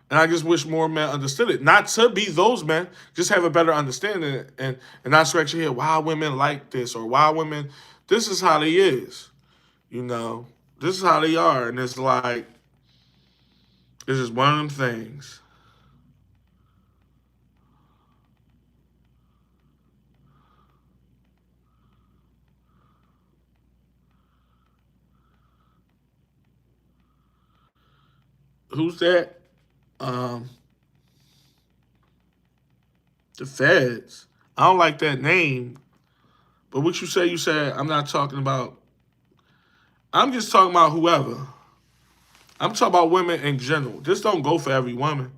And I just wish more men understood it. Not to be those men, just have a better understanding and not scratch your head. Why women like this or why women, this is how they is. You know, this is how they are. And it's like, it's just one of them things. Who's that? Um, the feds. I don't like that name. But what you said, I'm not talking about, I'm just talking about whoever. I'm talking about women in general. This don't go for every woman.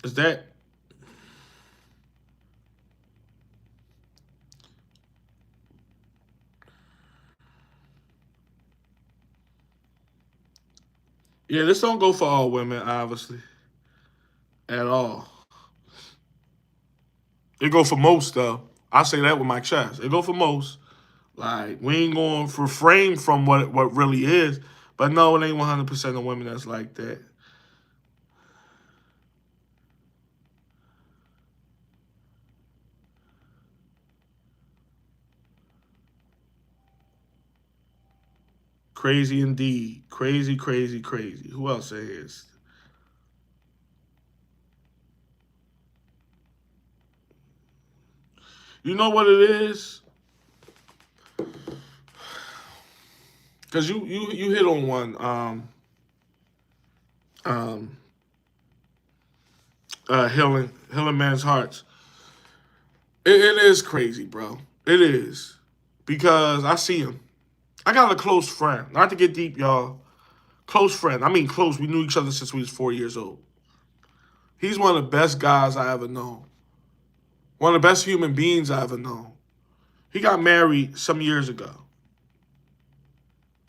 Is that yeah, this don't go for all women, obviously. At all. It go for most though. I say that with my chest. It go for most. Like we ain't going to refrain from what really is. But no, it ain't 100% of women that's like that. Crazy indeed. Crazy, crazy, crazy. Who else is? You know what it is? Cause you hit on one. Um, healing man's hearts. It is crazy, bro. It is because I see him. I got a close friend. Not to get deep, y'all. Close friend. I mean, close. We knew each other since we was 4 years old. He's one of the best guys I ever known. One of the best human beings I ever known. He got married some years ago,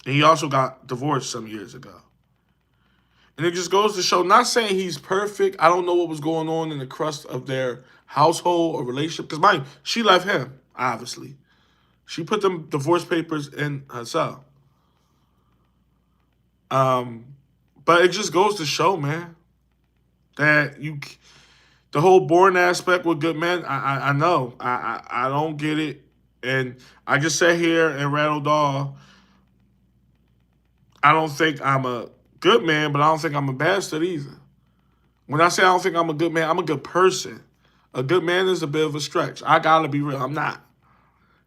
and he also got divorced some years ago. And it just goes to show. Not saying he's perfect. I don't know what was going on in the crust of their household or relationship. Because mind, she left him obviously. She put them divorce papers in herself. But it just goes to show, man, that the whole boring aspect with good men. I know I don't get it, and I just sat here and rattled off. I don't think I'm a good man, but I don't think I'm a bastard either. When I say I don't think I'm a good man, I'm a good person. A good man is a bit of a stretch. I gotta be real. I'm not.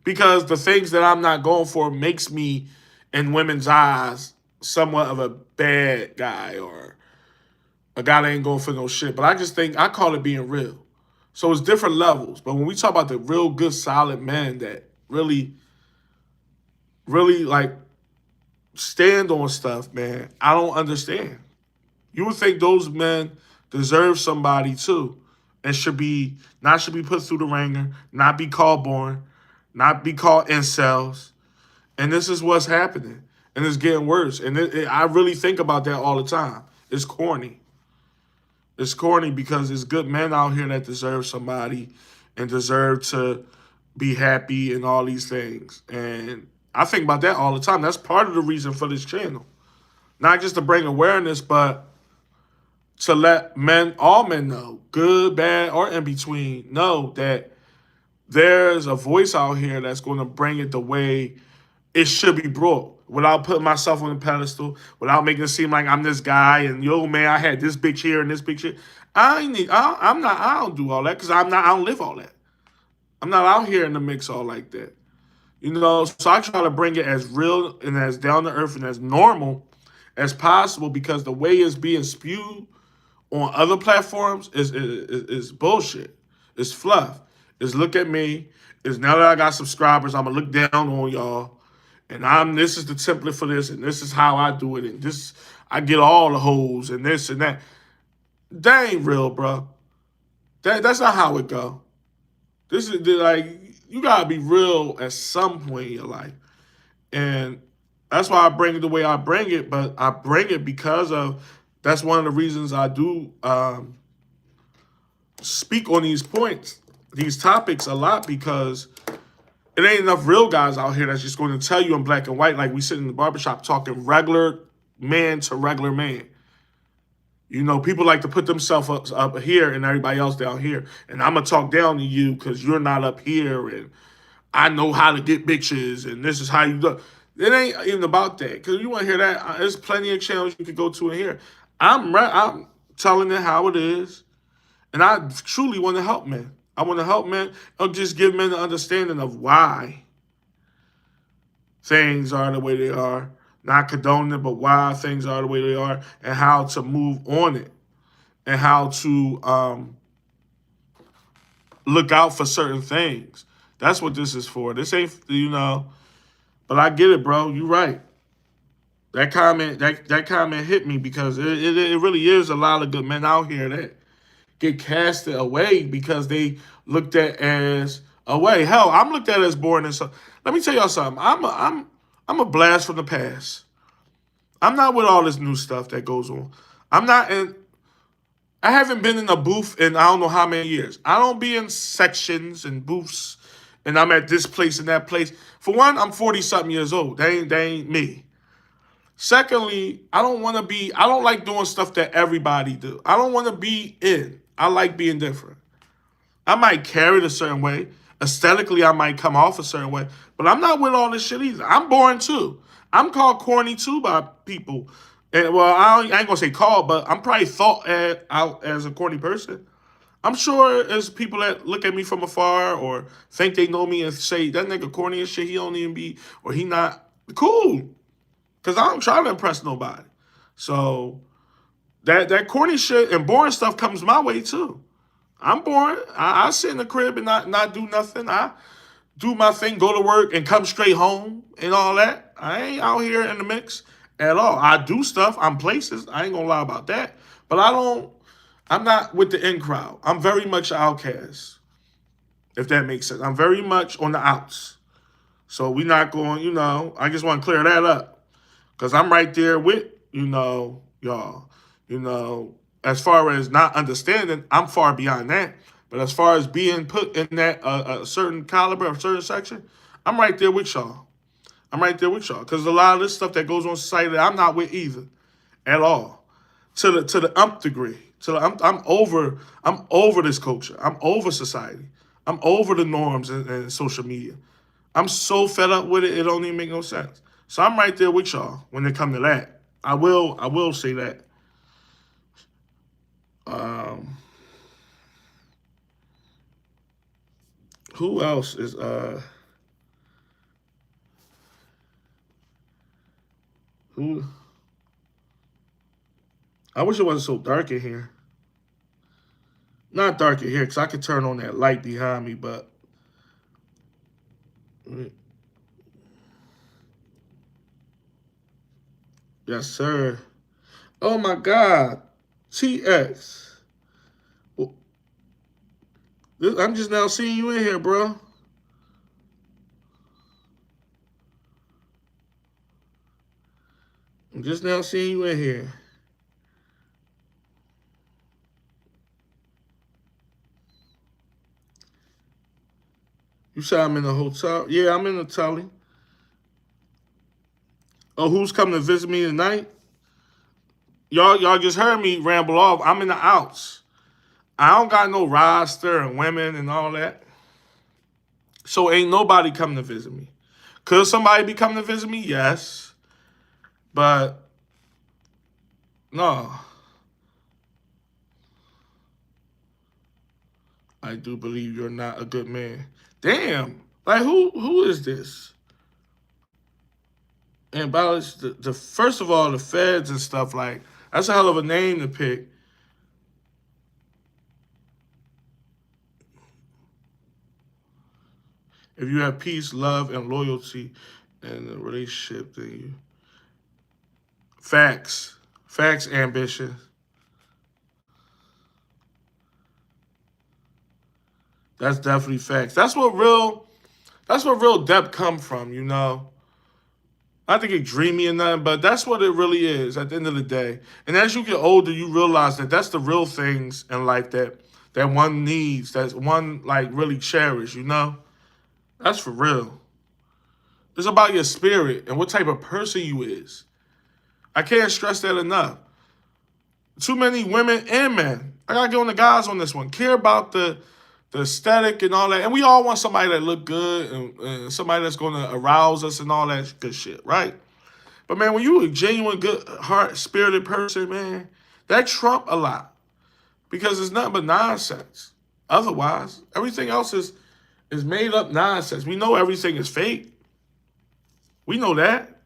Because the things that I'm not going for makes me, in women's eyes, somewhat of a bad guy or a guy that ain't going for no shit. But I just think I call it being real. So it's different levels. But when we talk about the real good, solid men that really, really like stand on stuff, man, I don't understand. You would think those men deserve somebody too, and should be put through the ringer, not be called born, not be called incels. And this is what's happening, and it's getting worse. And I really think about that all the time. It's corny. It's corny because there's good men out here that deserve somebody and deserve to be happy and all these things. And I think about that all the time. That's part of the reason for this channel. Not just to bring awareness, but to let men, all men know, good, bad, or in between, know that there's a voice out here that's going to bring it the way it should be brought without putting myself on a pedestal, without making it seem like I'm this guy and yo man, I had this bitch here and this bitch here. I don't do all that because I don't live all that. I'm not out here in the mix all like that. You know, so I try to bring it as real and as down to earth and as normal as possible because the way it's being spewed on other platforms is bullshit. It's fluff. It's look at me. It's now that I got subscribers, I'm gonna look down on y'all. And this is the template for this, and this is how I do it, and this I get all the hoes and this and that. That ain't real, bro. That's not how it go. This is like you gotta be real at some point in your life. And that's why I bring it the way I bring it, but I bring it because of that's one of the reasons I do speak on these points, these topics a lot because it ain't enough real guys out here that's just going to tell you in black and white like we sit in the barbershop talking regular man to regular man. You know, people like to put themselves up here and everybody else down here. And I'm going to talk down to you because you're not up here and I know how to get bitches and this is how you do. It ain't even about that. Because you want to hear that, there's plenty of channels you can go to in here. I'm telling it how it is. And I truly want to help men. I want to help men or just give men an understanding of why things are the way they are. Not condoning it, but why things are the way they are and how to move on it. And how to look out for certain things. That's what this is for. This ain't, you know, but I get it, bro. You're right. That comment hit me because it really is a lot of good men out here that get casted away because they looked at as away. Hell, I'm looked at as boring and so. Let me tell y'all something. I'm a blast from the past. I'm not with all this new stuff that goes on. I'm not in. I haven't been in a booth in I don't know how many years. I don't be in sections and booths, and I'm at this place and that place. For one, I'm 40-something years old. They ain't me. Secondly, I don't like doing stuff that everybody do. I don't want to be in. I like being different. I might carry it a certain way. Aesthetically, I might come off a certain way. But I'm not with all this shit either. I'm boring too. I'm called corny too by people. And well, I ain't gonna say called, but I'm probably thought out as a corny person. I'm sure there's people that look at me from afar or think they know me and say, that nigga corny and shit, he don't even be, or he not cool. Because I don't try to impress nobody. So that corny shit and boring stuff comes my way too. I'm boring. I sit in the crib and not do nothing. I do my thing, go to work, and come straight home and all that. I ain't out here in the mix at all. I do stuff. I'm places. I ain't gonna lie about that. But I'm not with the in crowd. I'm very much an outcast, if that makes sense. I'm very much on the outs. So we not going, you know, I just want to clear that up. Because I'm right there with, you know, y'all. You know, as far as not understanding, I'm far beyond that. But as far as being put in that a certain caliber, a certain section, I'm right there with y'all. I'm right there with y'all because a lot of this stuff that goes on society, I'm not with either, at all. To the nth degree. I'm over this culture. I'm over society. I'm over the norms and social media. I'm so fed up with it, it don't even make no sense. So I'm right there with y'all when it come to that. I will say that. Um, who else is who I wish it wasn't so dark in here. Not dark in here, because I could turn on that light behind me, but yes, sir. Oh my God. TX. Well, I'm just now seeing you in here, bro. I'm just now seeing you in here. You said I'm in the hotel? Yeah, I'm in the telly. Oh, who's coming to visit me tonight? Y'all just heard me ramble off. I'm in the outs. I don't got no roster and women and all that. So ain't nobody coming to visit me. Could somebody be coming to visit me? Yes. But no. I do believe you're not a good man. Damn. Like who is this? And about the first of all, the feds and stuff, like, that's a hell of a name to pick. If you have peace, love, and loyalty in a relationship, then you facts. Facts, ambition. That's definitely facts. That's what real depth come from, you know. I think it dreamy or nothing, but that's what it really is at the end of the day. And as you get older, you realize that that's the real things in life that one needs, that one like really cherish, you know? That's for real. It's about your spirit and what type of person you is. I can't stress that enough. Too many women and men. I gotta get on the guys on this one. Care about the aesthetic and all that. And we all want somebody that look good and somebody that's gonna arouse us and all that good shit, right? But man, when you a genuine, good heart spirited person, man, that trump a lot. Because it's nothing but nonsense. Otherwise, everything else is made up nonsense. We know everything is fake. We know that.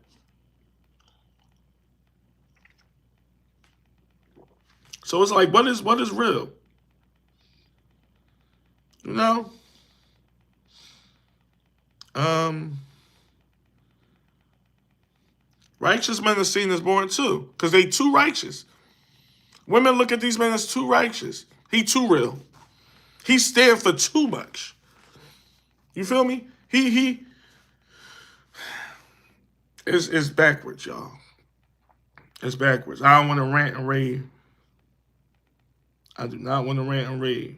So it's like, what is real? You know? Um, Righteous men are seen as born too. Because they too righteous. Women look at these men as too righteous. He too real. He stand for too much. You feel me? He is backwards, y'all. It's backwards. I don't want to rant and rave. I do not want to rant and rave.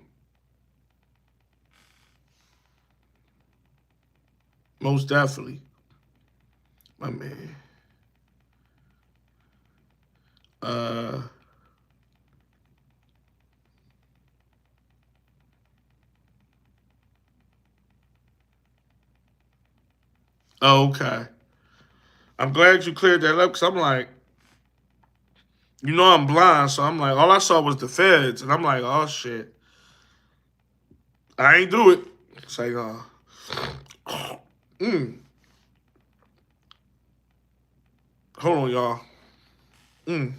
Most definitely. My man. Uh okay. I'm glad you cleared that up because I'm like, I'm blind, so I'm like, all I saw was the feds, and I'm like, oh shit, I ain't do it. It's like, mm, hold on, y'all. Mm.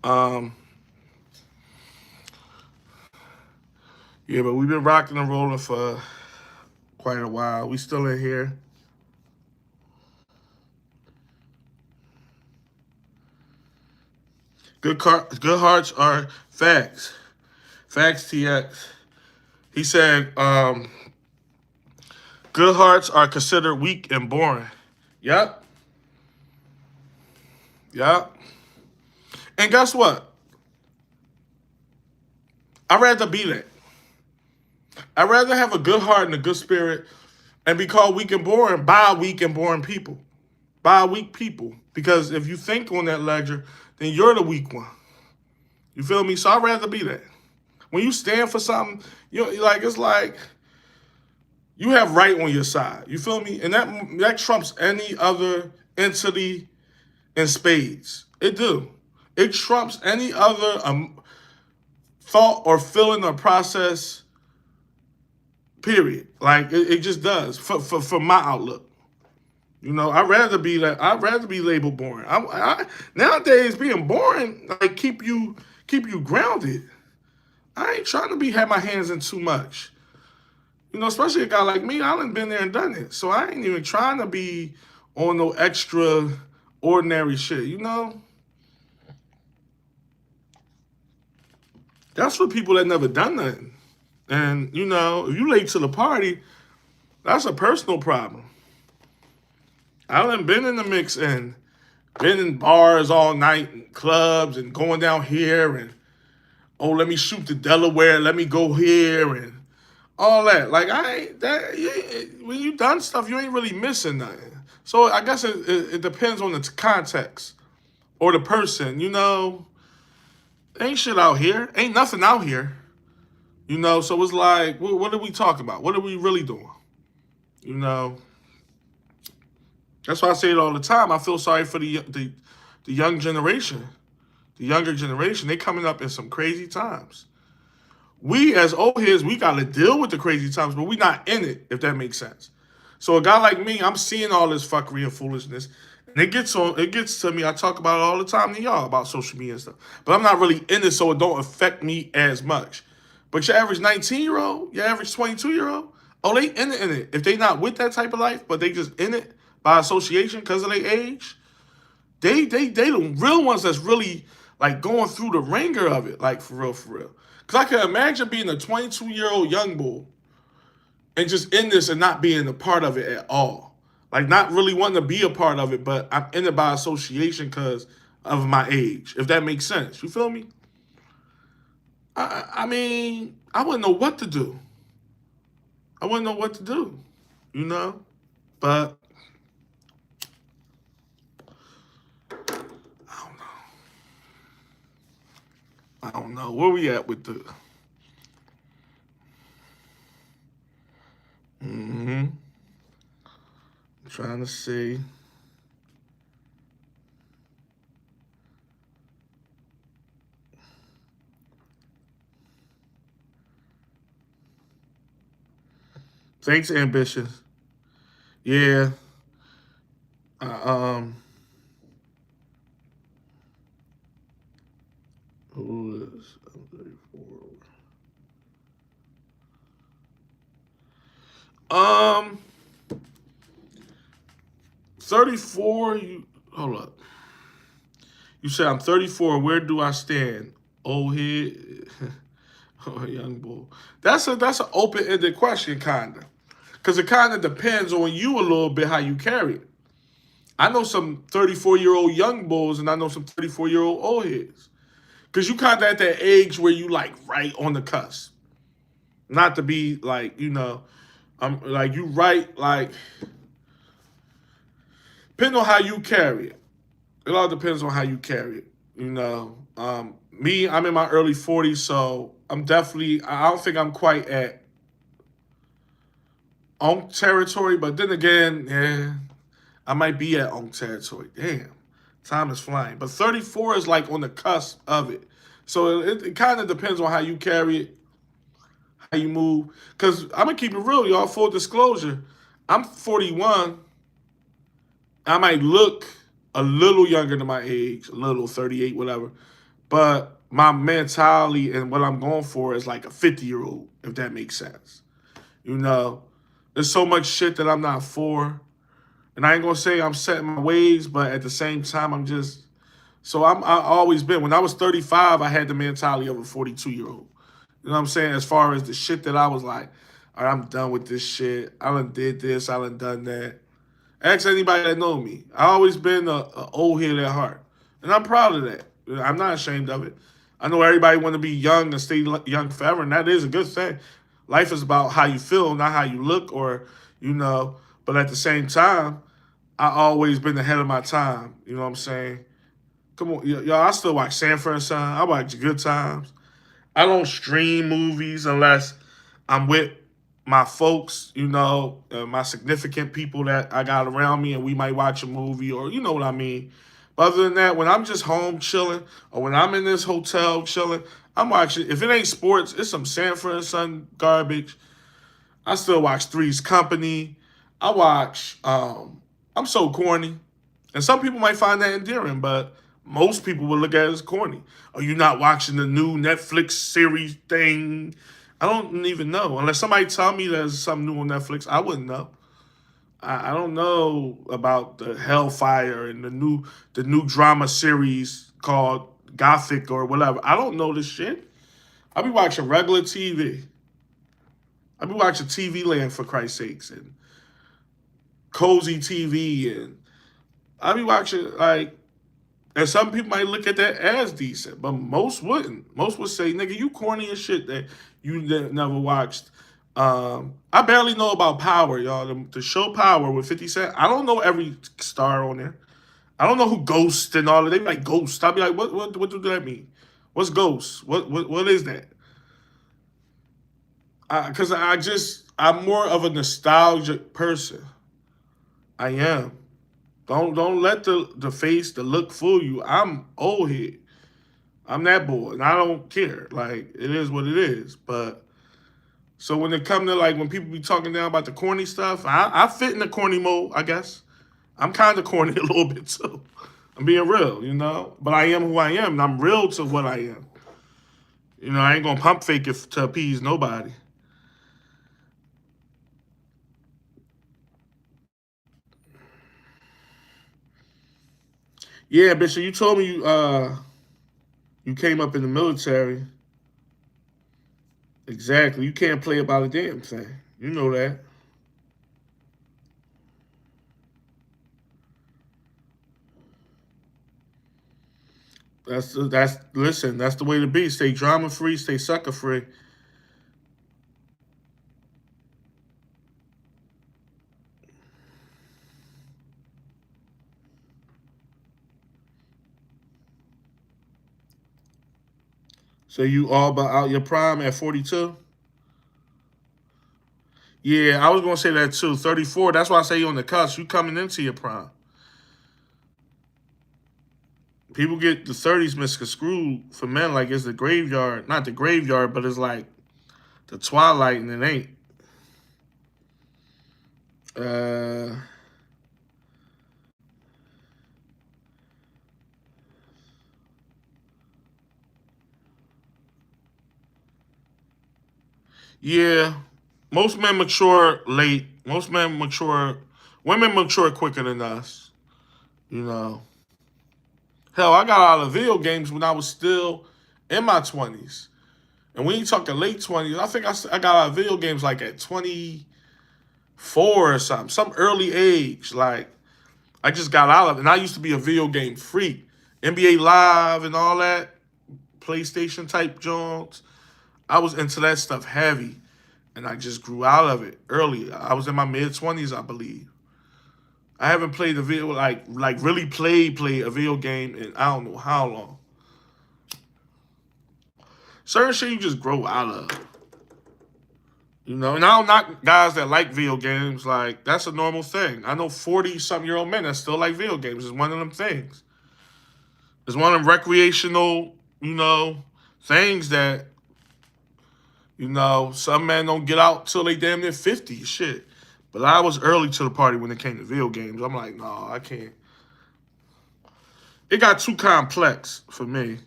Um, yeah, but we've been rocking and rolling for quite a while. We still in here. Good hearts are facts. Facts TX. He said, good hearts are considered weak and boring. Yep. Yep. And guess what? I'd rather be that. I'd rather have a good heart and a good spirit and be called weak and boring by weak and boring people. By weak people. Because if you think on that ledger, then you're the weak one. You feel me? So I'd rather be that. When you stand for something, it's like you have right on your side. You feel me? And that trumps any other entity in spades. It do. It trumps any other thought or feeling or process. Period. Like it just does for my outlook. I'd rather be that. I'd rather be labeled boring. Nowadays, being boring like keep you grounded. I ain't trying to have my hands in too much. Especially a guy like me, I done been there and done it. So I ain't even trying to be on no extra ordinary shit, That's for people that never done nothing. And, if you late to the party, that's a personal problem. I done been in the mix and been in bars all night and clubs and going down here and, oh, let me shoot to Delaware, let me go here and all that. Like, when you done stuff, you ain't really missing nothing. So I guess it depends on the context or the person, Ain't shit out here. Ain't nothing out here. So it's like, what are we talking about? What are we really doing? That's why I say it all the time. I feel sorry for the young generation. The younger generation, they coming up in some crazy times. We as old heads, we got to deal with the crazy times, but we not in it, if that makes sense. So a guy like me, I'm seeing all this fuckery and foolishness, and it gets to me. I talk about it all the time to y'all about social media and stuff, but I'm not really in it, so it don't affect me as much. But your average 19-year-old, your average 22-year-old, oh, they in it. If they not with that type of life, but they just in it by association because of their age, they the real ones that's really like going through the ringer of it, like for real. Because I can imagine being a 22-year-old young bull and just in this and not being a part of it at all. Like not really wanting to be a part of it, but I'm in it by association because of my age, if that makes sense. You feel me? I mean, I wouldn't know what to do. But I don't know. Where we at with the I'm trying to see. Thanks, Ambitious. Yeah. Uh, um. Who is 34? 34. You hold up. You said I'm 34. Where do I stand? Old head, or young bull? That's an open-ended question, kinda, because it kind of depends on you a little bit how you carry it. I know some 34-year-old young bulls, and I know some 34-year-old old heads. Because you kind of at that age where you like right on the cusp. Not to be like, like you right, like, depending on how you carry it. It all depends on how you carry it. Me, I'm in my early 40s, so I don't think I'm quite at Unk territory, but then again, yeah, I might be at Unk territory. Damn, time is flying. But 34 is like on the cusp of it. So it kind of depends on how you carry it, how you move. Because I'm going to keep it real, y'all, full disclosure. I'm 41. I might look a little younger than my age, a little 38, whatever. But my mentality and what I'm going for is like a 50-year-old, if that makes sense. There's so much shit that I'm not for. And I ain't going to say I'm setting my ways, but at the same time, I'm just So I always been. When I was 35, I had the mentality of a 42-year-old. You know what I'm saying? As far as the shit that I was like, all right, I'm done with this shit. I done did this. I done done that. Ask anybody that know me. I always been a old head at heart, and I'm proud of that. I'm not ashamed of it. I know everybody want to be young and stay young forever, and that is a good thing. Life is about how you feel, not how you look, or you know. But at the same time, I always been ahead of my time. You know what I'm saying? Come on, y'all. I still watch Sanford and Son. I watch Good Times. I don't stream movies unless I'm with my folks, you know, my significant people that I got around me, and we might watch a movie, or you know what I mean. But other than that, when I'm just home chilling, or when I'm in this hotel chilling, I'm watching. If it ain't sports, it's some Sanford and Son garbage. I still watch Three's Company. I watch. I'm so corny, and some people might find that endearing, but most people will look at it as corny. Are you not watching the new Netflix series thing? I don't even know. Unless somebody tell me there's something new on Netflix, I wouldn't know. I don't know about the Hellfire and the new drama series called Gothic or whatever. I don't know this shit. I be watching regular TV. I be watching TV Land for Christ's sakes and Cozy TV, and I be watching like. And some people might look at that as decent, but most wouldn't. Most would say, "Nigga, you corny as shit that you never watched." I barely know about Power, y'all. The show Power with 50 Cent. I don't know every star on there. I don't know who Ghost and all of. They be like Ghost. I be like, what do that mean? What's Ghost? What is that? Because I'm more of a nostalgic person. I am. Don't let the face, the look fool you. I'm old head. I'm that boy, and I don't care. Like it is what it is. But so when it come to like when people be talking down about the corny stuff, I fit in the corny mode. I guess I'm kind of corny a little bit too. I'm being real, you know. But I am who I am, and I'm real to what I am. You know, I ain't gonna pump fake it to appease nobody. Yeah, Bishop, you told me you came up in the military. Exactly. You can't play about a damn thing. You know that. That's listen. That's the way to be. Stay drama free. Stay sucker free. So you all but out your prime at 42. Yeah, I was gonna say that too. 34. That's why I say you on the cusp. You coming into your prime. People get the 30s misconstrued for men like it's the graveyard. Not the graveyard, but it's like the twilight, and it ain't. Uh, yeah. Most men mature late. Most men mature. Women mature quicker than us. You know. Hell, I got out of video games when I was still in my 20s. And when you talking late 20s, I think I got out of video games like at 24 or something, some early age. Like, I just got out of it. And I used to be a video game freak. NBA Live and all that, PlayStation type joints. I was into that stuff heavy. And I just grew out of it early. I was in my mid 20s, I believe. I haven't played a video like really play a video game in I don't know how long. Certain shit you just grow out of. You know, and I don't knock guys that like video games. Like that's a normal thing. I know 40-something-year-old men that still like video games. It's one of them things. It's one of them recreational, you know, things that some men don't get out till they damn near 50. Shit. But I was early to the party when it came to video games. I'm like, no, I can't. It got too complex for me.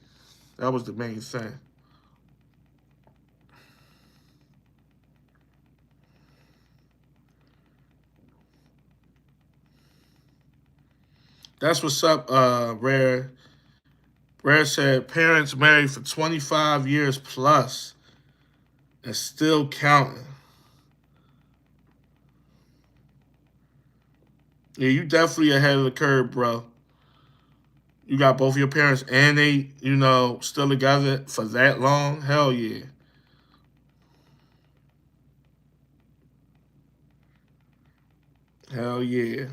That was the main thing. That's what's up, Rare. Rare said parents married for 25 years plus and still counting. Yeah, you definitely ahead of the curve, bro. You got both your parents and they, still together for that long. Hell yeah. Hell yeah.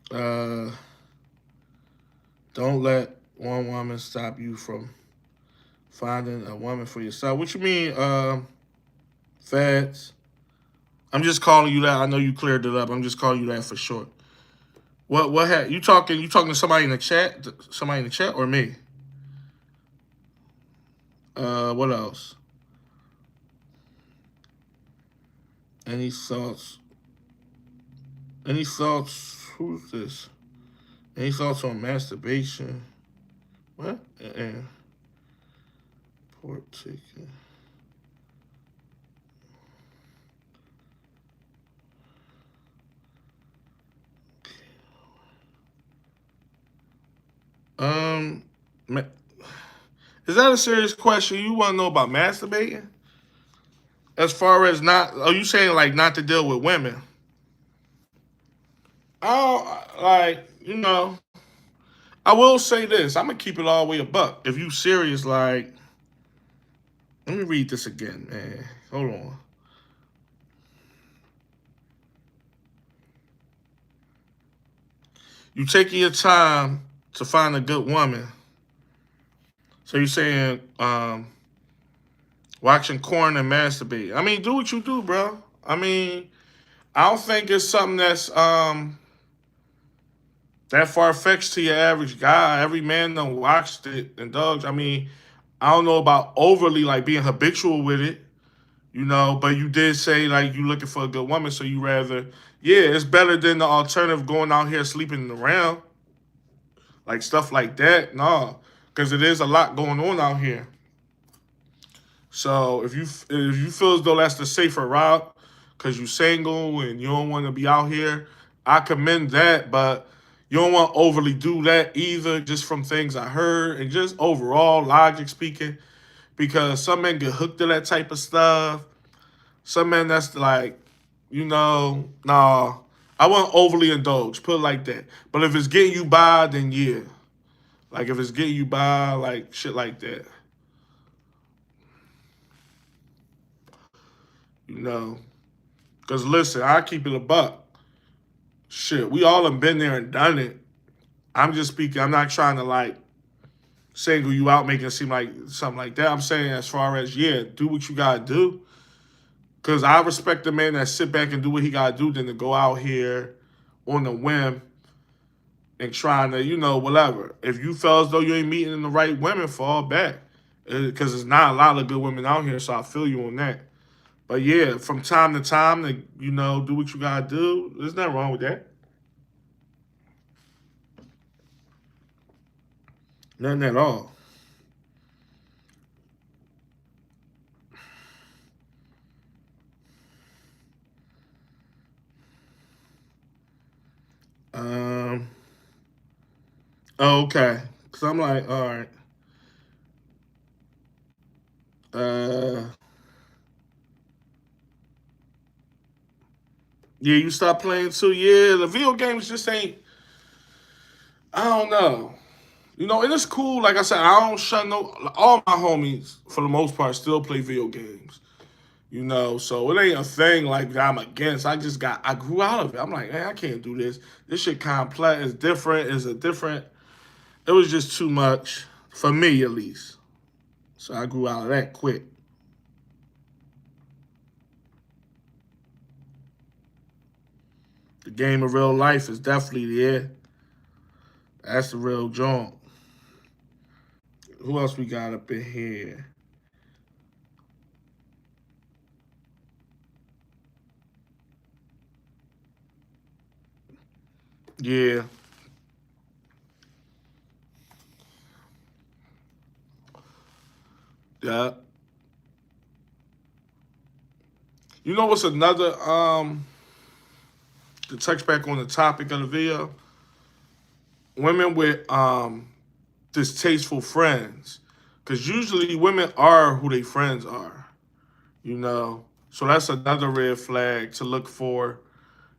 Uh, don't let one woman stop you from finding a woman for yourself. What you mean, Feds? I'm just calling you that. I know you cleared it up. I'm just calling you that for short. What you talking? You talking to somebody in the chat? Somebody in the chat or me? What else? Any thoughts? Any thoughts? Who's this? Any thoughts on masturbation? What? Port taken. Um, is that a serious question? You want to know about masturbating? As far as not, are you saying like not to deal with women? Oh, like I will say this. I'm gonna keep it all the way a buck. If you serious, like, let me read this again, man. Hold on. You taking your time to find a good woman. So you're saying watching porn and masturbate. I mean, do what you do, bro. I mean, I don't think it's something that's that far fetched to your average guy. Every man done watched it and dogs. I mean, I don't know about overly like being habitual with it, but you did say like you looking for a good woman, so you rather, yeah, it's better than the alternative going out here sleeping around, like stuff like that. No, because it is a lot going on out here. So if you feel as though that's the safer route, because you're single and you don't want to be out here, I commend that. But you don't want to overly do that either, just from things I heard and just overall logic speaking, because some men get hooked to that type of stuff. Some men that's like, nah, I wouldn't overly indulge, put it like that. But if it's getting you by, then yeah. Like if it's getting you by, like shit like that. You know. Because listen, I keep it a buck. Shit, we all have been there and done it. I'm just speaking, I'm not trying to like single you out, making it seem like something like that. I'm saying as far as, yeah, do what you gotta do. Cause I respect the man that sit back and do what he gotta do than to go out here on a whim and trying to, whatever. If you feel as though you ain't meeting the right women, fall back. Because there's not a lot of good women out here, so I feel you on that. But yeah, from time to time, to do what you gotta do. There's nothing wrong with that. Nothing at all. Um. Oh, okay. So I'm like, all right. Uh. Yeah, you stop playing too. Yeah, the video games just ain't. I don't know. And it's cool. Like I said, I don't shun no. All my homies, for the most part, still play video games. So it ain't a thing like that I'm against. I grew out of it. I'm like, man, I can't do this. This shit complex. It's different. It's a different. It was just too much for me, at least. So I grew out of that quick. The game of real life is definitely there. That's the real joint. Who else we got up in here? Yeah. Yeah. You know what's another to touch back on the topic of the video? Women with distasteful friends. Cause usually women are who they friends are, you know. So that's another red flag to look for,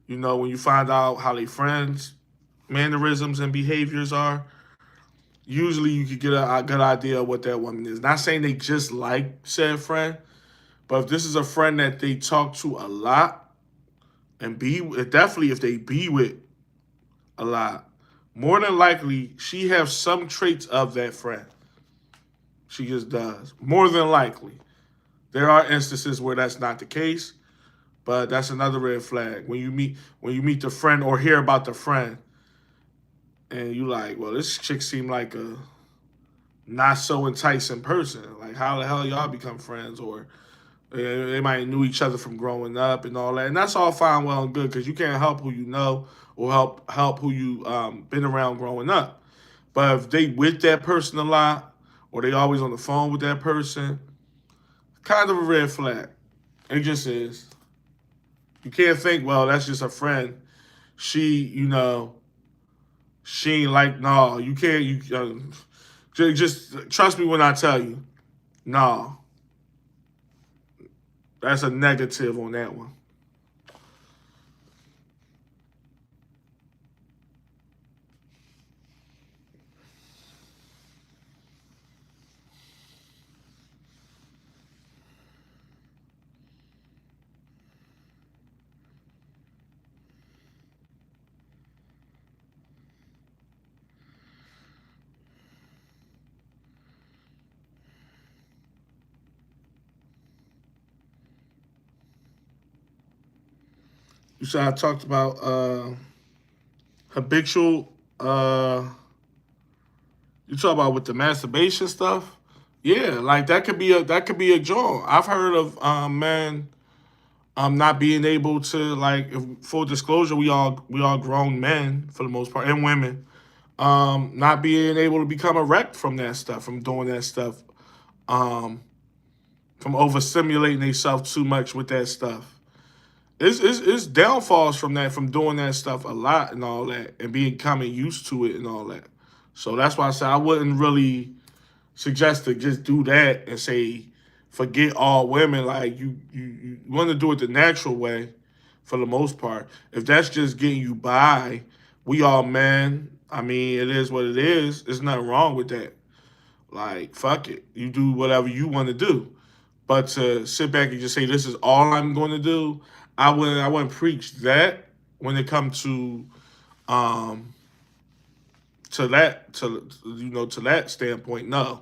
you know, when you find out how they friends mannerisms and behaviors are. Usually you could get a good idea of what that woman is. Not saying they just like said friend, but if this is a friend that they talk to a lot and be definitely if they be with a lot, more than likely she has some traits of that friend. She just does. More than likely. There are instances where that's not the case, but that's another red flag. When you meet the friend or hear about the friend and you like, well, this chick seemed like a not so enticing person. Like how the hell y'all become friends? Or they might knew each other from growing up and all that. And that's all fine, well and good because you can't help who you know or help who you been around growing up. But if they with that person a lot or they always on the phone with that person, kind of a red flag. It just is. You can't think, well, that's just a friend. She ain't like, no, you can't, just trust me when I tell you, no, that's a negative on that one. You said I talked about habitual, you talk about with the masturbation stuff. Yeah, like that could be a joint. I've heard of men not being able to like if, full disclosure, we all grown men for the most part and women not being able to become erect from that stuff, from doing that stuff, um, from overstimulating themselves too much with that stuff. It's downfalls from that, from doing that stuff a lot and all that, and becoming used to it and all that. So that's why I said I wouldn't really suggest to just do that and say forget all women. Like you want to do it the natural way for the most part. If that's just getting you by, we all men. I mean, it is what it is. There's nothing wrong with that. Like fuck it, you do whatever you want to do. But to sit back and just say this is all I'm going to do, I wouldn't preach that when it comes um to that standpoint. No,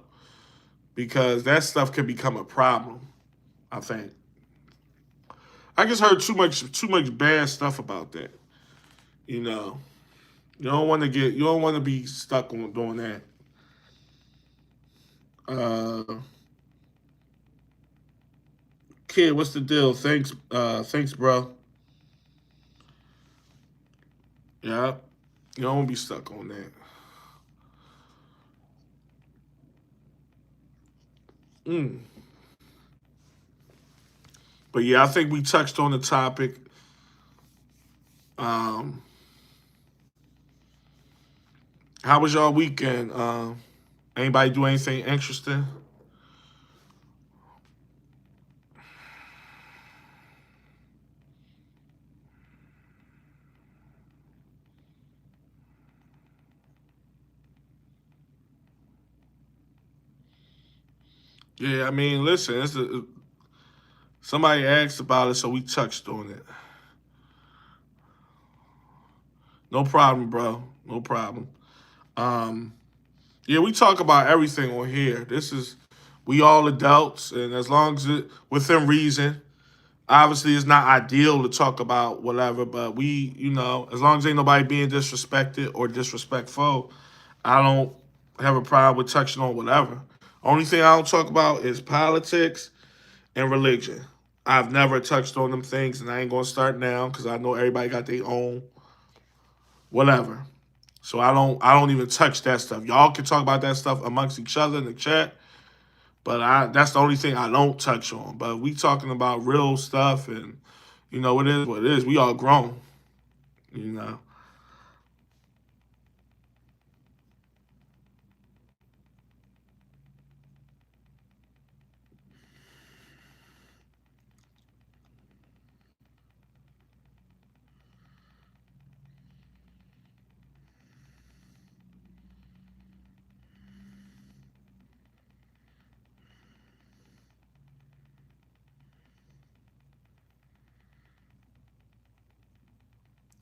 because that stuff can become a problem. I think I just heard too much bad stuff about that. You know, you don't want to be stuck on doing that. Uh, Kid, what's the deal? Thanks, bro. Yeah, you don't want to be stuck on that. Mm. But yeah, I think we touched on the topic. Um, how was y'all weekend? Anybody do anything interesting? Yeah, I mean, listen, somebody asked about it, so we touched on it. No problem, bro. No problem. Um, yeah, we talk about everything on here. We all adults, and as long as it within reason. Obviously, it's not ideal to talk about whatever, but as long as ain't nobody being disrespected or disrespectful, I don't have a problem with touching on whatever. Only thing I don't talk about is politics and religion. I've never touched on them things, and I ain't gonna start now because I know everybody got their own whatever. So I don't even touch that stuff. Y'all can talk about that stuff amongst each other in the chat, But that's the only thing I don't touch on. But we talking about real stuff, and it is what it is. We all grown, you know.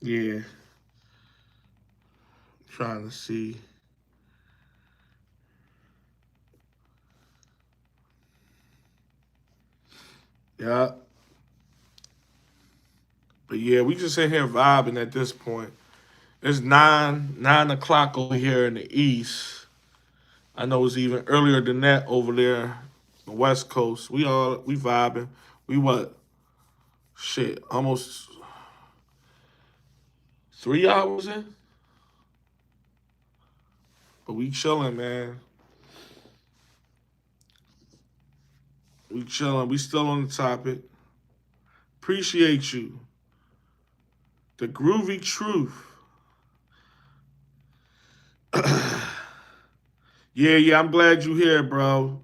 Yeah, trying to see. Yeah, but yeah, we just in here vibing at this point. It's 9 o'clock over here in the east. I know it's even earlier than that over there, on the West Coast. We vibing. We what? Shit, almost 3 hours in, but we chilling, man. We chilling. We still on the topic. Appreciate you. The groovy truth. Yeah. I'm glad you here, bro.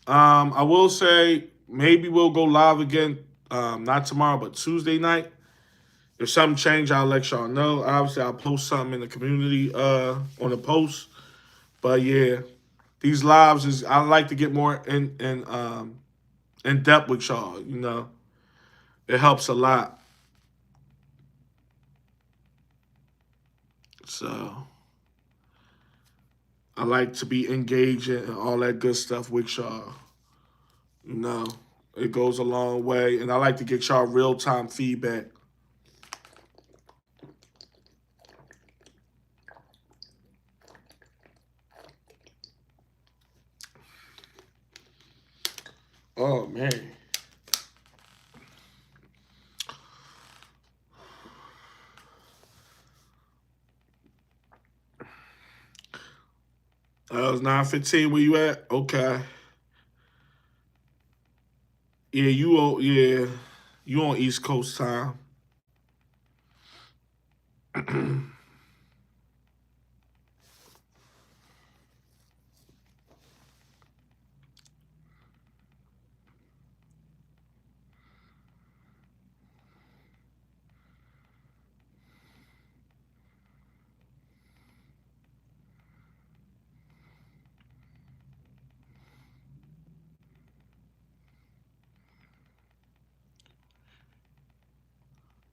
I will say maybe we'll go live again. Not tomorrow, but Tuesday night. If something change, I'll let y'all know. Obviously, I'll post something in the community on the post. But yeah, these lives is I like to get more in depth with y'all. It helps a lot. So I like to be engaging and all that good stuff with y'all. You know, it goes a long way, and I like to get y'all real time feedback. Oh man, that was 9:15. Where you at? Okay. You on East Coast time.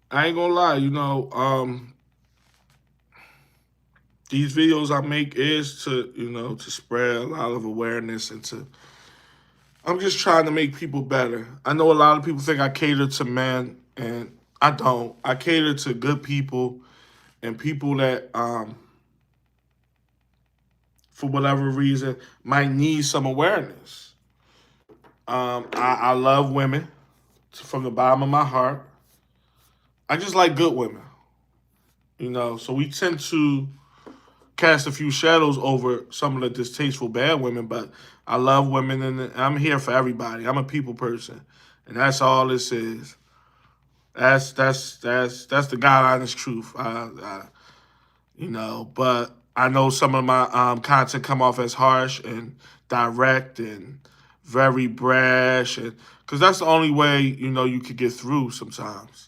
I ain't gonna lie, these videos I make is to spread a lot of awareness and to I'm just trying to make people better. I know a lot of people think I cater to men, and I don't. I cater to good people and people that, for whatever reason, might need some awareness. I love women from the bottom of my heart. I just like good women, So we tend to cast a few shadows over some of the distasteful bad women, but I love women, and I'm here for everybody. I'm a people person, and that's all this is. That's the God honest truth. But I know some of my content come off as harsh and direct and very brash, and because that's the only way you could get through sometimes.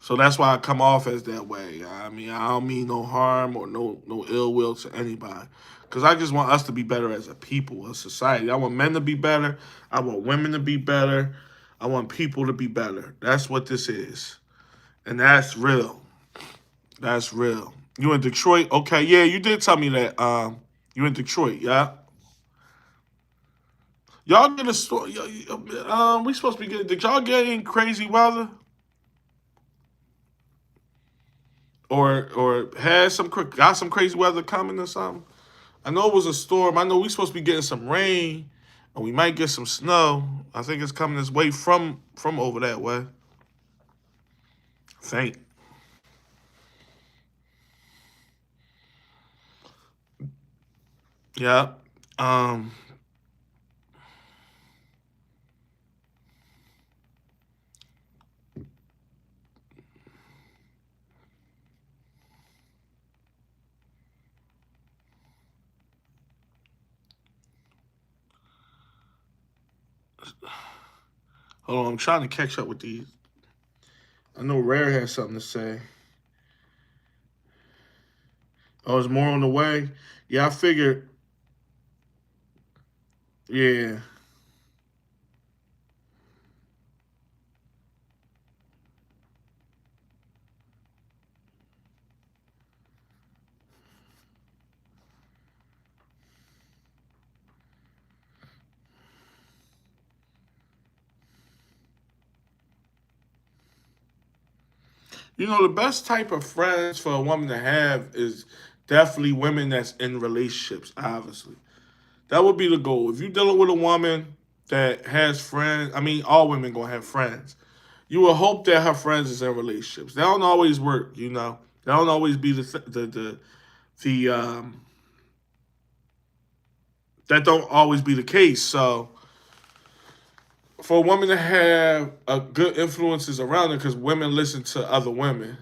So that's why I come off as that way. I mean, I don't mean no harm or no ill will to anybody. Because I just want us to be better as a people, a society. I want men to be better. I want women to be better. I want people to be better. That's what this is. And that's real. That's real. You in Detroit? Okay, yeah, you did tell me that. You in Detroit? Yeah. Y'all get a store. We supposed to be getting. Did y'all get any crazy weather or had got some crazy weather coming or something? I know it was a storm. I know we supposed to be getting some rain, and we might get some snow. I think it's coming this way from over that way. I think. Yeah. Um. Hold on, I'm trying to catch up with these. I know Rare has something to say. Oh, there's more on the way. Yeah, I figured. Yeah. You know, the best type of friends for a woman to have is definitely women that's in relationships, obviously. That would be the goal. If you're dealing with a woman that has friends, I mean, all women gonna have friends. You will hope that her friends is in relationships. They don't always work, you know. They don't always be the that don't always be the case. So for a woman to have a good influences around her, because women listen to other women,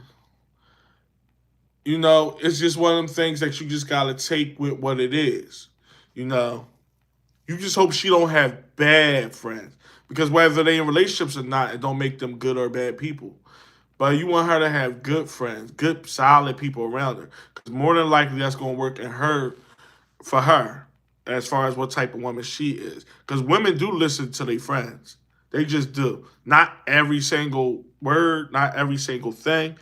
you know, it's just one of them things that you just gotta take with what it is. You know, you just hope she don't have bad friends because whether they in relationships or not, it don't make them good or bad people. But you want her to have good friends, good solid people around her, because more than likely that's gonna work in her for her as far as what type of woman she is. Because women do listen to their friends, they just do. Not every single word, not every single thing,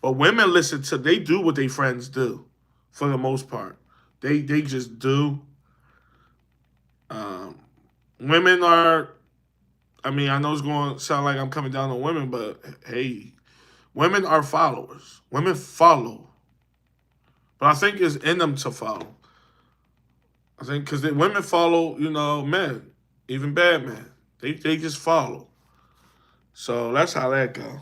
but women listen to. They do what their friends do, for the most part. They just do. Um, Women are. I mean, I know it's going to sound like I'm coming down on women, but hey, women are followers. Women follow, but I think it's in them to follow. I think because women follow, you know, men, even bad men. They just follow. So that's how that go.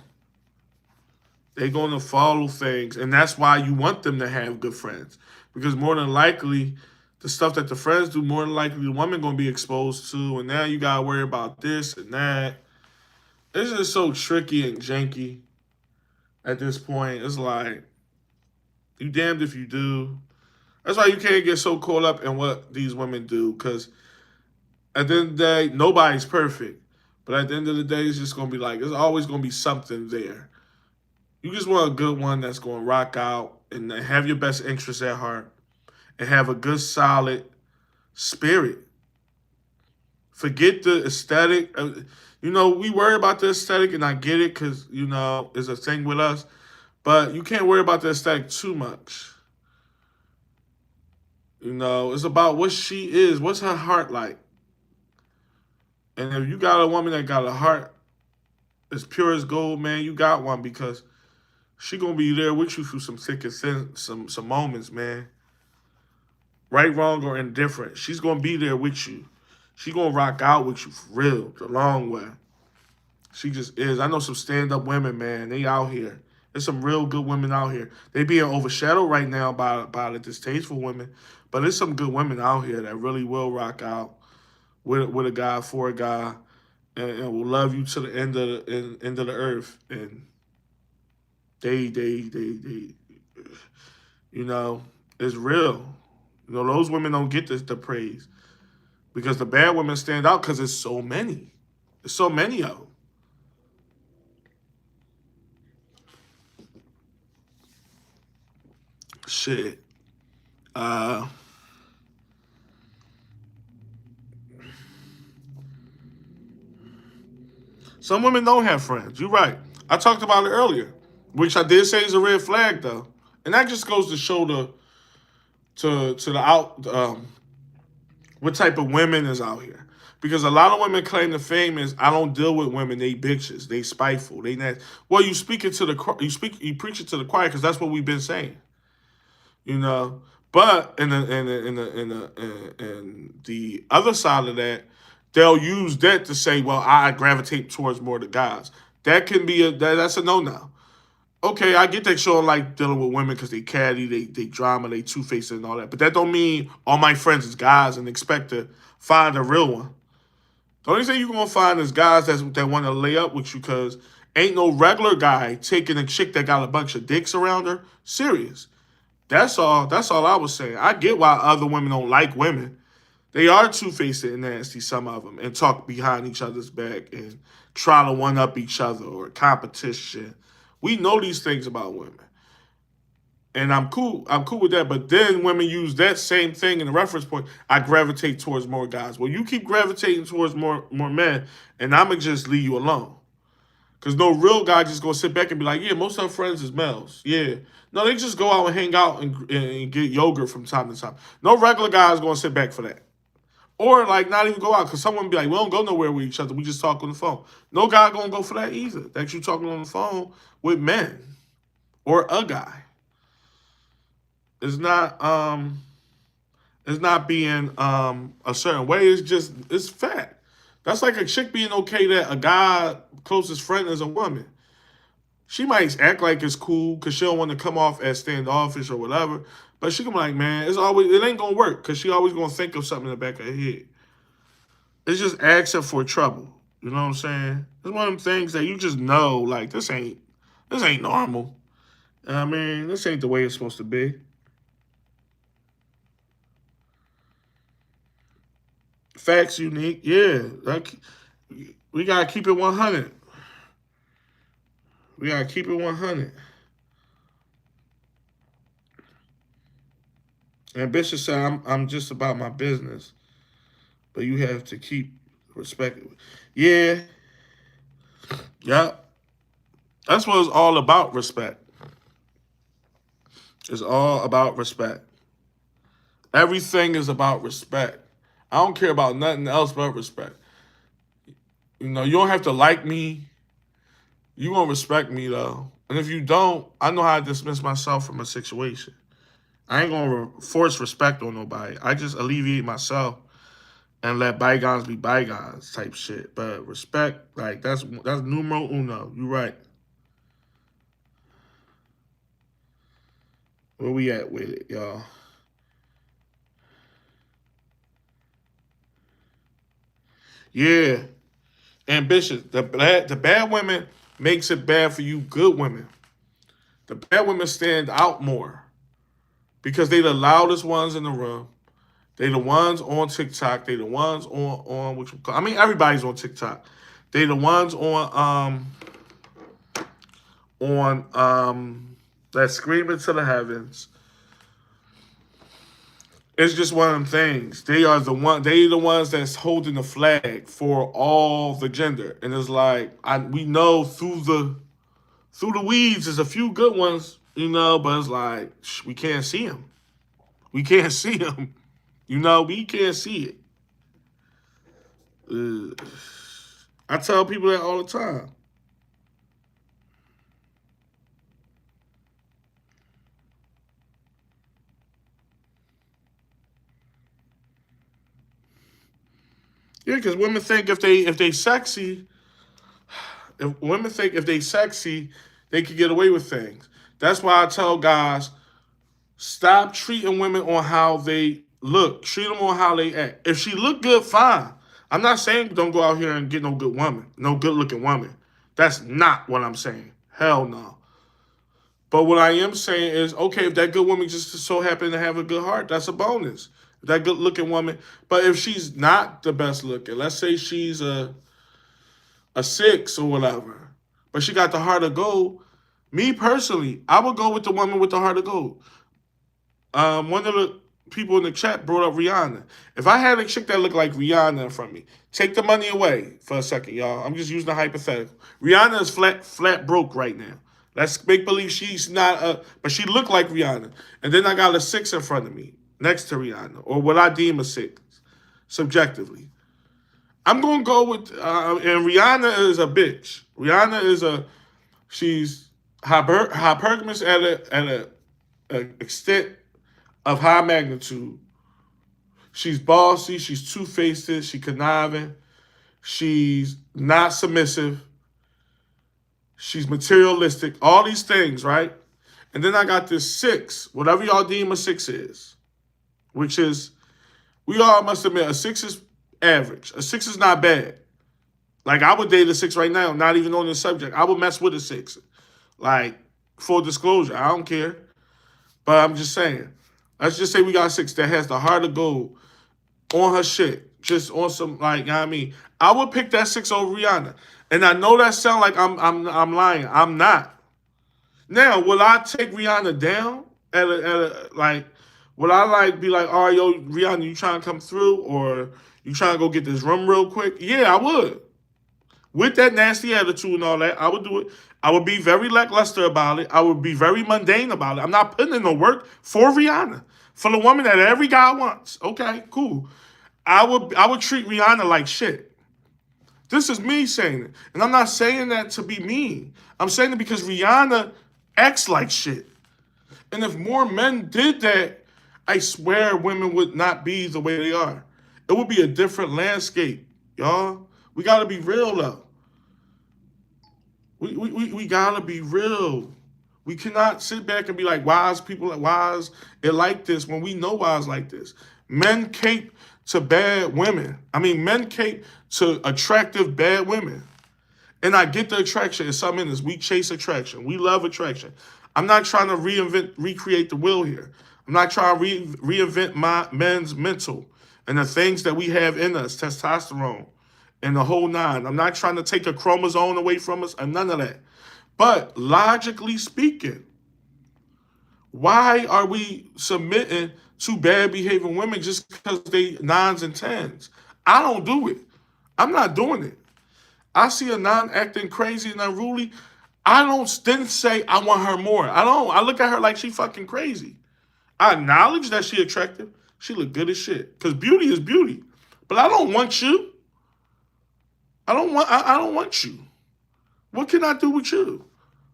They're going to follow things, and that's why you want them to have good friends, because more than likely, the stuff that the friends do, more than likely the woman going to be exposed to, and now you got to worry about this and that. It's just so tricky and janky at this point. It's like you damned if you do. That's why you can't get so caught up in what these women do, because at the end of the day, nobody's perfect. But at the end of the day, it's just gonna be like there's always gonna be something there. You just want a good one that's gonna rock out and have your best interests at heart and have a good solid spirit. Forget the aesthetic. You know, we worry about the aesthetic, and I get it because you know it's a thing with us. But you can't worry about the aesthetic too much. You know, it's about what she is. What's her heart like? And if you got a woman that got a heart as pure as gold, man, you got one because she gonna be there with you through some thick and thin, some moments, man. Right, wrong, or indifferent. She's gonna be there with you. She gonna rock out with you for real, the long way. She just is. I know some stand up women, man. They out here. There's some real good women out here. They being overshadowed right now by the distasteful women, but there's some good women out here that really will rock out with a guy for a guy, and will love you to the end of the earth. And they you know, it's real. You know, those women don't get the praise because the bad women stand out because there's so many. There's so many of them. Shit. Uh, some women don't have friends. You're right. I talked about it earlier, which I did say is a red flag though, and that just goes to show to the out what type of women is out here. Because a lot of women claim the fame is I don't deal with women. They bitches. They spiteful. They not. Well, you speak it to you preach it to the choir because that's what we've been saying. You know. But in the other side of that, they'll use that to say, well, I gravitate towards more the guys. That can be that's a no no. Okay, I get that showing like dealing with women because they catty, they drama, they two faced and all that. But that don't mean all my friends is guys and expect to find a real one. The only thing you're gonna find is guys that want to lay up with you because ain't no regular guy taking a chick that got a bunch of dicks around her serious. That's all. That's all I was saying. I get why other women don't like women. They are two-faced and nasty, some of them, and talk behind each other's back and try to one-up each other or competition. We know these things about women. And I'm cool. I'm cool with that. But then women use that same thing in the reference point. I gravitate towards more guys. Well, you keep gravitating towards more men, and I'ma just leave you alone. Cause no real guy just gonna sit back and be like, yeah, most of our friends is males. Yeah. No, they just go out and hang out and get yogurt from time to time. No regular guy is gonna sit back for that. Or like not even go out. Cause someone be like, we don't go nowhere with each other. We just talk on the phone. No guy gonna go for that either. That you talking on the phone with men or a guy. It's not it's not being a certain way. It's just it's fact. That's like a chick being okay that a guy closest friend is a woman. She might act like it's cool because she don't want to come off as standoffish or whatever. But she can be like, man, it ain't gonna work because she always gonna think of something in the back of her head. It's just asking for trouble. You know what I'm saying? It's one of them things that you just know, like this ain't normal. I mean, this ain't the way it's supposed to be. Facts unique, yeah. Like we gotta keep it 100. We gotta keep it 100. Ambitious said, I'm just about my business, but you have to keep respect. Yeah, yeah. That's what it's all about, respect. It's all about respect. Everything is about respect. I don't care about nothing else but respect. You know, you don't have to like me. You gonna respect me though. And if you don't, I know how to dismiss myself from a situation. I ain't gonna force respect on nobody. I just alleviate myself and let bygones be bygones type shit. But respect, like that's numero uno. You right. Where we at with it, y'all? Yeah, ambitious. The bad women makes it bad for you good women. The bad women stand out more because they the loudest ones in the room. They the ones on TikTok. They the ones on which I mean everybody's on TikTok. They the ones on that screaming to the heavens. It's just one of them things. They the ones that's holding the flag for all the gender. And it's like we know through the weeds there's a few good ones, but it's like we can't see them. We can't see them. We can't see it. I tell people that all the time. Yeah, because women think if they sexy, if women think if they sexy, they could get away with things. That's why I tell guys stop treating women on how they look. Treat them on how they act. If she look good, fine. I'm not saying don't go out here and get no good woman, no good looking woman. That's not what I'm saying. Hell no. But what I am saying is, okay, if that good woman just so happen to have a good heart, that's a bonus. That good looking woman. But if she's not the best looking, let's say she's a six or whatever, but she got the heart of gold. Me personally, I would go with the woman with the heart of gold. One of the people in the chat brought up Rihanna. If I had a chick that looked like Rihanna in front of me, take the money away for a second, y'all. I'm just using a hypothetical. Rihanna is flat broke right now. Let's make believe she's not but she looked like Rihanna. And then I got a six in front of me, next to Rihanna, or what I deem a six, subjectively. I'm gonna go with, and Rihanna is a bitch. She's hypergamous a extent of high magnitude. She's bossy. She's two-faced. She's conniving. She's not submissive. She's materialistic. All these things, right? And then I got this six, whatever y'all deem a six is, which is, we all must admit, a six is average. A six is not bad. Like, I would date a six right now, not even on this subject. I would mess with a six. Like, full disclosure, I don't care. But I'm just saying. Let's just say we got a six that has the heart of gold. on her shit, just on some like, you know what I mean, I would pick that 6 over Rihanna. And I know that sound like I'm lying. I'm not. Now, will I take Rihanna down like? Would I like be like, all right, yo, Rihanna, you trying to come through, or you trying to go get this room real quick? Yeah, I would. With that nasty attitude and all that, I would do it. I would be very lackluster about it. I would be very mundane about it. I'm not putting in no work for Rihanna, for the woman that every guy wants. Okay, cool. I would treat Rihanna like shit. This is me saying it. And I'm not saying that to be mean. I'm saying it because Rihanna acts like shit. And if more men did that, I swear women would not be the way they are. It would be a different landscape, y'all. We gotta be real though. We gotta be real. We cannot sit back and be like, why is people like, why is it like this when we know why it's like this? Men cape to bad women. I mean, men cape to attractive bad women. And I get the attraction. It's something in this. We chase attraction. We love attraction. I'm not trying to recreate the wheel here. I'm not trying to reinvent my men's mental and the things that we have in us, testosterone and the whole nine. I'm not trying to take a chromosome away from us and none of that. But logically speaking, why are we submitting to bad behaving women just because they nines and tens? I don't do it. I'm not doing it. I see a non acting crazy and unruly. I don't then say I want her more. I don't. I look at her like she fucking crazy. I acknowledge that she attractive. She look good as shit. Cause beauty is beauty. But I don't want you. I don't want you. What can I do with you?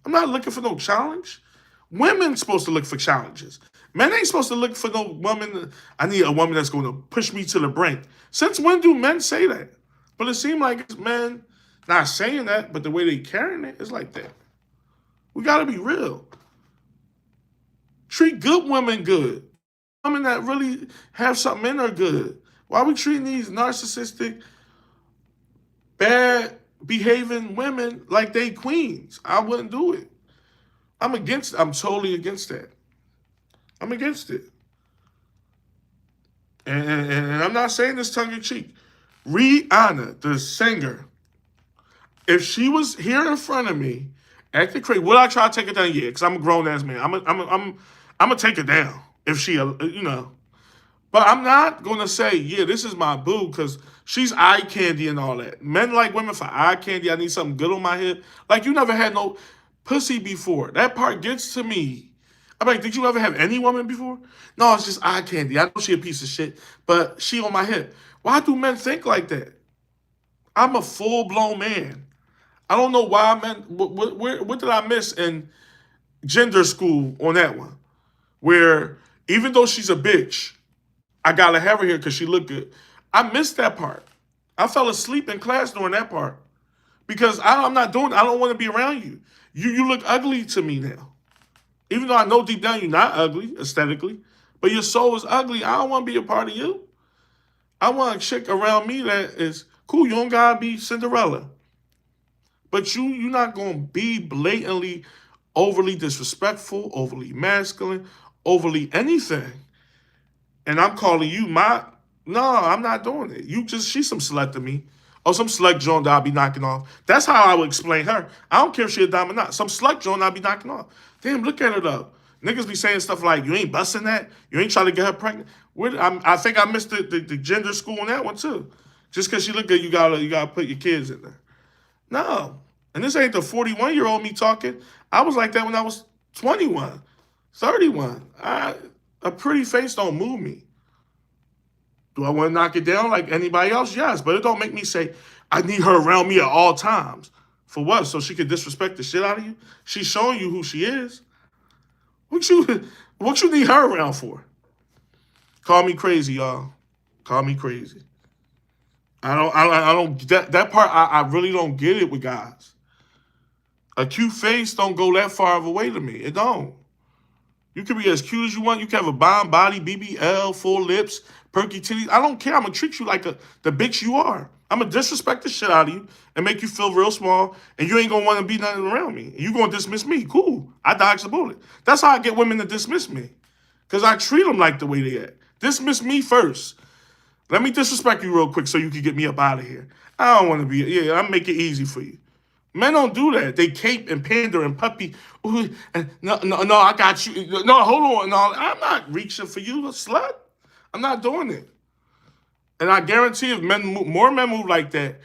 I'm not looking for no challenge. Women's supposed to look for challenges. Men ain't supposed to look for no woman. I need a woman that's going to push me to the brink. Since when do men say that? But it seems like it's men not saying that, but the way they carrying it is like that. We got to be real. Treat good women good. Women that really have something in her good. Why are we treating these narcissistic, bad behaving women like they queens? I wouldn't do it. I'm totally against that. I'm against it. And I'm not saying this tongue in cheek. Rihanna, the singer, if she was here in front of me, acting crazy, would I try to take it down? Yeah, because I'm a grown ass man. I'm gonna take it down if she, you know. But I'm not gonna say, yeah, this is my boo, because she's eye candy and all that. Men like women for eye candy. I need something good on my head. Like you never had no pussy before. That part gets to me. I'm like, did you ever have any woman before? No, it's just eye candy. I know she a piece of shit, but she on my hip. Why do men think like that? I'm a full blown man. I don't know why men. What did I miss in gender school on that one? Where even though she's a bitch, I gotta have her here because she looked good. I missed that part. I fell asleep in class during that part because I'm not doing. I don't want to be around you. You look ugly to me now. Even though I know deep down you're not ugly aesthetically, but your soul is ugly. I don't want to be a part of you. I want a chick around me that is cool. You don't gotta be Cinderella, but you're not gonna be blatantly, overly disrespectful, overly masculine, overly anything. And I'm calling you my. No, I'm not doing it. She's some slut to me. Or some slut joint that I'll be knocking off. That's how I would explain her. I don't care if she a dime or not. Some slut joint I'll be knocking off. Damn, look at her though. Niggas be saying stuff like, you ain't busting that? You ain't trying to get her pregnant? I think I missed the gender school on that one too. Just because she look good, you gotta put your kids in there. No. And this ain't the 41-year-old me talking. I was like that when I was 21, 31. A pretty face don't move me. Do I want to knock it down like anybody else? Yes, but it don't make me say, I need her around me at all times. For what? So she could disrespect the shit out of you? She's showing you who she is. What you need her around for? Call me crazy, y'all. Call me crazy. That part I really don't get it with guys. A cute face don't go that far of a way to me. It don't. You can be as cute as you want. You can have a bomb body, BBL, full lips, perky titties. I don't care. I'm going to treat you like the bitch you are. I'm going to disrespect the shit out of you and make you feel real small, and you ain't going to want to be nothing around me. You going to dismiss me. Cool. I dodged the bullet. That's how I get women to dismiss me, because I treat them like the way they act. Dismiss me first. Let me disrespect you real quick so you can get me up out of here. I don't want to be. Yeah, I'll make it easy for you. Men don't do that. They cape and pander and puppy. Ooh, and no, I got you. No, hold on. No, I'm not reaching for you, a slut. I'm not doing it. And I guarantee if more men move like that,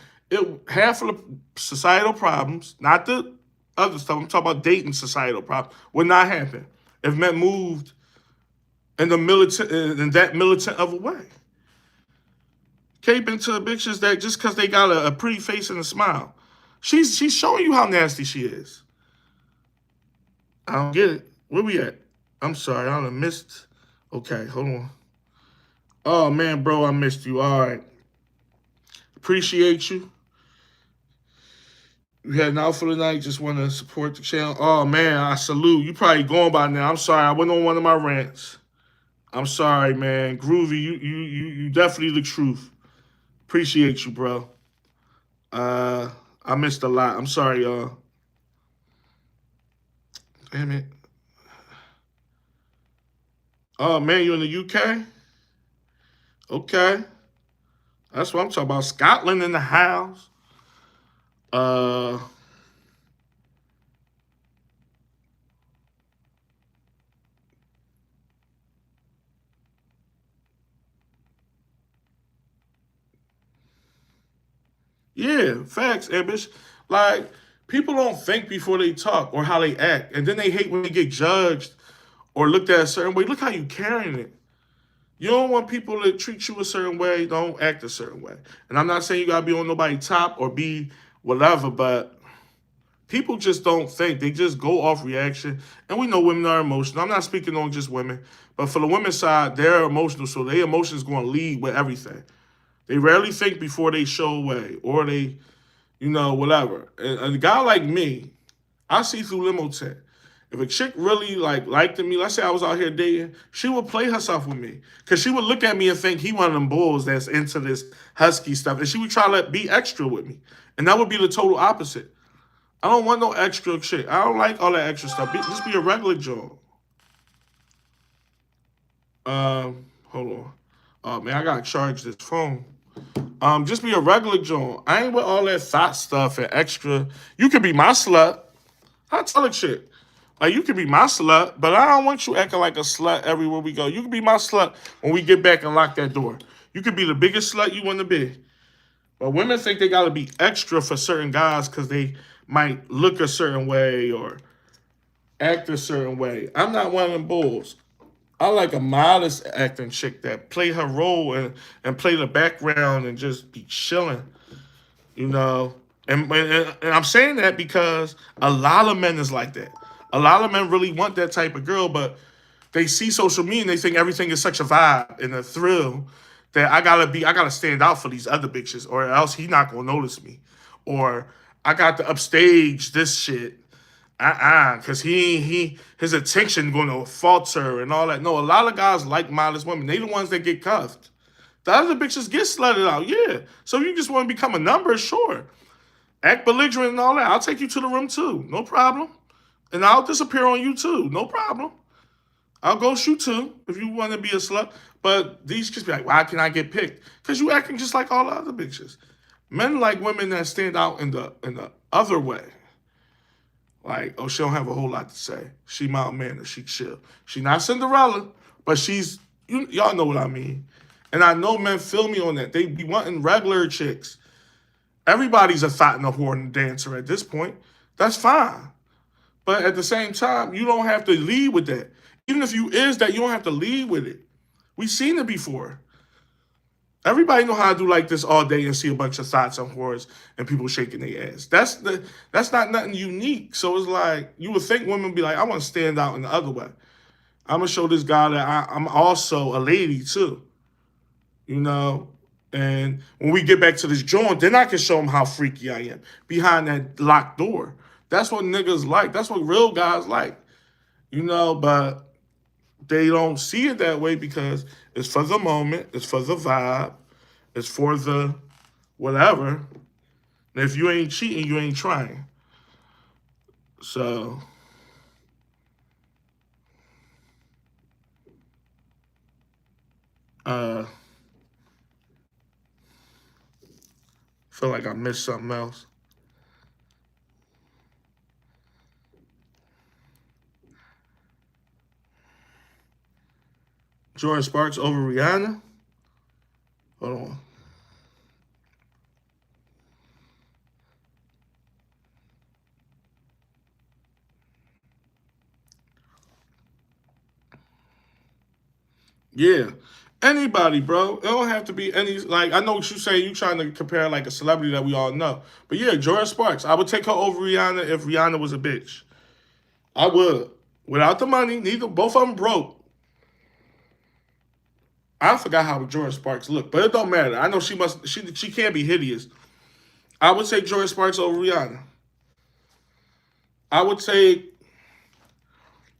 half of the societal problems, not the other stuff, I'm talking about dating societal problems, would not happen if men moved in that militant of a way. Caping to bitches that just because they got a pretty face and a smile. She's showing you how nasty she is. I don't get it. Where we at? I'm sorry, I done missed. Okay, hold on. Oh man, bro, I missed you. All right. Appreciate you. You heading out for the night? Just want to support the channel. Oh man, I salute. You probably going by now. I'm sorry. I went on one of my rants. I'm sorry, man. Groovy, you definitely the truth. Appreciate you, bro. I missed a lot. I'm sorry, y'all. Damn it. Oh man, you in the UK? Okay. That's what I'm talking about. Scotland in the house. Uh Yeah, facts, Ambish. Like, people don't think before they talk or how they act. And then they hate when they get judged or looked at a certain way. Look how you carrying it. You don't want people to treat you a certain way, don't act a certain way. And I'm not saying you gotta be on nobody's top or be whatever, but people just don't think. They just go off reaction. And we know women are emotional. I'm not speaking on just women, but for the women's side, they're emotional, so their emotions going to lead with everything. They rarely think before they show away or they, whatever. And a guy like me, I see through limo tint. If a chick really liked me, let's say I was out here dating, she would play herself with me. Cause she would look at me and think he one of them bulls that's into this husky stuff. And she would try to be extra with me. And that would be the total opposite. I don't want no extra shit. I don't like all that extra stuff. Just be a regular Joe. Hold on. Oh man, I gotta charge this phone. Just be a regular Joe. I ain't with all that thought stuff and extra. You could be my slut. I tell her shit. Like you could be my slut, but I don't want you acting like a slut everywhere we go. You could be my slut when we get back and lock that door. You could be the biggest slut you want to be. But women think they gotta be extra for certain guys because they might look a certain way or act a certain way. I'm not one of them bulls. I like a modest acting chick that play her role and play the background and just be chilling, you know. And I'm saying that because a lot of men is like that. A lot of men really want that type of girl, but they see social media and they think everything is such a vibe and a thrill that I gotta stand out for these other bitches, or else he not gonna notice me. Or I got to upstage this shit. Cause his attention gonna falter and all that. No, a lot of guys like modest women. They the ones that get cuffed. The other bitches get slutted out, yeah. So you just want to become a number, sure. Act belligerent and all that. I'll take you to the room too, no problem. And I'll disappear on you too, no problem. I'll ghost you too if you want to be a slut. But these just be like, why can I get picked? Because you acting just like all the other bitches. Men like women that stand out in the other way. Like, oh, she don't have a whole lot to say. She mild mannered, she chill. She not Cinderella, but she's y'all know what I mean. And I know men feel me on that. They be wanting regular chicks. Everybody's a thought and a whore and a dancer at this point. That's fine. But at the same time, you don't have to lead with that. Even if you is that, you don't have to lead with it. We've seen it before. Everybody know how to do like this all day and see a bunch of thoughts and whores and people shaking their ass. That's not nothing unique. So it's like you would think women be like, I want to stand out in the other way. I'm gonna show this guy that I'm also a lady too. You know, and when we get back to this joint, then I can show him how freaky I am behind that locked door. That's what niggas like. That's what real guys like. You know, but they don't see it that way because it's for the moment, it's for the vibe, it's for the whatever. And if you ain't cheating, you ain't trying. So, uh, Feel like I missed something else. Jordan Sparks over Rihanna? Hold on. Yeah. Anybody, bro. It don't have to be any, like, I know what you say. You trying to compare, like, a celebrity that we all know. But yeah, Jordan Sparks. I would take her over Rihanna if Rihanna was a bitch. I would. Without the money, neither, both of them broke. I forgot how Jordan Sparks looked, but it don't matter. I know she can't be hideous. I would take Jordan Sparks over Rihanna. I would take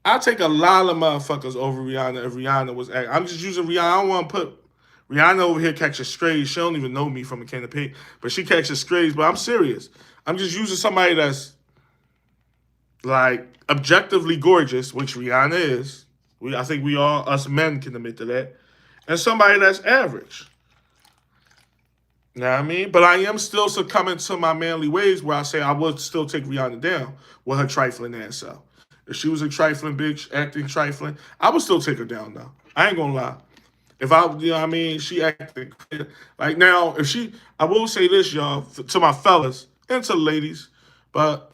I'll take a lot of motherfuckers over Rihanna if Rihanna was acting. I'm just using Rihanna. I don't want to put Rihanna over here catching strays. She don't even know me from a can of paint, but she catches strays. But I'm serious. I'm just using somebody that's like objectively gorgeous, which Rihanna is. I think we all, us men, can admit to that, and somebody that's average. You know what I mean? But I am still succumbing to my manly ways where I say I would still take Rihanna down with her trifling ass out. If she was a trifling bitch, acting trifling, I would still take her down though. I ain't gonna lie. If I, you know what I mean, she acted like now, if she, I will say this, y'all, to my fellas and to the ladies, but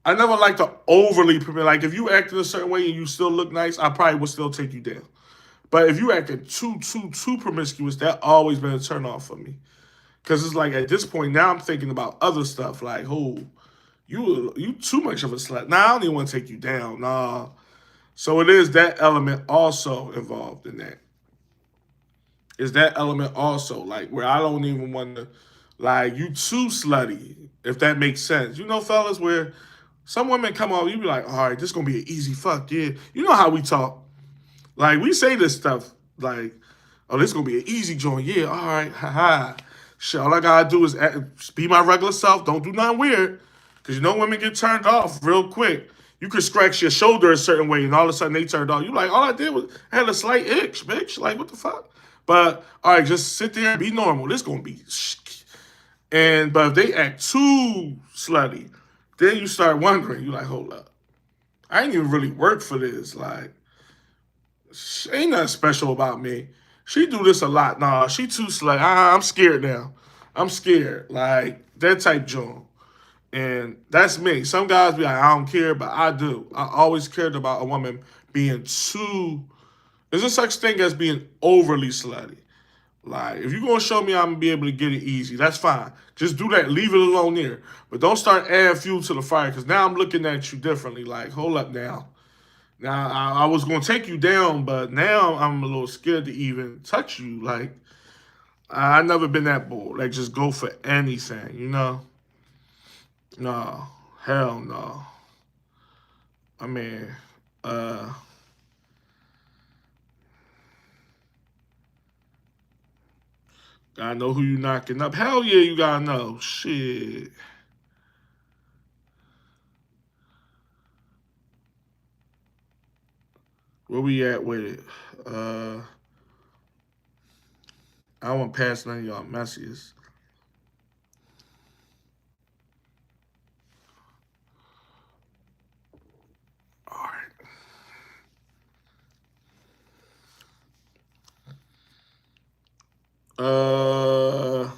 I never like to overly, like if you act in a certain way and you still look nice, I probably would still take you down. But if you acting too promiscuous, that always been a turn off for me. Cause it's like at this point now I'm thinking about other stuff like, oh, you too much of a slut. Nah, I don't even want to take you down. Nah. So it is that element also involved in that. Is that element also like where I don't even want to like you too slutty, if that makes sense. You know, fellas, where some women come on, you be like, all right, this gonna be an easy fuck, yeah. You know how we talk. Like we say this stuff like, oh, this gonna be an easy joint. Yeah, all right, haha. Shit, all I gotta do is be my regular self. Don't do nothing weird, cause you know women get turned off real quick. You could scratch your shoulder a certain way, and all of a sudden they turned off. You like, all I did was I had a slight itch, bitch. Like, what the fuck? But all right, just sit there and be normal. This gonna be, but if they act too slutty, then you start wondering. You like, hold up, I ain't even really work for this. Like, ain't nothing special about me. She do this a lot. Nah, she too slutty. I'm scared now. I'm scared. Like that type joint. And that's me. Some guys be like, I don't care, but I do. I always cared about a woman being too. There's a such thing as being overly slutty. Like, if you're gonna show me I'm gonna be able to get it easy, that's fine. Just do that. Leave it alone there. But don't start adding fuel to the fire, because now I'm looking at you differently. Like, hold up now. Now I was gonna take you down, but now I'm a little scared to even touch you. Like, I never been that bold. Like, just go for anything, you know? No, hell no. I mean, uh, gotta know who you knocking up. Hell yeah, you gotta know. Shit. Where we at with it? I don't want to pass none of y'all messages. All right. Uh,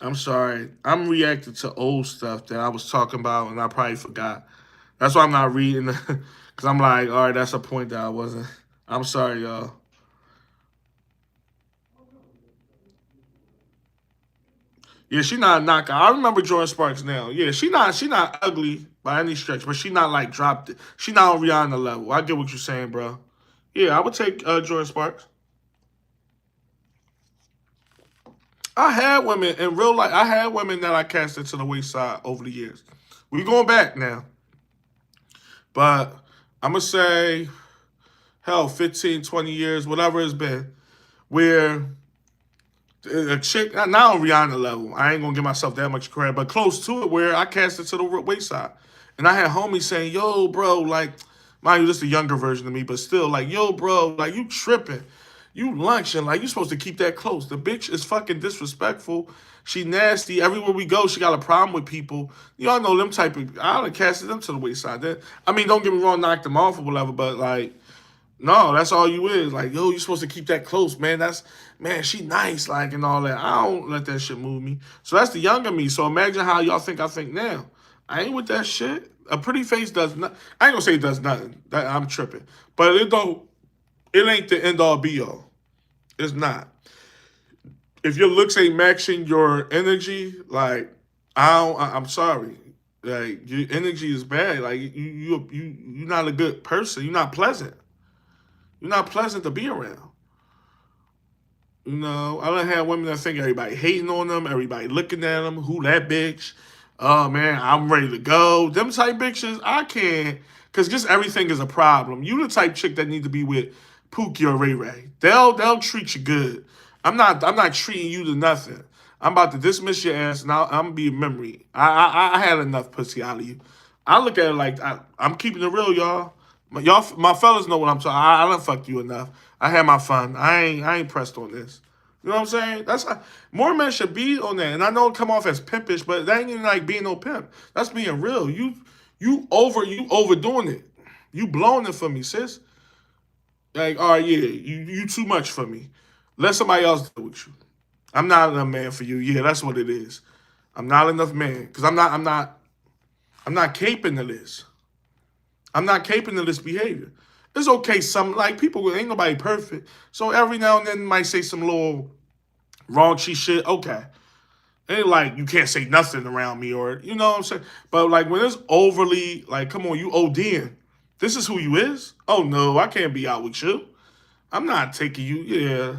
I'm sorry. I'm reacting to old stuff that I was talking about and I probably forgot. That's why I'm not reading because I'm like, all right, that's a point that I wasn't. I'm sorry, y'all. Yeah, she not a knockout. I remember Jordan Sparks now. Yeah, she not ugly by any stretch, but she not like dropped it. She not on Rihanna level. I get what you're saying, bro. Yeah, I would take Jordan Sparks. I had women in real life. I had women that I cast into the wayside over the years. We going back now, but I'm gonna say, hell, 15, 20 years, whatever it's been, where a chick, not on Rihanna level. I ain't gonna give myself that much credit, but close to it, where I cast it to the wayside, and I had homies saying, "Yo, bro, like, mind you, this is the younger version of me, but still, like, yo, bro, like, you tripping." You lunching like you supposed to keep that close. The bitch is fucking disrespectful. She nasty. Everywhere we go, she got a problem with people. Y'all know them type of. I done casted them to the wayside. I mean, don't get me wrong, knocked them off or whatever, but like, no, that's all you is. Like, yo, you supposed to keep that close, man. That's man, she nice, like, and all that. I don't let that shit move me. So that's the younger me. So imagine how y'all think I think now. I ain't with that shit. A pretty face does not. I ain't gonna say it does nothing. I'm tripping, but it don't. It ain't the end all be all. It's not. If your looks ain't matching your energy, like I'm sorry. Like your energy is bad. Like you're not a good person. You're not pleasant. You're not pleasant to be around. You know, I done had women that think everybody hating on them, everybody looking at them. Who that bitch? Oh man, I'm ready to go. Them type bitches, I can't, cause just everything is a problem. You the type chick that need to be with Pookie or Ray Ray. They'll treat you good. I'm not treating you to nothing. I'm about to dismiss your ass, and I'm gonna be a memory. I had enough pussy out of you. I look at it like I'm keeping it real, y'all. My fellas know what I'm talking. I done fucked you enough. I had my fun. I ain't pressed on this. You know what I'm saying? That's how, more men should be on that. And I know it come off as pimpish, but that ain't even like being no pimp. That's being real. You overdoing it. You blowing it for me, sis. Like, all right, yeah, you too much for me. Let somebody else deal with you. I'm not enough man for you. Yeah, that's what it is. I'm not enough man because I'm not caping of this. I'm not caping of this behavior. It's okay. Some like people ain't nobody perfect. So every now and then might say some little raunchy shit. Okay. It ain't like you can't say nothing around me or you know what I'm saying. But like when it's overly like, come on, you ODing. This is who you is. Oh no, I can't be out with you. I'm not taking you. Yeah.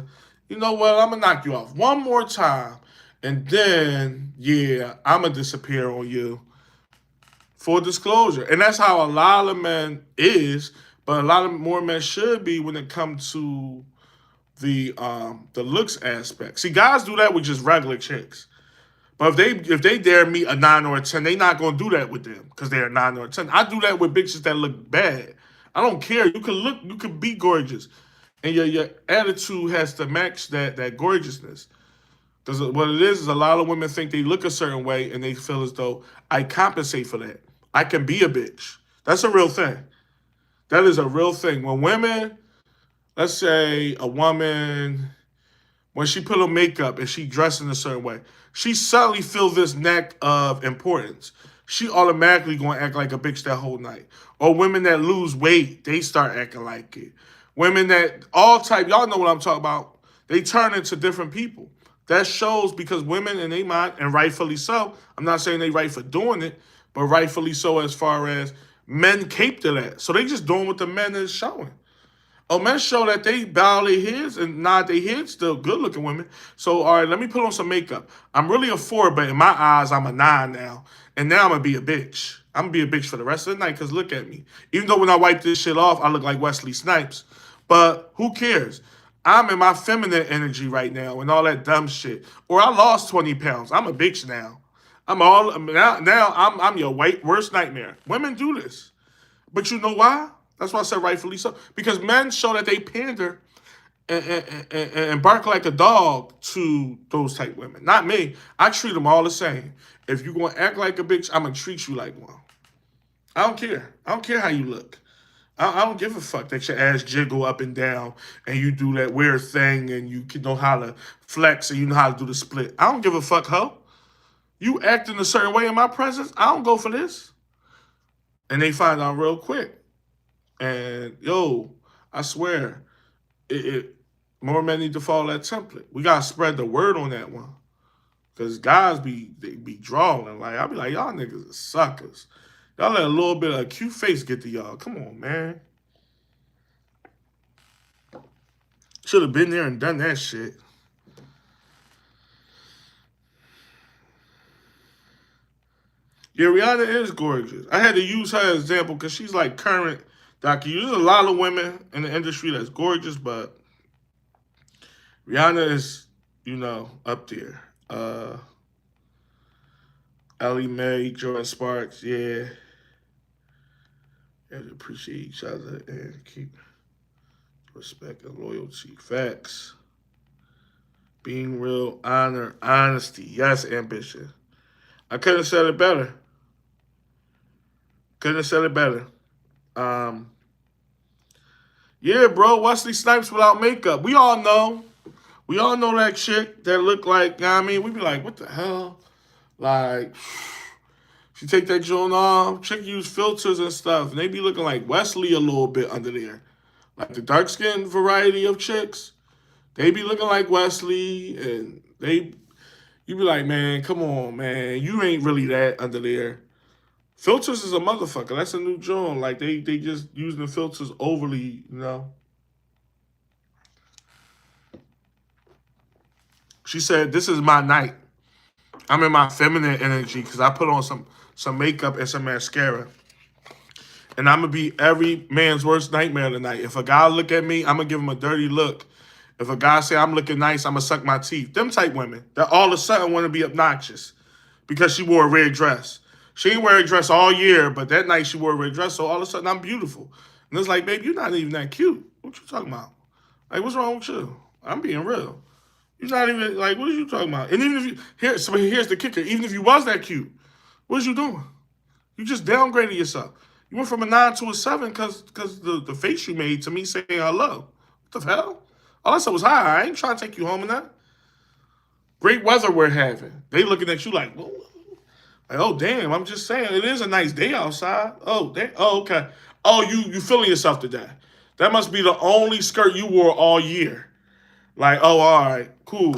You know what? I'm gonna knock you off one more time, and then yeah, I'm gonna disappear on you for disclosure. And that's how a lot of men is, but a lot of more men should be when it comes to the looks aspect. See, guys do that with just regular chicks. But if they dare meet a 9 or a 10, they not gonna do that with them because they're a 9 or a 10. I do that with bitches that look bad. I don't care. You can be gorgeous, and your attitude has to match that gorgeousness. Because what it is a lot of women think they look a certain way and they feel as though I compensate for that. I can be a bitch. That's a real thing. That is a real thing. When women, let's say a woman, when she put on makeup and she dressed in a certain way, she suddenly feels this neck of importance. She automatically gonna act like a bitch that whole night. Or women that lose weight, they start acting like it. Women that all type, y'all know what I'm talking about. They turn into different people. That shows because women and they mind, and rightfully so. I'm not saying they right for doing it, but rightfully so as far as men cape to that. So they just doing what the men is showing. Oh, men show that they bow their heads and nod their heads to good looking women. So, all right, let me put on some makeup. I'm really a 4, but in my eyes, I'm a 9 now. And now I'm going to be a bitch. I'm going to be a bitch for the rest of the night because look at me. Even though when I wipe this shit off, I look like Wesley Snipes. But who cares? I'm in my feminine energy right now and all that dumb shit. Or I lost 20 pounds. I'm a bitch now. I'm your worst nightmare. Women do this. But you know why? That's why I said rightfully so. Because men show that they pander and bark like a dog to those type women. Not me. I treat them all the same. If you gonna act like a bitch, I'm gonna treat you like one. I don't care. I don't care how you look. I don't give a fuck that your ass jiggle up and down and you do that weird thing and you can know how to flex and you know how to do the split. I don't give a fuck, ho. You act in a certain way in my presence, I don't go for this. And they find out real quick. And yo, I swear, it more men need to follow that template. We gotta spread the word on that one. Cause guys they be drawing. Like I be like, y'all niggas are suckers. Y'all let a little bit of a cute face get to y'all. Come on, man. Should have been there and done that shit. Yeah, Rihanna is gorgeous. I had to use her as example because she's like current. That There's a lot of women in the industry that's gorgeous, but Rihanna is, up there. Ellie Mae, Jordan Sparks, yeah, appreciate each other and keep Respect and loyalty. Facts. Being real, honor, honesty. Yes, ambition. I couldn't have said it better. Couldn't have said it better. Um, yeah, bro. Wesley Snipes without makeup. We all know. We all know that chick that looked like, you know what I mean? We be like, what the hell? Like, she take that joint off. Chick use filters and stuff. And they be looking like Wesley a little bit under there. Like the dark skinned variety of chicks. They be looking like Wesley. And you be like, man, come on, man. You ain't really that under there. Filters is a motherfucker. That's a new joint. Like they just using the filters overly, you know. She said, "This is my night. I'm in my feminine energy because I put on some makeup and some mascara, and I'm gonna be every man's worst nightmare tonight. If a guy look at me, I'm gonna give him a dirty look. If a guy say I'm looking nice, I'm gonna suck my teeth. Them type women that all of a sudden want to be obnoxious because she wore a red dress. She ain't wear a dress all year, but that night she wore a red dress, so all of a sudden I'm beautiful. And it's like, babe, you're not even that cute. What you talking about? Like, what's wrong with you? I'm being real. You're not even like, what are you talking about? And even if you here's the kicker. Even if you was that cute, what is you doing? You just downgraded yourself. You went from a 9 to a 7 because the face you made to me saying hello. What the hell? All I said was hi. I ain't trying to take you home in that. Great weather we're having. They looking at you like, whoa. Like, oh damn, I'm just saying it is a nice day outside. Oh, damn. Oh, okay. Oh, you feeling yourself today. That must be the only skirt you wore all year. Like, oh, all right, cool.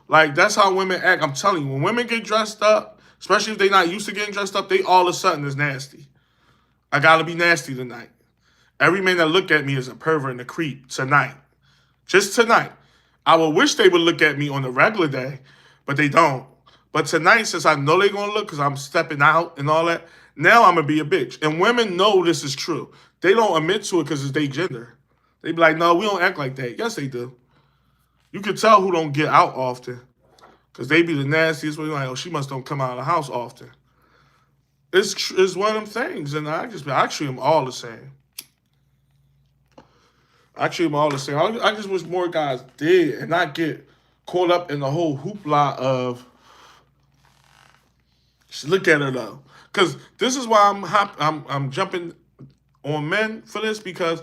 Like, that's how women act. I'm telling you, when women get dressed up, especially if they're not used to getting dressed up, they all of a sudden is nasty. I gotta be nasty tonight. Every man that look at me is a pervert and a creep tonight. Just tonight. I would wish they would look at me on a regular day, but they don't. But tonight, since I know they're gonna look because I'm stepping out and all that, now I'm gonna be a bitch. And women know this is true. They don't admit to it because it's their gender. They be like, no, we don't act like that. Yes, they do. You can tell who don't get out often. Because they be the nastiest way, like, oh, she must don't come out of the house often. It's one of them things. And I treat them all the same. I treat them all the same. I just wish more guys did and not get caught up in the whole hoopla of, just look at her though. Because this is why I'm jumping on men for this because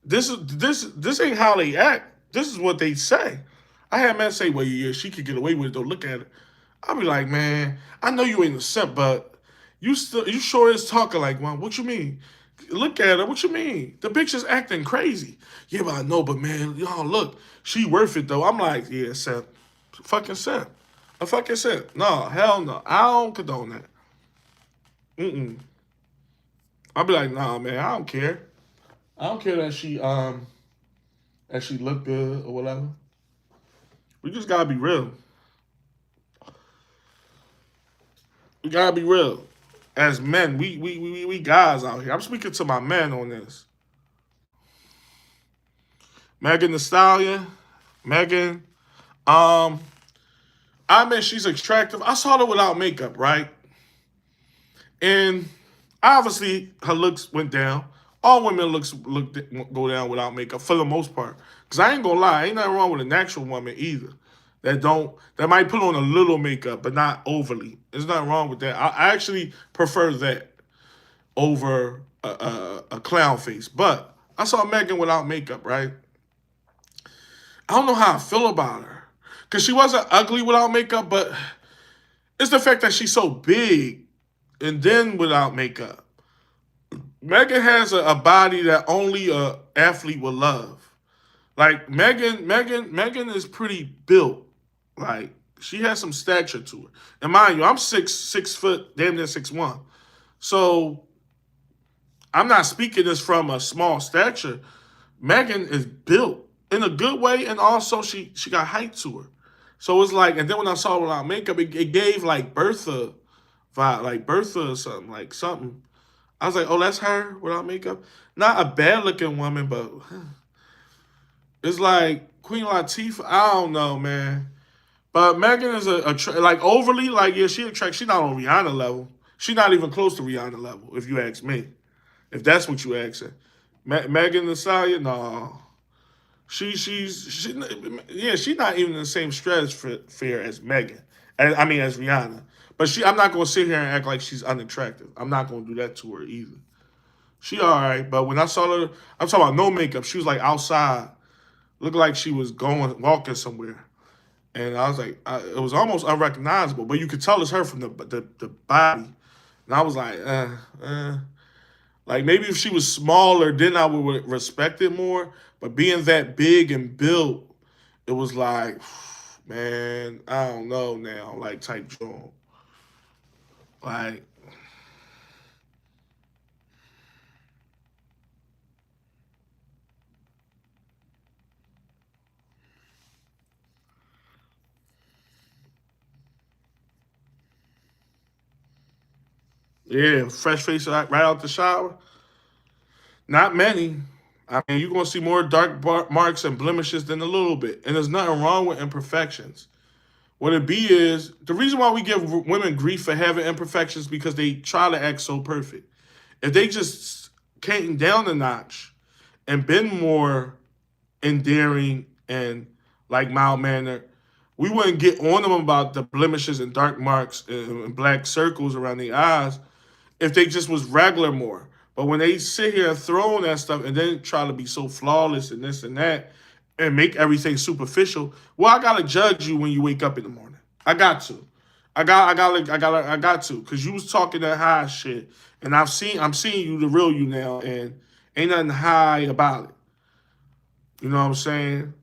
this ain't how they act. This is what they say. I had men say, well, yeah, she could get away with it, though. Look at it. I'll be like, man, I know you ain't a simp, but you sure is talking like one. What you mean? Look at her. What you mean? The bitch is acting crazy. Yeah, but I know, but man, y'all look, she worth it though. I'm like, yeah, simp. Fucking simp. A fucking simp. No, hell no. I don't condone that. Mm-mm. I'll be like, nah, man, I don't care. I don't care that she look good or whatever. We just gotta be real. We gotta be real. As men, we guys out here. I'm speaking to my men on this. Megan Thee Stallion, Megan. Um, I mean she's attractive. I saw her without makeup, right? And obviously her looks went down. All women look go down without makeup for the most part. Cause I ain't gonna lie, ain't nothing wrong with a natural woman either. That might put on a little makeup, but not overly. There's nothing wrong with that. I actually prefer that over a clown face. But I saw Megan without makeup, right? I don't know how I feel about her. Because she wasn't ugly without makeup, but it's the fact that she's so big and then without makeup. Megan has a body that only a athlete would love. Like Megan is pretty built. Like she has some stature to her. And mind you, I'm 6 foot, damn near 6'1". So I'm not speaking this from a small stature. Megan is built in a good way, and also she got height to her. So it's like, and then when I saw her without makeup, it gave like Bertha vibe, like Bertha or something, like something. I was like, oh, that's her without makeup. Not a bad looking woman, but it's like Queen Latifah. I don't know, man. But Megan is like overly, like, yeah, she attracts. She's not on Rihanna level. She's not even close to Rihanna level, if you ask me. If that's what you asking. Megan Thee Stallion, no. She's not even in the same stratosphere as Megan. I mean, as Rihanna. But I'm not gonna sit here and act like she's unattractive. I'm not gonna do that to her either. She all right, but when I saw her, I'm talking about no makeup. She was like outside, looked like she was going walking somewhere, and I was like, it was almost unrecognizable. But you could tell it's her from the body, and I was like, like maybe if she was smaller, then I would respect it more. But being that big and built, it was like, man, I don't know now, like type joint. Like, yeah, fresh face right out the shower. Not many. I mean, you're gonna see more dark marks and blemishes than a little bit, and there's nothing wrong with imperfections. What it be is the reason why we give women grief for having imperfections because they try to act so perfect. If they just came down a notch and been more endearing and like mild mannered, we wouldn't get on them about the blemishes and dark marks and black circles around the eyes if they just was regular more. But when they sit here and throw on that stuff and then try to be so flawless and this and that and make everything superficial, well, I gotta judge you when you wake up in the morning. I got to. I got to, cause you was talking that high shit, and I'm seeing you the real you now, and ain't nothing high about it. You know what I'm saying?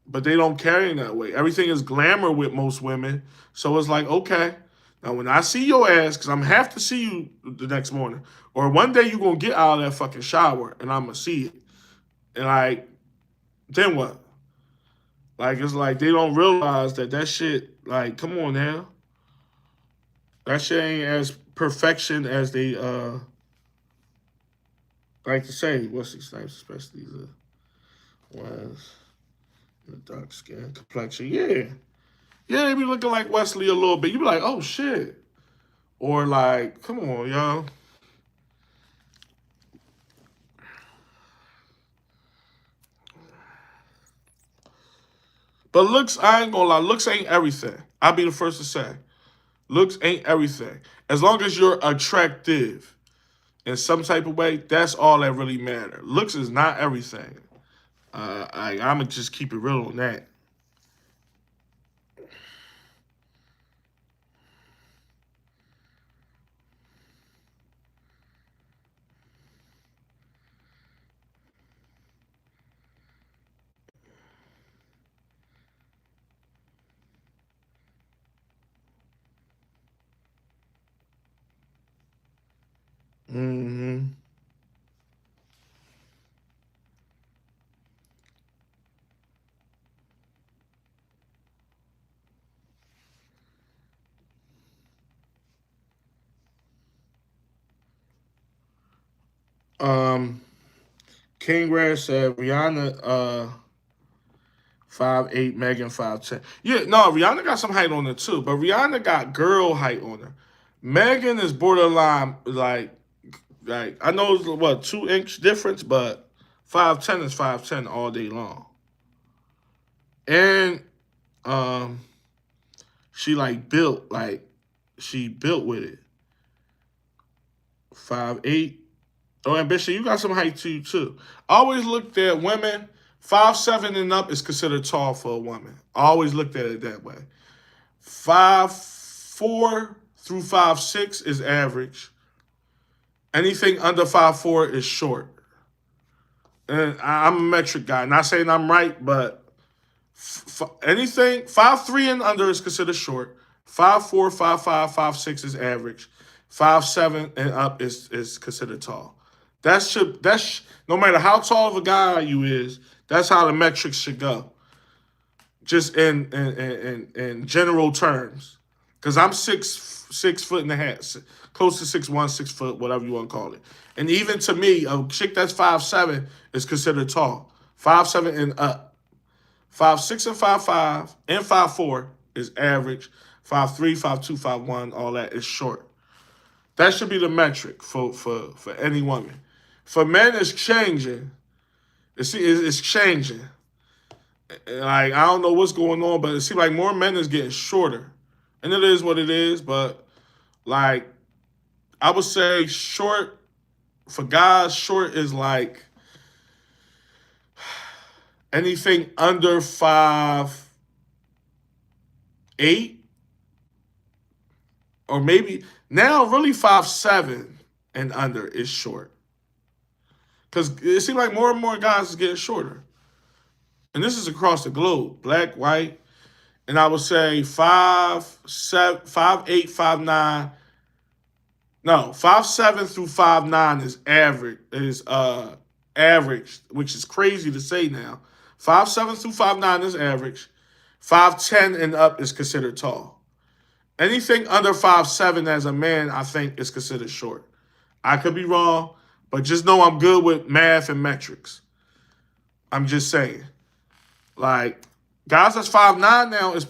But they don't carry in that way. Everything is glamour with most women, so it's like okay. Now when I see your ass, cause I'm have to see you the next morning, or one day you gonna get out of that fucking shower, and I'm gonna see it, and like then what? Like it's like they don't realize that shit. Like come on now, that shit ain't as perfection as they like to say. What's these types, especially the ones the dark skin complexion? Yeah, yeah, they be looking like Wesley a little bit. You be like, oh shit, or like, come on, y'all. But looks, I ain't gonna lie, looks ain't everything. I'll be the first to say, looks ain't everything. As long as you're attractive in some type of way, that's all that really matters. Looks is not everything. I'm gonna just keep it real on that. Hmm. Um, King Rare said Rihanna 5'8", Megan 5'10". Yeah, no, Rihanna got some height on her too, but Rihanna got girl height on her. Megan is borderline like I know it's what 2 inch difference, but 5'10" is 5'10" all day long. And um she like built like she built with it. 5'8". Oh, ambition, you got some height to you too. I always looked at women 5'7" and up is considered tall for a woman. I always looked at it that way. 5'4" through 5'6" is average. Anything under 5'4" is short. And I'm a metric guy. Not saying I'm right, but anything 5'3" and under is considered short. 5'4", 5'5", 5'6" is average. 5'7" and up is considered tall. That's no matter how tall of a guy you is. That's how the metrics should go. Just in general terms, because I'm 6 foot and a half, close to 6'1", 6 foot, whatever you want to call it. And even to me, a chick that's 5'7" is considered tall. 5'7" and up. 5'6" and 5'5" and 5'4" is average. 5'3", 5'2", 5'1", all that is short. That should be the metric for any woman. For men, it's changing. It's changing. Like, I don't know what's going on, but it seems like more men is getting shorter. And it is what it is, but like I would say short for guys, short is like anything under 5'8", or maybe now really 5'7" and under is short. Because it seems like more and more guys is getting shorter. And this is across the globe, black, white, and I would say 5'7", 5'8", 5'9". No, 5'7" through 5'9" is average. Average, which is crazy to say now. 5'7" through 5'9" is average. 5'10" and up is considered tall. Anything under 5'7" as a man, I think, is considered short. I could be wrong, but just know I'm good with math and metrics. I'm just saying. Like, guys that's 5'9" now is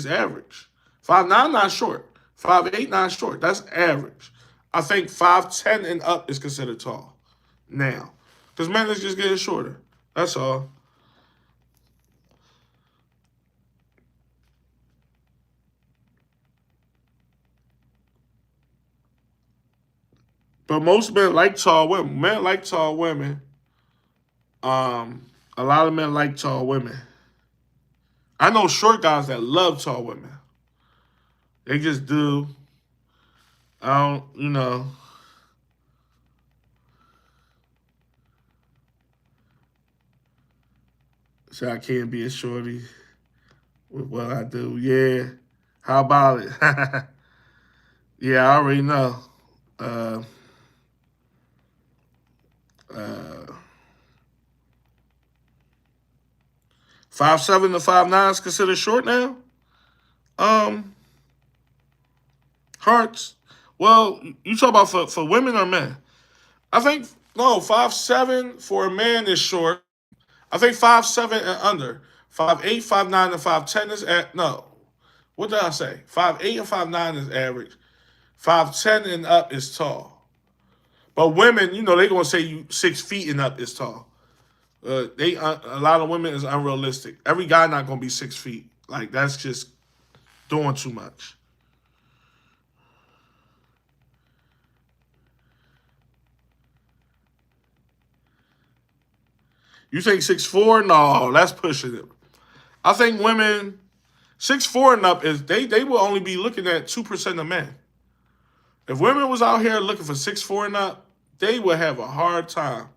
average. 5'9" not short. 5'8" not short. That's average. I think 5'10" and up is considered tall now. Because men is just getting shorter. That's all. But most men like tall women. Men like tall women. A lot of men like tall women. I know short guys that love tall women. They just do. I don't. Say I can't be a shorty with what I do. Yeah. How about it? Yeah, I already know. Uh, uh, 5'7" to 5'9" is considered short now. Um, Hearts. Well, you talk about for women or men? I think no, 5'7" for a man is short. I think 5'7" and under. 5'8", 5'9", and 5'10" is no. What did I say? 5'8" and 5'9" is average. 5'10" and up is tall. But women, they gonna say you 6 feet and up is tall. A lot of women is unrealistic. Every guy not gonna be 6 feet. Like that's just doing too much. You think 6'4"? No, that's pushing it. I think women 6'4" and up is they will only be looking at 2% of men. If women was out here looking for 6'4" and up, they would have a hard time.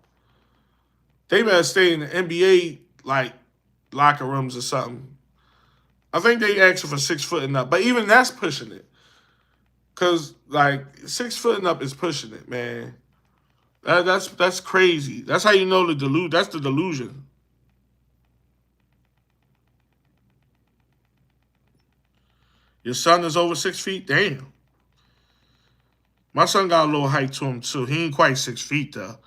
They better stay in the NBA like locker rooms or something. I think they asking for 6 foot and up, but even that's pushing it. Cause like 6 foot and up is pushing it, man. That's crazy. That's how you know the delusion. That's the delusion. Your son is over 6 feet. Damn. My son got a little height to him too. He ain't quite 6 feet though.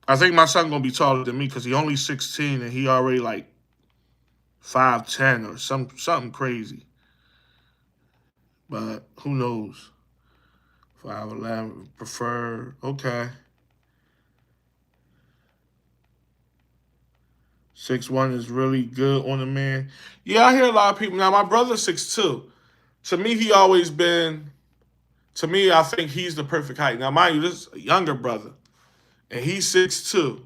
I think my son gonna be taller than me because he only 16 and he already like 5'10" or something crazy. But who knows? 5'11" prefer. Okay. 6'1" is really good on a man. Yeah, I hear a lot of people. Now my brother's 6'2". To me, he always been. To me, I think he's the perfect height. Now, mind you, this is a younger brother, and he's 6'2",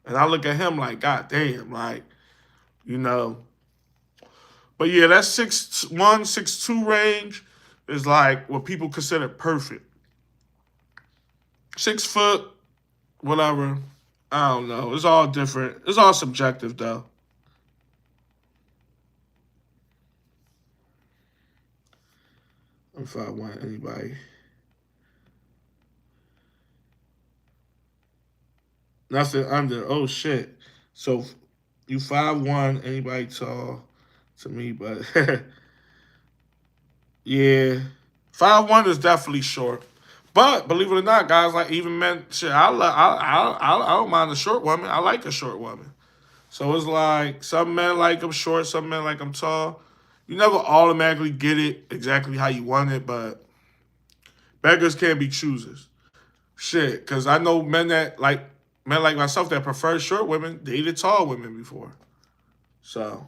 and I look at him like, God damn, like you know. But yeah, that 6'1", 6'2" range is like what people consider perfect. 6 foot, whatever. I don't know. It's all different. It's all subjective though. If I want anybody, nothing under. Oh shit. So you 5'1", anybody tall to me, but yeah, 5'1" is definitely short. But believe it or not, guys, like even men, shit, I don't mind a short woman. I like a short woman. So it's like some men like them short, some men like them tall. You never automatically get it exactly how you want it, but beggars can't be choosers. Shit, because I know men that like. men like myself that prefer short women dated tall women before. So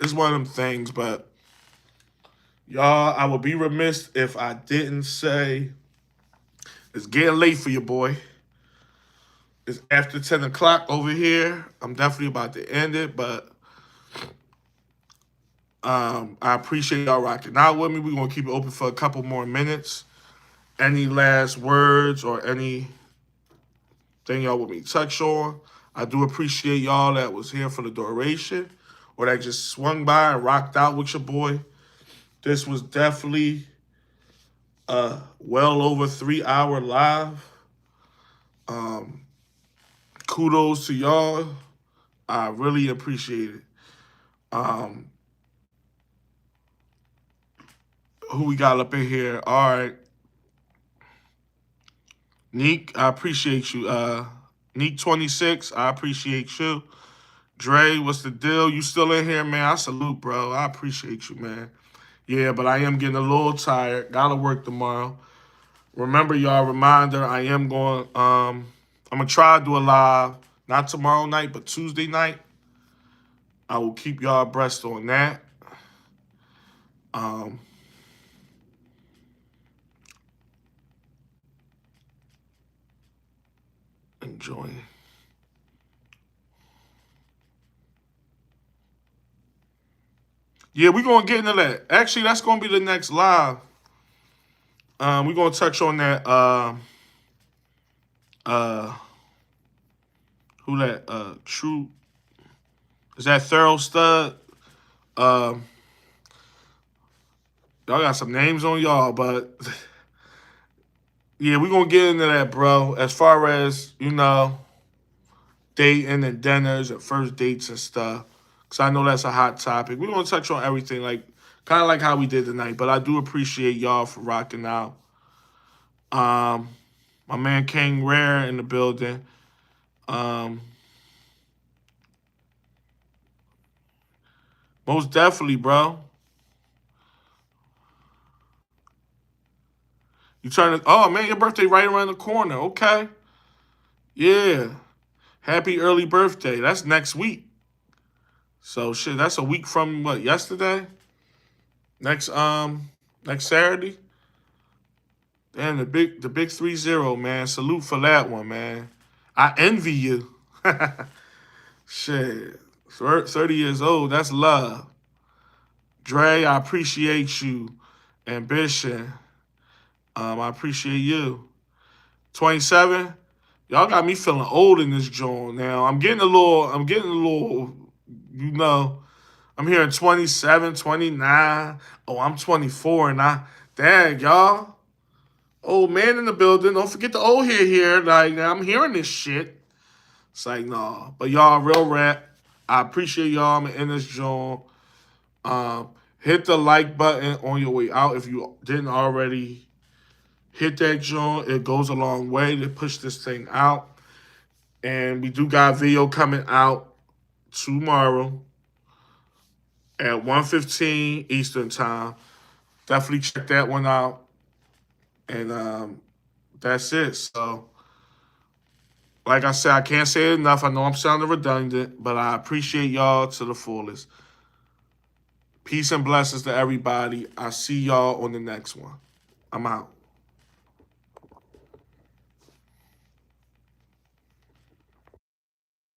it's one of them things, but y'all, I would be remiss if I didn't say it's getting late for you, boy. It's after 10 o'clock over here. I'm definitely about to end it, but I appreciate y'all rocking out with me. We're going to keep it open for a couple more minutes. Any last words or anything y'all want me to touch on? I do appreciate y'all that was here for the duration or that just swung by and rocked out with your boy. This was definitely a well over 3 hour live. Kudos to y'all. I really appreciate it. Who we got up in here? All right. Neek, I appreciate you. Neek26, I appreciate you. Dre, what's the deal? You still in here, man? I salute, bro. I appreciate you, man. Yeah, but I am getting a little tired. Gotta work tomorrow. Remember, y'all, reminder, I am going, I'm gonna try to do a live, not tomorrow night, but Tuesday night. I will keep y'all abreast on that. Enjoying. Yeah, we're gonna get into that. Actually, that's gonna be the next live. We're gonna touch on that. Who that? True. Is that Thorough Stud? Um, y'all got some names on y'all, but yeah, we're gonna get into that, bro. As far as dating and dinners and first dates and stuff, because I know that's a hot topic. We're gonna touch on everything, like kind of like how we did tonight. But I do appreciate y'all for rocking out. My man King Rare in the building. Most definitely, bro. You trying to? Oh man, your birthday right around the corner. Okay. Yeah. Happy early birthday. That's next week. So shit, that's a week from what, yesterday? Next next Saturday? Damn, the big 3-0, man. Salute for that one, man. I envy you. Shit. 30 years old, that's love. Dre, I appreciate you. Ambition. I appreciate you. 27. Y'all got me feeling old in this joint now. I'm getting a little, you know, I'm hearing 27, 29. Oh, I'm 24 and dang, y'all. Old man in the building. Don't forget the old hair here. Like, I'm hearing this shit. It's like, no. But y'all, real rap. I appreciate y'all. I'm in this joint. Hit the like button on your way out if you didn't already. Hit that joint. It goes a long way to push this thing out. And we do got video coming out tomorrow at 1:15 Eastern time. Definitely check that one out. And that's it. So, like I said, I can't say it enough. I know I'm sounding redundant, but I appreciate y'all to the fullest. Peace and blessings to everybody. I see y'all on the next one. I'm out.